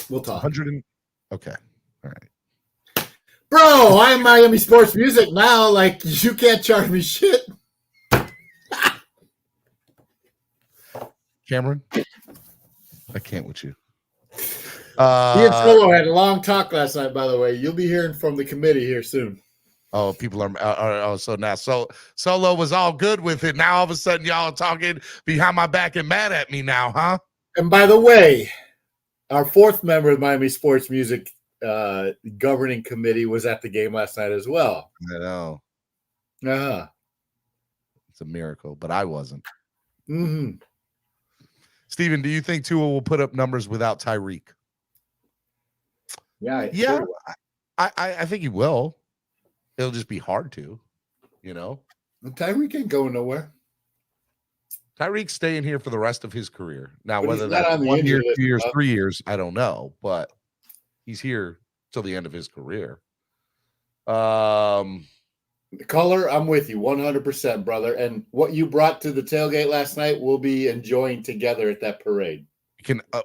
We'll talk. Okay. All right. Bro, I am Miami Sports Music now. Like, you can't charge me shit. Cameron, I can't with you. Me and Solo had a long talk last night, by the way. You'll be hearing from the committee here soon. Oh, people are so now. So Solo was all good with it. Now all of a sudden y'all are talking behind my back and mad at me now, huh? And by the way, our fourth member of Miami Sports Music governing committee was at the game last night as well. I know. Uh-huh. It's a miracle, but I wasn't. Mm-hmm. Steven, do you think Tua will put up numbers without Tyreek? Yeah. Sure. I think he will. It'll just be hard to, Tyreek ain't going nowhere. Tyreek's staying here for the rest of his career. Now, But whether he's not that's on the 1 year, injury 2 years, list, 3 years, I don't know, but he's here till the end of his career. The color, I'm with you 100%, brother. And what you brought to the tailgate last night, we'll be enjoying together at that parade.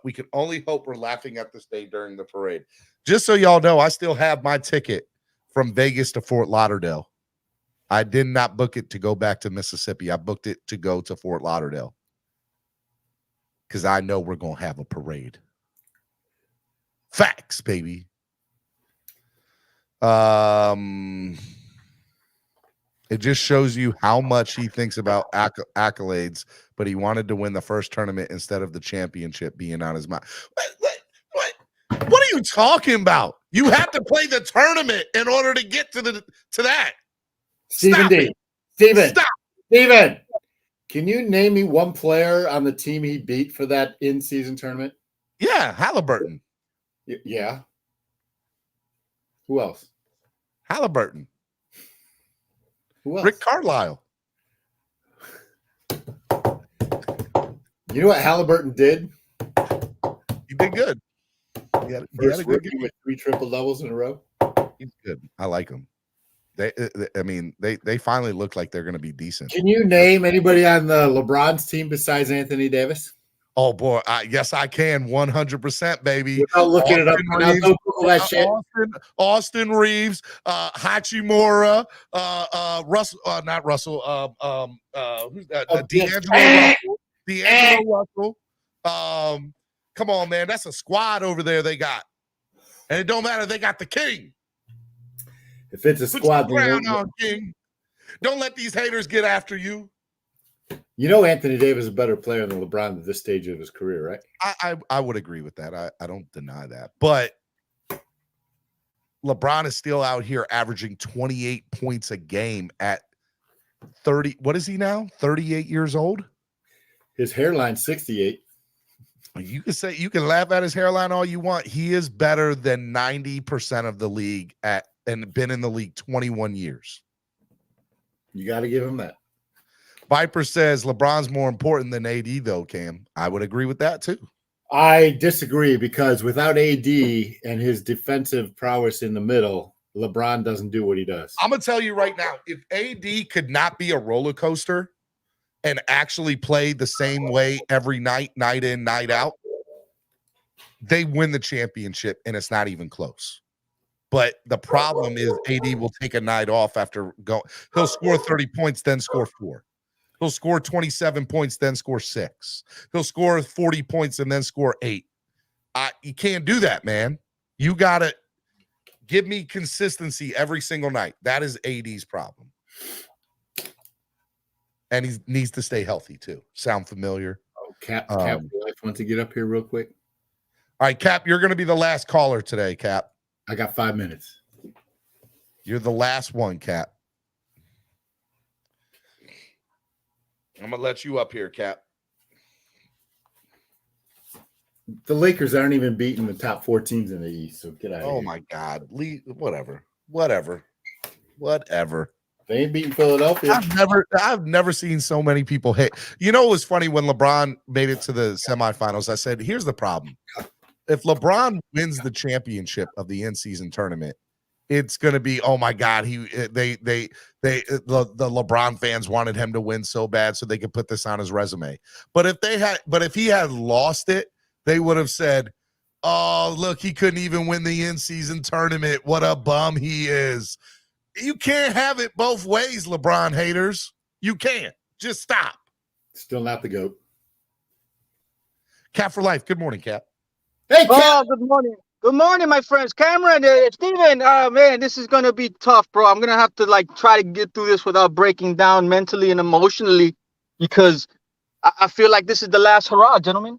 We can only hope we're laughing at this day during the parade. Just so y'all know, I still have my ticket from Vegas to Fort Lauderdale. I did not book it to go back to Mississippi. I booked it to go to Fort Lauderdale because I know we're going to have a parade. Facts, baby. It just shows you how much he thinks about accolades, but he wanted to win the first tournament instead of the championship being on his mind. What are you talking about? You have to play the tournament in order to get to that. Steven Steven, can you name me one player on the team he beat for that in-season tournament? Yeah, Halliburton. Yeah. Who else? Halliburton. Who else? Rick Carlisle. You know what Halliburton did? He did good. He had a good game with 3 triple doubles in a row. He's good. I like him. They finally look like they're going to be decent. Can you name anybody on the LeBron's team besides Anthony Davis? Oh boy, yes I can, 100%, baby. Without looking it up, Reeves, don't Google that shit. Austin Reeves, Hachimura, Russell, not Russell, who's that? D'Angelo Russell. Come on, man, that's a squad over there they got, and it don't matter. They got the king. If it's a squad, put your crown on, king. Don't let these haters get after you. You know, Anthony Davis is a better player than LeBron at this stage of his career, right? I would agree with that. I don't deny that. But LeBron is still out here averaging 28 points a game at 30. What is he now? 38 years old? His hairline's 68. You can laugh at his hairline all you want. He is better than 90% of the league and been in the league 21 years. You got to give him that. Viper says LeBron's more important than AD, though, Cam. I would agree with that, too. I disagree because without AD and his defensive prowess in the middle, LeBron doesn't do what he does. I'm going to tell you right now, if AD could not be a roller coaster and actually play the same way every night, night in, night out, they win the championship, and it's not even close. But the problem is AD will take a night off after going. He'll score 30 points, then score 4. He'll score 27 points, then score 6. He'll score 40 points and then score 8. You can't do that, man. You got to give me consistency every single night. That is AD's problem. And he needs to stay healthy, too. Sound familiar? Oh, Cap wants to get up here real quick. All right, Cap, you're going to be the last caller today, Cap. I got 5 minutes. You're the last one, Cap. I'm going to let you up here, Cap. The Lakers aren't even beating the top 4 teams in the East, so get out of here. Oh, my God. Whatever. They ain't beating Philadelphia. I've never seen so many people hate. You know, it was funny when LeBron made it to the semifinals. I said, here's the problem. If LeBron wins the championship of the in-season tournament, it's going to be, oh my God, the LeBron fans wanted him to win so bad so they could put this on his resume. But if he had lost it, they would have said, oh, look, he couldn't even win the in-season tournament. What a bum he is. You can't have it both ways, LeBron haters. You can't. Just stop. Still not the GOAT. Cap for life. Good morning, Cap. Hey, Cap. Good morning. Good morning, my friends. Cameron, Steven, man, this is going to be tough, bro. I'm going to have to, try to get through this without breaking down mentally and emotionally because I feel like this is the last hurrah, gentlemen.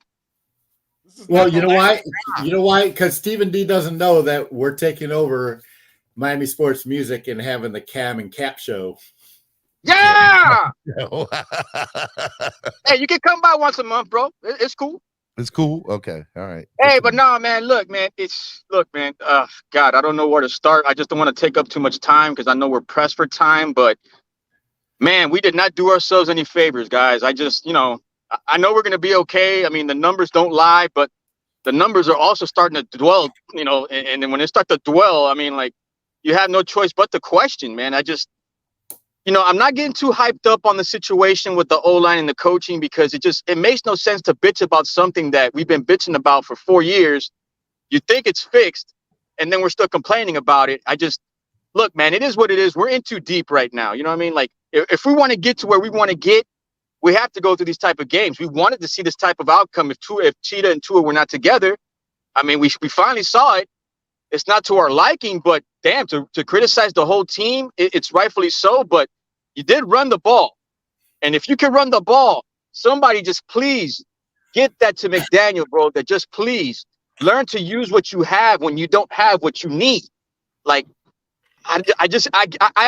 Well, you know why? You know why? Because Stephen D doesn't know that we're taking over Miami Sports Music and having the Cam and Cap show. Yeah! Hey, you can come by once a month, bro. It's cool. It's cool. Okay. All right. Hey, but no, man. Look, man. God, I don't know where to start. I just don't want to take up too much time because I know we're pressed for time. But man, we did not do ourselves any favors, guys. I just, I know we're going to be okay. I mean, the numbers don't lie, but the numbers are also starting to dwell. And then when they start to dwell, I mean, you have no choice but to question, man. I'm not getting too hyped up on the situation with the O-line and the coaching because it makes no sense to bitch about something that we've been bitching about for 4 years. You think it's fixed, and then we're still complaining about it. Look, man, it is what it is. We're in too deep right now. You know what I mean? If we want to get to where we want to get, we have to go through these type of games. We wanted to see this type of outcome if Cheetah and Tua were not together. I mean, we finally saw it. It's not to our liking, but damn, to criticize the whole team, it's rightfully so. But you did run the ball. And if you can run the ball, somebody just please get that to McDaniel, bro, that just please learn to use what you have when you don't have what you need. I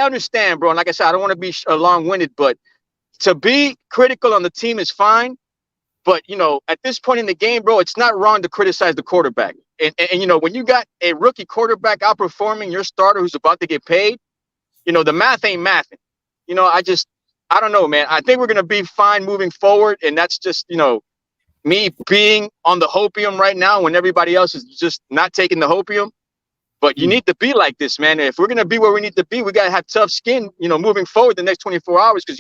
understand, bro. And like I said, I don't want to be long-winded, but to be critical on the team is fine. But, at this point in the game, bro, it's not wrong to criticize the quarterback. And when you got a rookie quarterback outperforming your starter who's about to get paid, the math ain't mathing. I don't know, man. I think we're going to be fine moving forward. And that's just, me being on the hopium right now when everybody else is just not taking the hopium. But you need to be like this, man. If we're gonna be where we need to be, we gotta have tough skin, moving forward the next 24 hours, because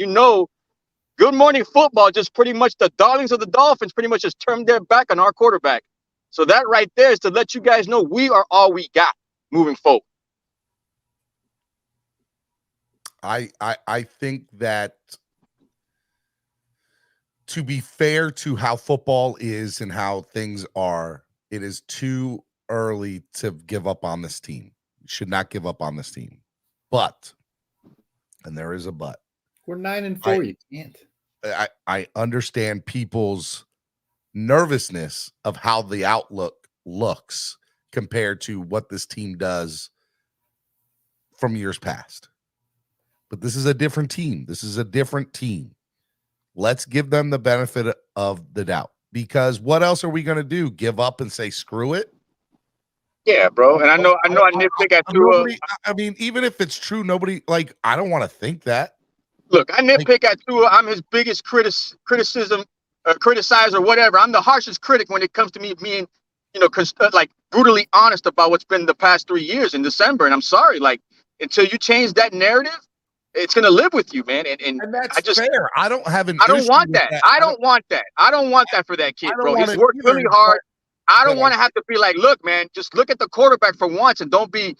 Good Morning Football just pretty much the darlings of the Dolphins pretty much just turned their back on our quarterback. So that right there is to let you guys know we are all we got moving forward. I think that, to be fair to how football is and how things are, it is too early to give up on this team. You should not give up on this team. But, and there is a but, we're 9-4. You can't. I understand people's nervousness of how the outlook looks compared to what this team does from years past. But this is a different team. Let's give them the benefit of the doubt, because what else are we going to do? Give up and say, screw it? Yeah, bro. And I know I nitpick at Tua. I mean, even if it's true, I don't want to think that. Look, I nitpick at Tua. I'm his biggest criticizer, whatever. I'm the harshest critic when it comes to me being, brutally honest about what's been the past 3 years in December. And I'm sorry, until you change that narrative, it's gonna live with you, man. And that's fair. I don't have an. I don't want that. I don't want that. I don't want that for that kid, bro. He's worked really hard. I don't want to have to be like, look, man, just look at the quarterback for once and don't be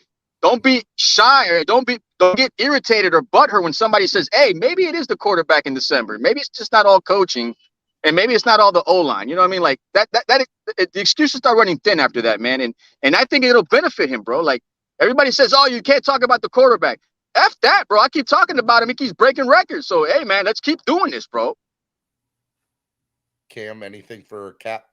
shy, or don't get irritated or butthurt when somebody says, hey, maybe it is the quarterback in December. Maybe it's just not all coaching, and maybe it's not all the O-line. You know what I mean? Like the excuses start running thin after that, man. And I think it'll benefit him, bro. Like, everybody says, oh, you can't talk about the quarterback. F that, bro. I keep talking about him. He keeps breaking records. So, hey, man, let's keep doing this, bro. Cam, anything for Cap?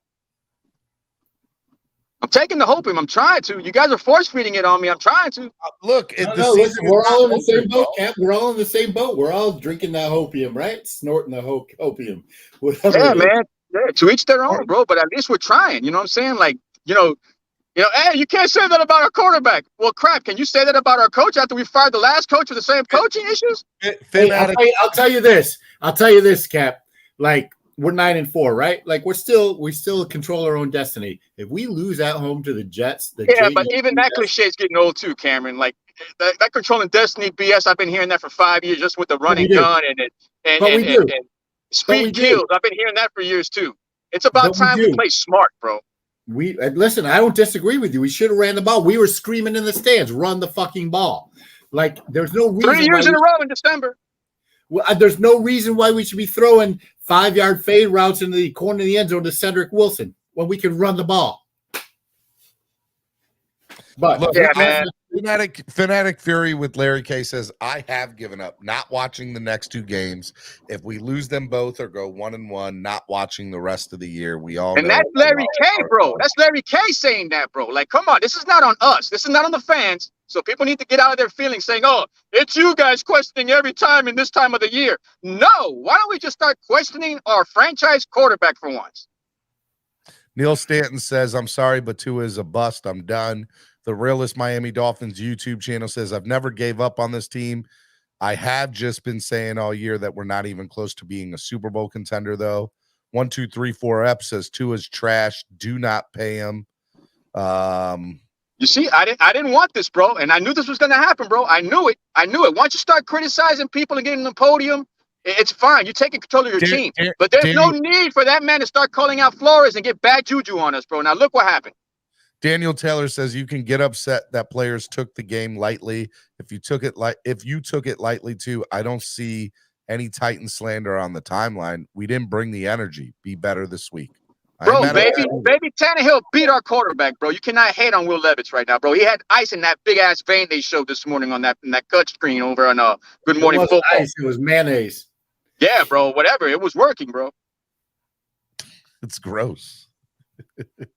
I'm taking the hopium. I'm trying to. You guys are force feeding it on me. I'm trying to. Look, listen, we're all in the same boat, Cap. We're all in the same boat. We're all drinking that hopium, right? Snorting the opium. Yeah, man. Yeah, to each their own, bro. But at least we're trying. You know what I'm saying? Like, hey, you can't say that about our quarterback. Well, crap. Can you say that about our coach after we fired the last coach with the same coaching issues? Hey, I'll tell you this, Cap. Like, we're 9-4, right? Like, we still control our own destiny. If we lose at home to the Jets, but even that cliche is getting old too, Cameron. Like that controlling destiny BS. I've been hearing that for 5 years, just with the running gun and speed kills. I've been hearing that for years too. It's about time we play smart, bro. Listen, I don't disagree with you. We should have ran the ball. We were screaming in the stands, run the fucking ball. Like, there's no reason. 3 years in a row in December. Well, there's no reason why we should be throwing 5-yard fade routes into the corner of the end zone to Cedric Wilson when we can run the ball. But look, Fanatic Fury with Larry K says, I have given up not watching the next 2 games. If we lose them both or go 1-1, not watching the rest of the year. We all know. And that's Larry K, bro. That's Larry K saying that, bro. Like, come on, this is not on us. This is not on the fans. So people need to get out of their feelings saying, oh, it's you guys questioning every time in this time of the year. No, why don't we just start questioning our franchise quarterback for once? Neil Stanton says, I'm sorry, but Tua is a bust. I'm done. The Realist Miami Dolphins YouTube channel says, I've never gave up on this team. I have just been saying all year that we're not even close to being a Super Bowl contender, though. 1234 says Tua's trash. Do not pay him. You see, I didn't want this, bro, and I knew this was going to happen, bro. I knew it. Once you start criticizing people and getting on the podium, it's fine. You're taking control of your team. But there's no need for that man to start calling out Flores and get bad juju on us, bro. Now look what happened. Daniel Taylor says you can get upset that players took the game lightly. If you took it lightly too, I don't see any Titan slander on the timeline. We didn't bring the energy. Be better this week. Bro, baby Tannehill beat our quarterback, bro. You cannot hate on Will Levis right now, bro. He had ice in that big-ass vein they showed this morning on that cut screen over on Good Morning Football. Ice, it was mayonnaise. Yeah, bro, whatever. It was working, bro. It's gross.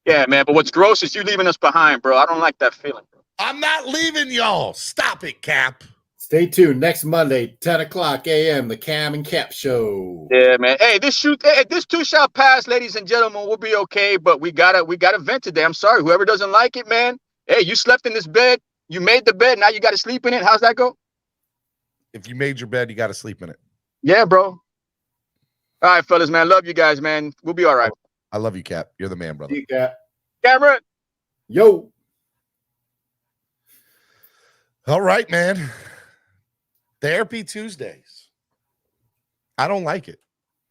Yeah, man, but what's gross is you leaving us behind, bro. I don't like that feeling, bro. I'm not leaving y'all. Stop it, Cap. Stay tuned. Next Monday, 10 o'clock a.m., the Cam and Cap Show. Yeah, man. Hey, this too shall pass, ladies and gentlemen. We'll be okay, but we gotta vent today. I'm sorry. Whoever doesn't like it, man. Hey, you slept in this bed. You made the bed. Now you got to sleep in it. How's that go? If you made your bed, you got to sleep in it. Yeah, bro. All right, fellas, man. Love you guys, man. We'll be all right. I love you, Cap. You're the man, brother. See you, Cap. Cameron. Yo. All right, man. Therapy Tuesdays. I don't like it.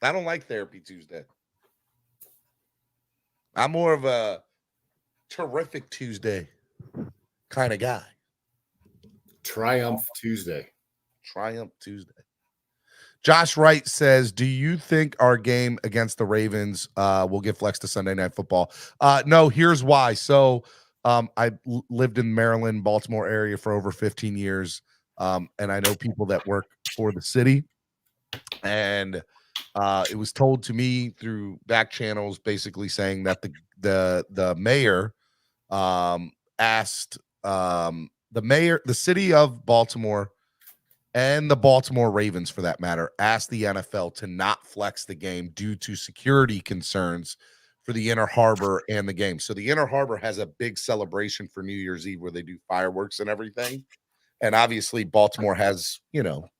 I don't like Therapy Tuesday. I'm more of a Terrific Tuesday kind of guy. Triumph Tuesday. Triumph Tuesday. Josh Wright says, do you think our game against the Ravens will get flexed to Sunday Night Football? No, here's why. So I lived in Maryland, Baltimore area for over 15 years. And I know people that work for the city. And it was told to me through back channels basically saying that the mayor asked the city of Baltimore and the Baltimore Ravens, for that matter, asked the NFL to not flex the game due to security concerns for the Inner Harbor and the game. So the Inner Harbor has a big celebration for New Year's Eve where they do fireworks and everything. And obviously Baltimore has,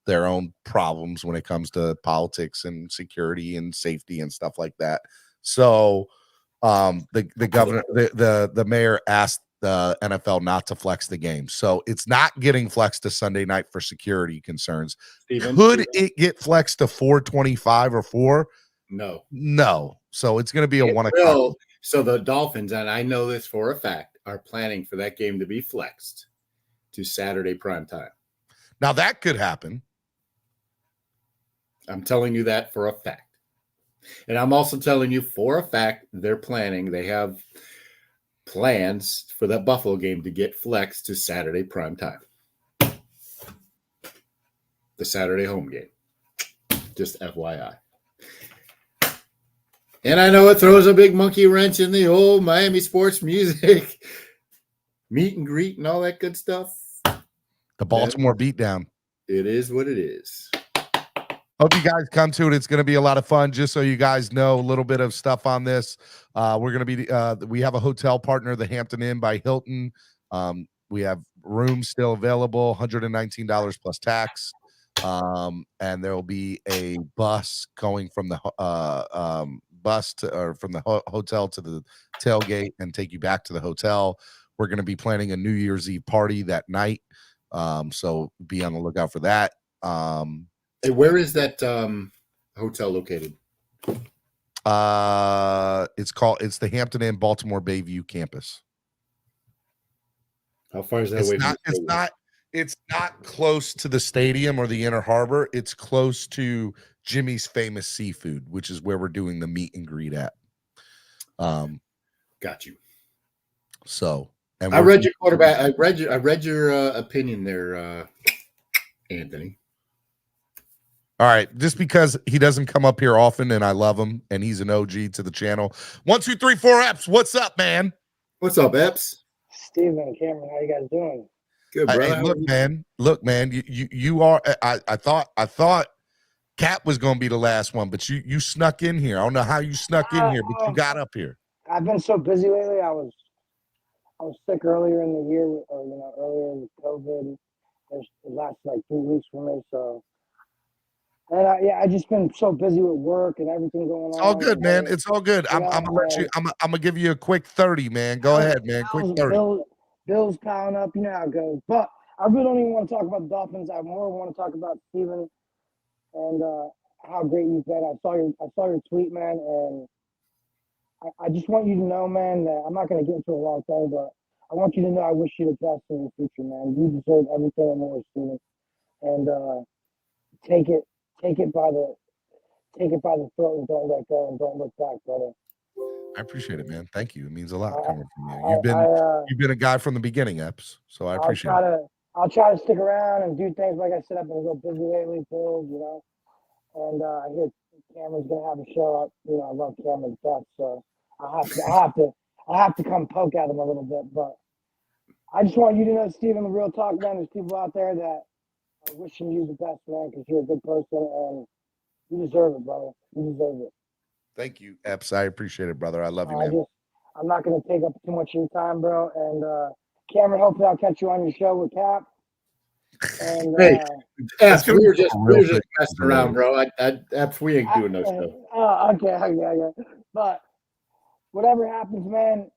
their own problems when it comes to politics and security and safety and stuff like that. So the governor, the mayor asked the NFL not to flex the game. So it's not getting flexed to Sunday night for security concerns. Could it get flexed to 4:25 or 4? No. So it's going to be a 1 o'clock. So the Dolphins, and I know this for a fact, are planning for that game to be flexed to Saturday prime time. Now that could happen. I'm telling you that for a fact. And I'm also telling you for a fact they have plans for that Buffalo game to get flexed to Saturday prime time. The Saturday home game. Just FYI. And I know it throws a big monkey wrench in the old Miami sports music, meet and greet and all that good stuff. The Baltimore beatdown. It is what it is. Hope you guys come to it. It's going to be a lot of fun. Just so you guys know a little bit of stuff on this. We're going to be, we have a hotel partner, the Hampton Inn by Hilton. We have rooms still available, $119 plus tax. And there will be a bus going from the from the hotel to the tailgate and take you back to the hotel. We're going to be planning a New Year's Eve party that night. So be on the lookout for that. Hey, where is that hotel located? It's the Hampton Inn Baltimore Bayview campus. How far is that away? It's not close to the stadium or the Inner Harbor. It's close to Jimmy's Famous Seafood, which is where we're doing the meet and greet at. Got you. So, and I read your quarterback. I read your opinion there, Anthony. All right, just because he doesn't come up here often, and I love him, and he's an OG to the channel. 1, 2, 3, 4 Eps. What's up, man? What's up, Eps? Steven, Cameron, how you guys doing? Good, brother. Hey, look, man. You are. I thought Cap was going to be the last one, but you snuck in here. I don't know how you snuck in here, but you got up here. I've been so busy lately. I was sick earlier in the year, or earlier with COVID. It lasted like 3 weeks for me, so. And I just been so busy with work and everything going on. It's all good, man. It's all good. I'm gonna let you. I'm gonna give you a quick 30, man. Go ahead, man. Quick 30. Bills piling up. You know how it goes. But I really don't even want to talk about the Dolphins. I more want to talk about Steven and how great you've been. I saw your tweet, man, and I just want you to know, man, that I'm not going to get into a long thing, but I want you to know I wish you the best in the future, man. You deserve everything and more, Steven. And take it by the throat and don't let go and don't look back, brother. I appreciate it, man. Thank you. It means a lot coming from you. You've been a guy from the beginning, Eps. So I appreciate it. I'll try to stick around and do things. Like I said, I've been real busy lately, Bills, And I hear Cameron's gonna have a show up. I love Cameron to death, so I have to come poke at him a little bit. But I just want you to know, Steven, the real talk, man. There's people out there that are wishing you the best, man, because you're a good person and you deserve it, brother. You deserve it. Thank you, Eps. I appreciate it, brother. I love you, man. I'm not going to take up too much of your time, bro. And Cameron, hopefully I'll catch you on your show with Cap. And, hey, Eps, we were just messing around, bro. Eps, we ain't doing no show. Oh, okay. But whatever happens, man,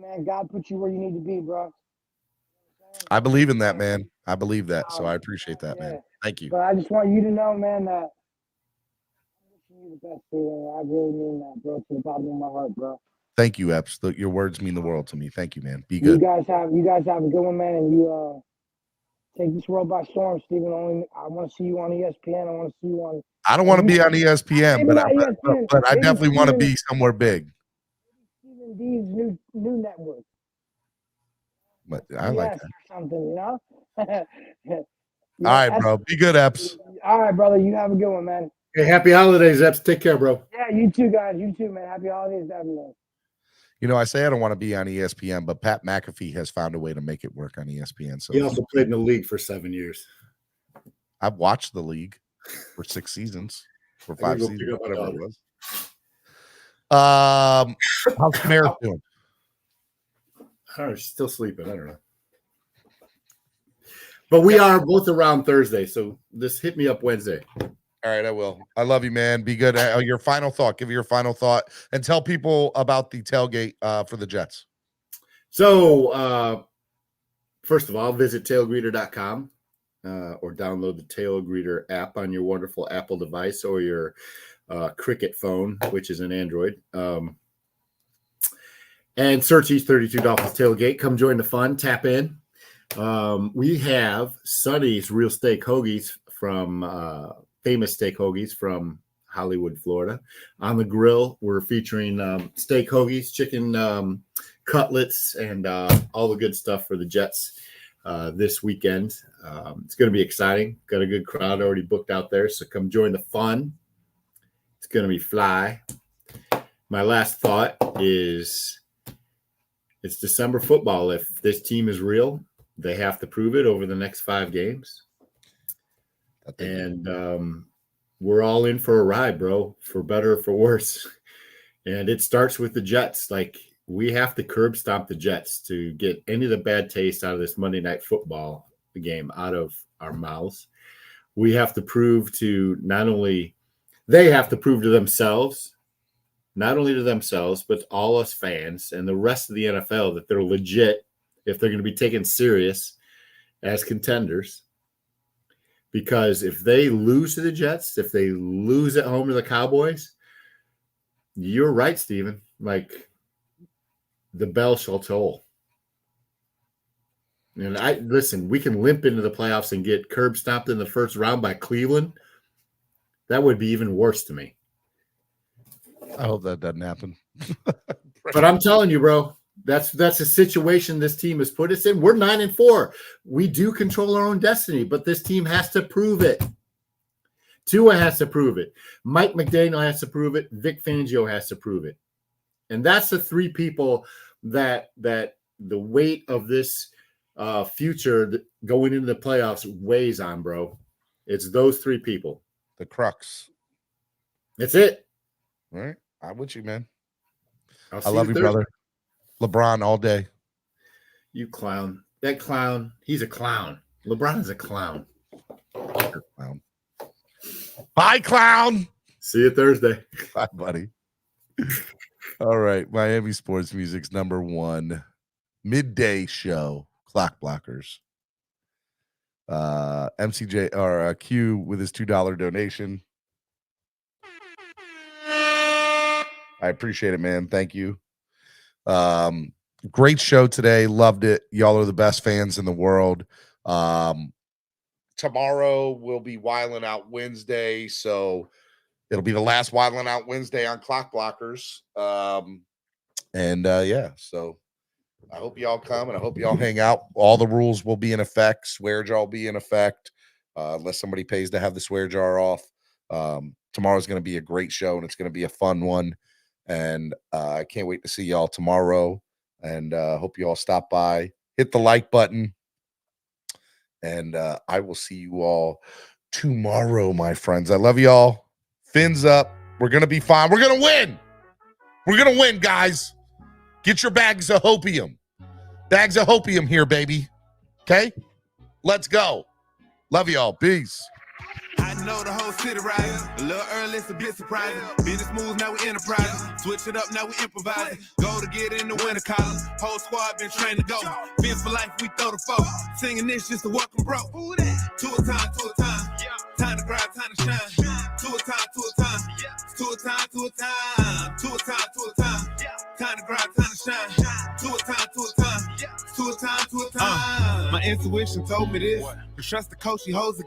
man, God put you where you need to be, bro. I believe in that, man. I believe that. So I appreciate that, man. Thank you. But I just want you to know, man, that I'm wishing you the best, Steven. I really mean that, bro, to the bottom of my heart, bro. Thank you, Epps. Your words mean the world to me. Thank you, man. Be You good. guys have a good one, man, and you take this world by storm, Steven. I want to see you on ESPN. I want to see you on. I don't want to be on ESPN, Maybe not ESPN. but I Maybe definitely want to Steven- be somewhere big. Steven D's new network. But I like Yes, that. or something, you know. All right, bro. Be good, Epps. All right, brother. You have a good one, man. Hey, happy holidays, Epps. Take care, bro. Yeah, you too, guys. You too, man. Happy holidays to everyone. You know, I say I don't want to be on ESPN, but Pat McAfee has found a way to make it work on ESPN. So He also played in the league for 7 years. I've watched the league for 6 seasons, for 5 seasons, whatever it was. How's Maris doing? I don't know. She's still sleeping. I don't know. But we are both around Thursday, so just hit me up Wednesday. All right, I will. I love you, man. Be good. Your final thought. Give me your final thought and tell people about the tailgate for the Jets. So, first of all, visit tailgreeter.com or download the Tailgreeter app on your wonderful Apple device or your Cricket phone, which is an Android. And search East 32 Dolphins Tailgate. Come join the fun. Tap in. We have Sonny's Real Steak Hoagies from famous steak hoagies from Hollywood, Florida. On the grill, we're featuring steak hoagies, chicken cutlets, and all the good stuff for the Jets this weekend. It's going to be exciting. Got a good crowd already booked out there, so come join the fun. It's going to be fly. My last thought is it's December football. If this team is real, they have to prove it over the next 5 games. And we're all in for a ride, bro, for better or for worse. And it starts with the Jets. Like, we have to curb stomp the Jets to get any of the bad taste out of this Monday Night Football game out of our mouths. We have to prove to they have to prove to themselves, not only to themselves, but all us fans and the rest of the NFL that they're legit if they're going to be taken serious as contenders. Because if they lose to the Jets, if they lose at home to the Cowboys, you're right, Steven. Like, the bell shall toll. And listen, we can limp into the playoffs and get curb stomped in the first round by Cleveland. That would be even worse to me. I hope that doesn't happen. But I'm telling you, bro, that's a situation this team has put us in. We're 9-4. We do control our own destiny, but this team has to prove it. Tua has to prove it. Mike McDaniel has to prove it. Vic Fangio has to prove it. And that's the 3 people that the weight of this future going into the playoffs weighs on, bro. It's those 3 people. The crux. That's it. All right. I'm with you, man. I love you, brother. LeBron all day. You clown. That clown, he's a clown. LeBron is a clown. Clown. Bye, clown. See you Thursday. Bye, buddy. All right. Miami Sports Music's number 1 midday show, Clock Blockers. MCJ or Q with his $2 donation. I appreciate it, man. Thank you. Great show today. Loved it. Y'all are the best fans in the world. Tomorrow will be Wiling Out Wednesday, so it'll be the last Wiling Out Wednesday on Clock Blockers. Yeah, so I hope y'all come and I hope y'all hang out. All the rules will be in effect. Swear jar will be in effect, unless somebody pays to have the swear jar off. Tomorrow's going to be a great show and it's going to be a fun one. And I can't wait to see y'all tomorrow. And hope you all stop by. Hit the like button. And I will see you all tomorrow, my friends. I love y'all. Fins up. We're going to be fine. We're going to win. We're going to win, guys. Get your bags of hopium. Bags of hopium here, baby. Okay? Let's go. Love y'all. Peace. know the whole city riding. A little early, it's a bit surprising. Business moves, now we enterprising. Switch it up, now we improvising. Go to get in the winter column. Whole squad been trained to go. Fence for life, we throw the foe. Singing this just to welcome bro. To a time, to a time. Time to grind, time to shine. To a time, to a time. To a time, to a time. To a time, to a time. Time to grind, time to shine. To a time, to a time. To a time, to a time. My intuition told me this. Trust the coach, he holds the